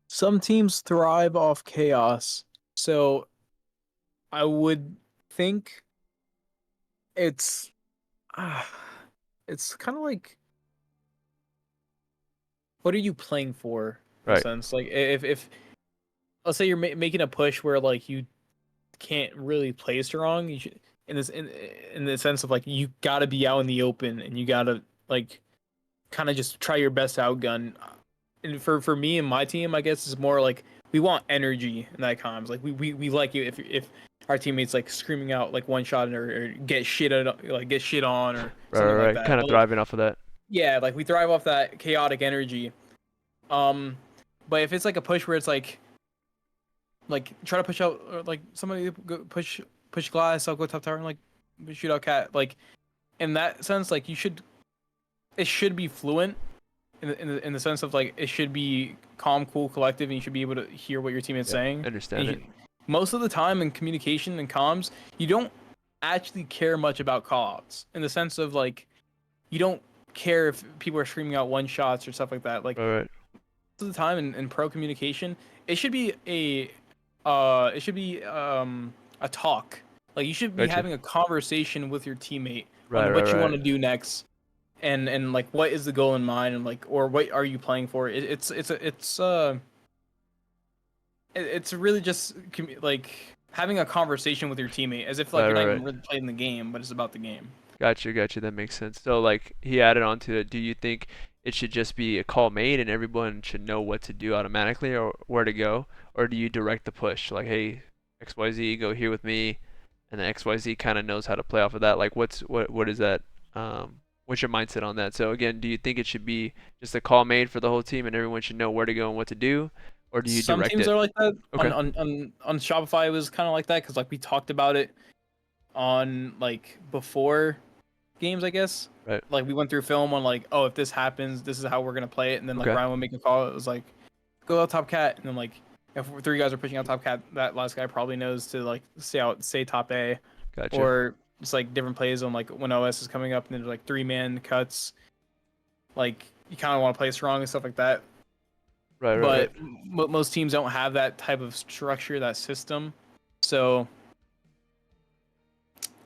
some teams thrive off chaos, so I would think it's ah, it's kind of like, what are you playing for in a Right. sense? Like if let's say you're making a push where like you can't really play strong, you should, in the sense of like you got to be out in the open and you got to like kind of just try your best to outgun. And for me and my team, I guess it's more like we want energy in that comms. Like we like it if our teammates like screaming out like one shot or get shit get shit on or Right, right, something like right. that. Kind of But like thriving off of that. yeah, like we thrive off that chaotic energy. Um, but if it's like a push where it's like try to push out or like somebody push glass, I'll go top tower and like shoot out cat. Like in that sense, like it should be fluent in the sense of like it should be calm, cool, collective, and you should be able to hear what your teammate's Yeah, saying. understand it. Most of the time in communication and comms, you don't actually care much about callouts in the sense of like you don't care if people are screaming out one shots or stuff like that. Like Right, right. most of the time in pro communication, it should be a talk. Like you should be Gotcha. having a conversation with your teammate Right, on right, what you want right. to do next and like what is the goal in mind and like or what are you playing for. It's really just like having a conversation with your teammate as if like Right, you're not right, even right. really playing the game, but it's about the game. Gotcha, gotcha. That makes sense. So, like, he added on to it. Do you think it should just be a call made and everyone should know what to do automatically or where to go? Or do you direct the push? Like, hey, XYZ, go here with me, and then XYZ kind of knows how to play off of that. Like, what is that? What's your mindset on that? So, again, do you think it should be just a call made for the whole team and everyone should know where to go and what to do? Or do you Some direct teams it? are like that. Okay. On Shopify it was kind of like that because like we talked about it on like before games, I guess. Right. Like we went through film on like, oh, if this happens, this is how we're gonna play it, and then like Okay. Ryan would make a call. It was like, go out top cat, and then like if three guys are pushing out top cat, that last guy probably knows to like stay top A, Gotcha. or it's like different plays on like when OS is coming up and there's like 3-man cuts, like you kind of want to play strong and stuff like that. Right, right, right. But most teams don't have that type of structure, that system, so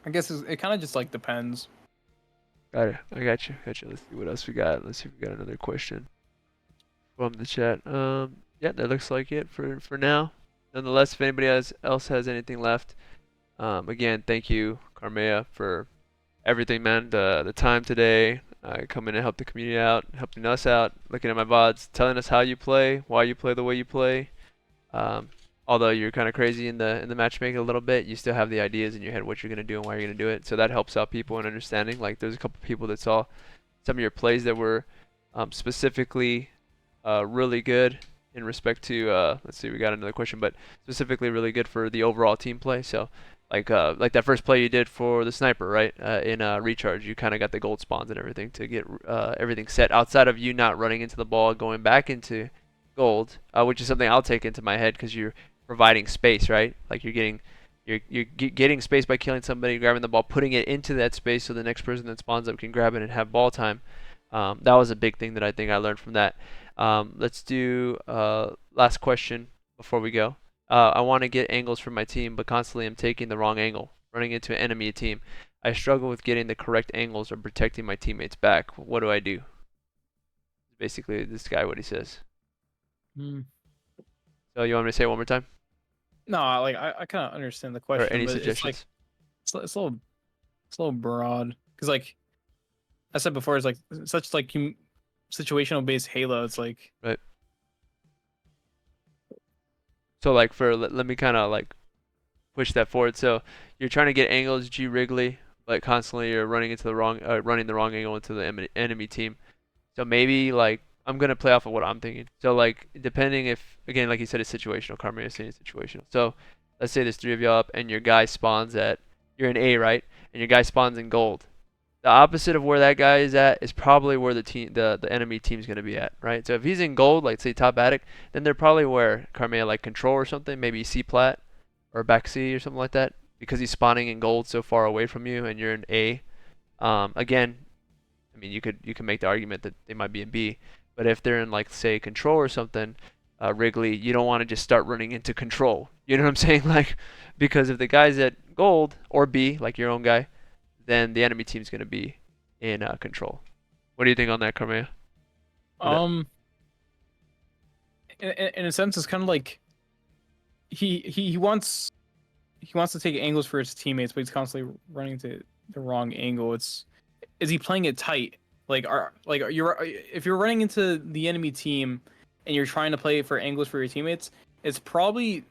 I guess it kind of just like depends. Got it. I got you. Got you. Let's see what else we got. Let's see if we got another question from the chat. Yeah, that looks like it for now. Nonetheless, if anybody else has anything left, again, thank you, Karmea, for everything, man. The time today, coming to help the community out, helping us out, looking at my VODs, telling us how you play, why you play the way you play. Um, although you're kind of crazy in the matchmaking a little bit, you still have the ideas in your head what you're gonna do and why you're gonna do it. So that helps out people in understanding. Like there's a couple people that saw some of your plays that were specifically really good in respect to let's see, we got another question, but specifically really good for the overall team play. So like that first play you did for the sniper, right? In recharge, you kind of got the gold spawns and everything to get everything set outside of you not running into the ball, going back into gold, which is something I'll take into my head because you're providing space, right? Like you're getting space by killing somebody, grabbing the ball, putting it into that space so the next person that spawns up can grab it and have ball time. That was a big thing that I think I learned from that. Let's do last question before we go. I want to get angles for my team, but constantly I'm taking the wrong angle, running into an enemy team. I struggle with getting the correct angles or protecting my teammates back. What do I do? Basically, this guy, what he says. So you want me to say it one more time? No, like I kind of understand the Or question, any but it's like suggestions? it's a little broad because like I said before, it's like such like situational based Halo. It's like Right. So like let me kind of like push that forward. So you're trying to get angles G Wrigley, but constantly you're running the wrong angle into the enemy team. So maybe like I'm gonna play off of what I'm thinking. So like depending if again like you said it's situational, Karmea is saying it's situational. So let's say there's 3 of you up and your guy spawns at you're in A, right? And your guy spawns in gold. The opposite of where that guy is at is probably where the enemy team's gonna be at, right? So if he's in gold, like say top attic, then they're probably where Karmea like control or something, maybe C plat or back C or something like that, because he's spawning in gold so far away from you and you're in A. Again, I mean you can make the argument that they might be in B, but if they're in like say control or something, Wrigley, you don't want to just start running into control. You know what I'm saying? Like because if the guy's at gold or B, like your own guy, then the enemy team's gonna be in control. What do you think on that, Karmea? In a sense, it's kind of like he wants to take angles for his teammates, but he's constantly running to the wrong angle. Is he playing it tight? If you're running into the enemy team and you're trying to play for angles for your teammates, it's probably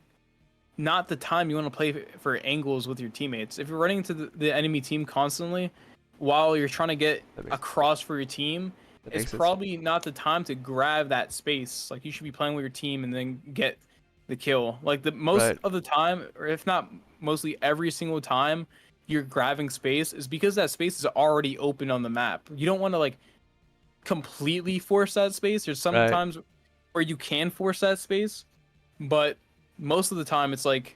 not the time you want to play for angles with your teammates. If you're running into the enemy team constantly while you're trying to get across for your team, it's probably not the time to grab that space. Like you should be playing with your team and then get the kill. Like the most of the time, or if not mostly every single time you're grabbing space is because that space is already open on the map. You don't want to like completely force that space. There's sometimes where you can force that space, but most of the time it's like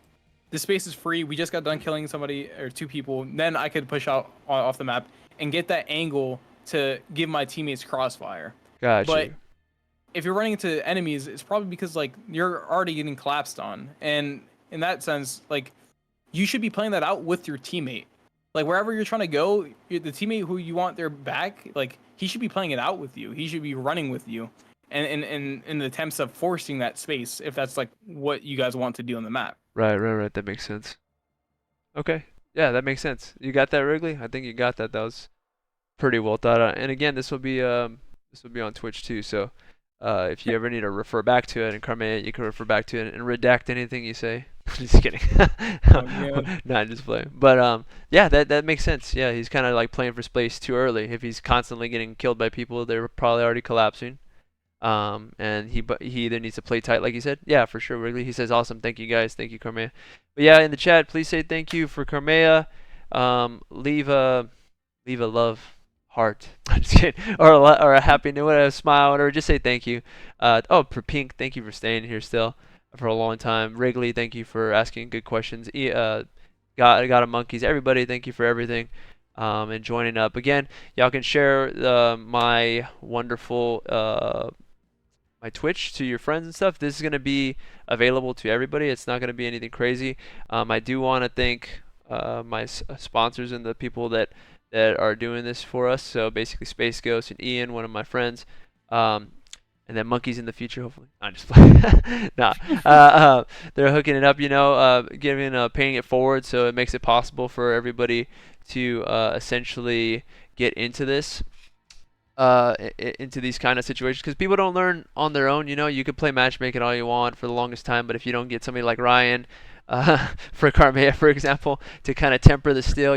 the space is free. We just got done killing somebody or 2 people. Then I could push out off the map and get that angle to give my teammates crossfire. Gotcha. But if you're running into enemies, it's probably because like you're already getting collapsed on, and in that sense, like you should be playing that out with your teammate. Like wherever you're trying to go, the teammate who you want their back, like he should be playing it out with you. He should be running with you, and in the attempts of forcing that space, if that's like what you guys want to do on the map. Right. That makes sense. Okay. Yeah, that makes sense. You got that, Wrigley? I think you got that. That was pretty well thought out. And again, this will be on Twitch too. So if you ever need to refer back to it in Karmea, you can refer back to it and redact anything you say. Just kidding. No, I'm just playing. But yeah, that makes sense. Yeah, he's kind of like playing for space too early. If he's constantly getting killed by people, they're probably already collapsing. And he either needs to play tight, like you said. Yeah, for sure, Wrigley. He says, awesome. Thank you, guys. Thank you, Karmea. But yeah, in the chat, please say thank you for Karmea. Leave a love heart. I'm just kidding. Or a happy new one, a smile, whatever. Just say thank you. For Pink, thank you for staying here still for a long time. Wrigley, thank you for asking good questions. Got a monkeys. Everybody, thank you for everything. And joining up again. Y'all can share my wonderful my Twitch to your friends and stuff. This is gonna be available to everybody. It's not gonna be anything crazy. I do want to thank my sponsors and the people that are doing this for us. So basically, Space Ghost and Ian, one of my friends, and then Monkeys in the future, hopefully. I'm just playing. Nah, they're hooking it up, paying it forward, so it makes it possible for everybody to essentially get into this. Into these kind of situations, because people don't learn on their own. You could play matchmaking all you want for the longest time, but if you don't get somebody like Ryan for Karmea, for example, to kind of temper the steel,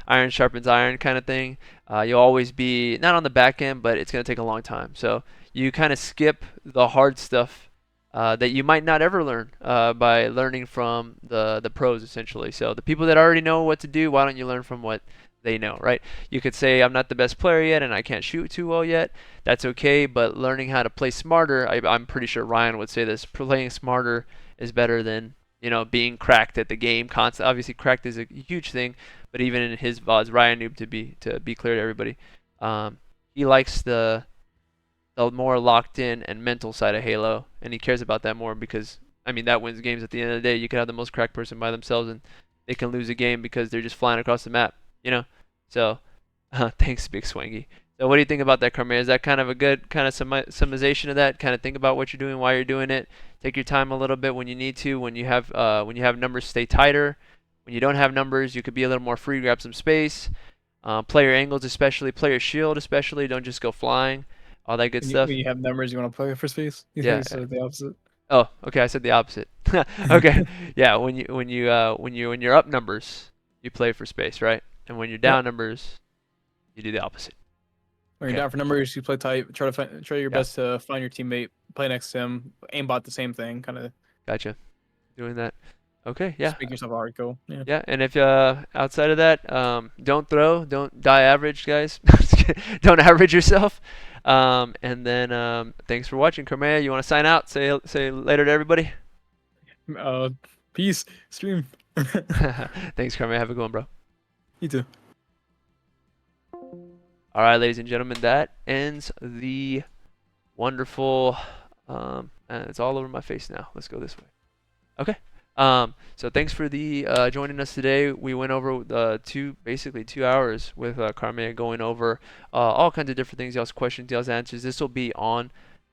iron sharpens iron kind of thing, you'll always be not on the back end, but it's going to take a long time. So you kind of skip the hard stuff that you might not ever learn by learning from the pros, essentially. So the people that already know what to do, why don't you learn from what they know, right? You could say, I'm not the best player yet and I can't shoot too well yet. That's okay, but learning how to play smarter, I'm pretty sure Ryan would say this, playing smarter is better than, being cracked at the game. Obviously, cracked is a huge thing, but even in his VODs, Ryan Noob, to be clear to everybody, he likes the more locked in and mental side of Halo, and he cares about that more because, that wins games at the end of the day. You could have the most cracked person by themselves and they can lose a game because they're just flying across the map. So thanks, Big Swangy. So what do you think about that, Karmea? Is that kind of a good kind of summarization of that? Kind of think about what you're doing, why you're doing it. Take your time a little bit when you need to. When you have numbers, stay tighter. When you don't have numbers, you could be a little more free, grab some space. Play your angles, especially. Play your shield, especially. Don't just go flying. All that good stuff. When you have numbers, you want to play for space. Yeah. So the opposite. Oh, okay. I said the opposite. Okay. Yeah. When you're up numbers, you play for space, right? And when you're down numbers, you do the opposite. When you're Okay. down for numbers, you play tight. Try your Yeah. best to find your teammate, play next to him, aimbot the same thing, kind of Gotcha. Doing that. Okay. Yeah. just make yourself a hard goal. Yeah. Yeah, and if outside of that, don't throw, don't die average, guys. Don't average yourself. And then thanks for watching, Karmea. You want to sign out? Say later to everybody. Peace. Stream. Thanks, Karmea. Have a good one, bro. You too. All right, ladies and gentlemen, that ends the wonderful. It's all over my face now. Let's go this way. Okay. So thanks for the joining us today. We went over basically 2 hours with Karmea, going over all kinds of different things, y'all's questions, y'all's answers. This will be on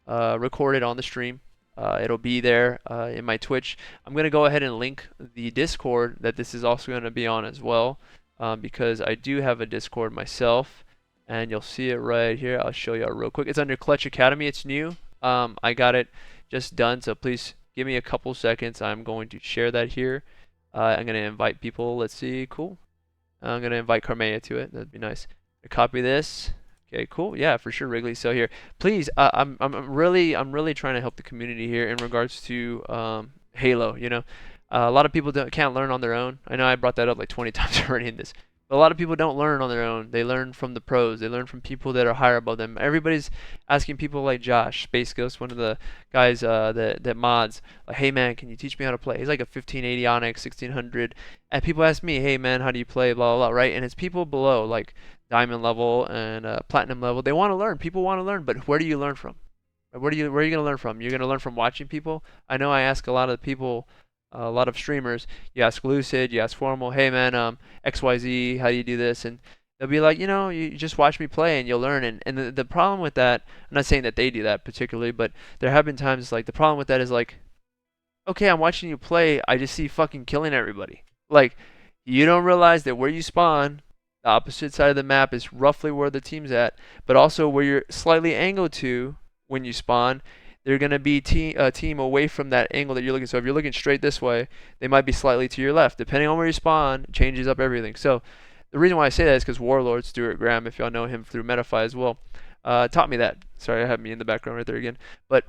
recorded on the stream. It'll be there in my Twitch. I'm gonna go ahead and link the Discord that this is also gonna be on as well, because I do have a Discord myself, and you'll see it right here. I'll show you real quick. It's under Clutch Academy. It's new. I got it just done, so please give me a couple seconds. I'm going to share that here. I'm going to invite people. Let's see. Cool. I'm going to invite Karmea to it. That'd be nice. Copy this. Okay, cool. Yeah, for sure, Wrigley. So here, please, I'm really trying to help the community here in regards to Halo. You know, a lot of people can't learn on their own. I know I brought that up like 20 times already in this. But a lot of people don't learn on their own. They learn from the pros. They learn from people that are higher above them. Everybody's asking people like Josh, Space Ghost, one of the guys that mods, like, hey man, can you teach me how to play? He's like a 1580 Onyx, 1600. And people ask me, hey man, how do you play? Blah, blah, blah, right? And it's people below, like diamond level and platinum level. They want to learn. People want to learn, but where do you learn from? Where are you going to learn from? You're going to learn from watching people? I know I ask a lot of people, a lot of streamers, you ask Lucid, you ask Formal, hey man, XYZ, how do you do this? And they'll be like, you just watch me play and you'll learn. And the problem with that, I'm not saying that they do that particularly, but there have been times like the problem with that is like, okay, I'm watching you play, I just see fucking killing everybody. Like, you don't realize that where you spawn, the opposite side of the map is roughly where the team's at, but also where you're slightly angled to when you spawn, they're going to be a team away from that angle that you're looking. So if you're looking straight this way, they might be slightly to your left. Depending on where you spawn, it changes up everything. So the reason why I say that is because Warlord, Stuart Graham, if y'all know him through Metafy as well, taught me that. Sorry, I have me in the background right there again. But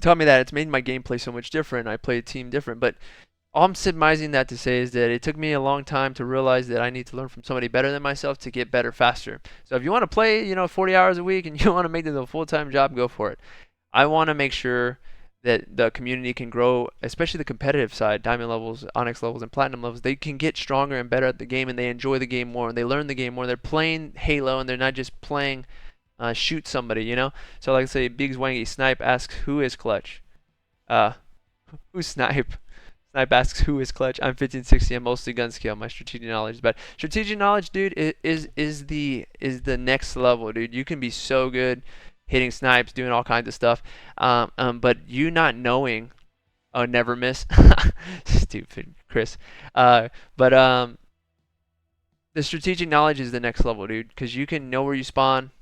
taught me that. It's made my gameplay so much different. I play a team different. But all I'm surmising that to say is that it took me a long time to realize that I need to learn from somebody better than myself to get better faster. So if you want to play, 40 hours a week and you want to make this a full-time job, go for it. I want to make sure that the community can grow, especially the competitive side, diamond levels, onyx levels, and platinum levels. They can get stronger and better at the game, and they enjoy the game more, and they learn the game more. They're playing Halo, and they're not just playing shoot somebody, So like I say, Big Zwangy Snipe asks, who is Clutch? Who's Snipe? Snipe asks, who is Clutch? I'm 1560. I'm mostly gun skill. My strategic knowledge is bad. Strategic knowledge, dude, is the next level, dude. You can be so good hitting snipes, doing all kinds of stuff. But you not knowing, never miss. Stupid Chris. But the strategic knowledge is the next level, dude, because you can know where you spawn,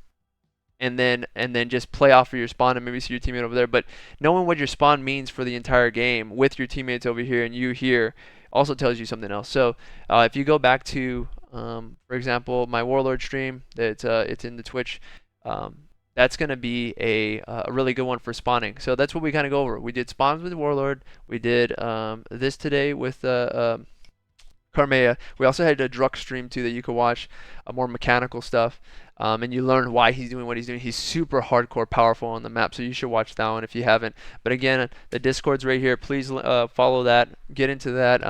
and then just play off of your spawn and maybe see your teammate over there. But knowing what your spawn means for the entire game with your teammates over here and you here also tells you something else. So if you go back to, for example, my Warlord stream, it's in the Twitch. That's going to be a really good one for spawning. So that's what we kind of go over. We did spawns with Warlord. We did this today with Karmea. We also had a Druk stream too that you could watch, more mechanical stuff. And you learn why he's doing what he's doing. He's super hardcore powerful on the map, so you should watch that one if you haven't. But again, the Discord's right here. Please follow that. Get into that.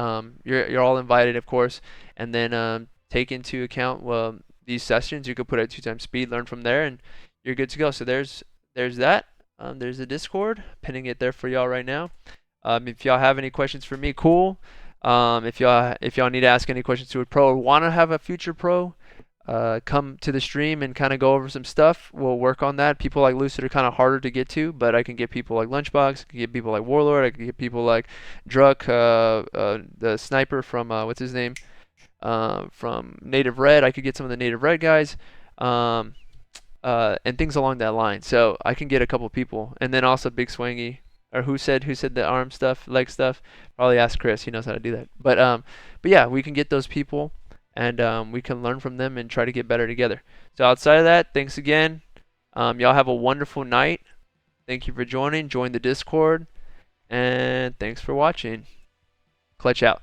You're all invited, of course. And then take into account these sessions. You could put at 2x speed, learn from there, and you're good to go. So there's that. There's the Discord, pinning it there for y'all right now. If y'all have any questions for me, cool. If y'all need to ask any questions to a pro or want to have a future pro, come to the stream and kind of go over some stuff. We'll work on that. People like Lucid are kind of harder to get to, but I can get people like Lunchbox, I can get people like Warlord, I can get people like Druk, the sniper from what's his name, from Native Red. I could get some of the Native Red guys. And things along that line. So I can get a couple people, and then also Big Swangy, or who said the arm stuff, leg stuff? Probably ask Chris. He knows how to do that. But yeah, we can get those people, and we can learn from them and try to get better together. So outside of that, thanks again. Y'all have a wonderful night. Thank you for joining. Join the Discord. And thanks for watching. Clutch out.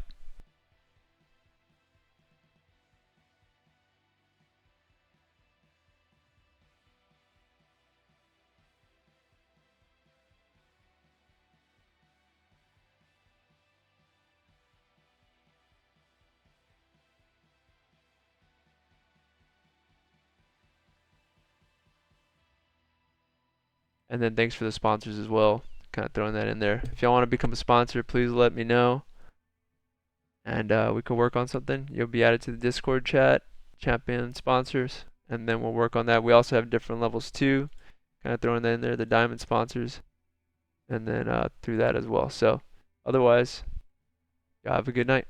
And then thanks for the sponsors as well. Kind of throwing that in there. If y'all want to become a sponsor, please let me know. And we can work on something. You'll be added to the Discord chat, champion sponsors, and then we'll work on that. We also have different levels too. Kind of throwing that in there, the diamond sponsors, and then through that as well. So otherwise, y'all have a good night.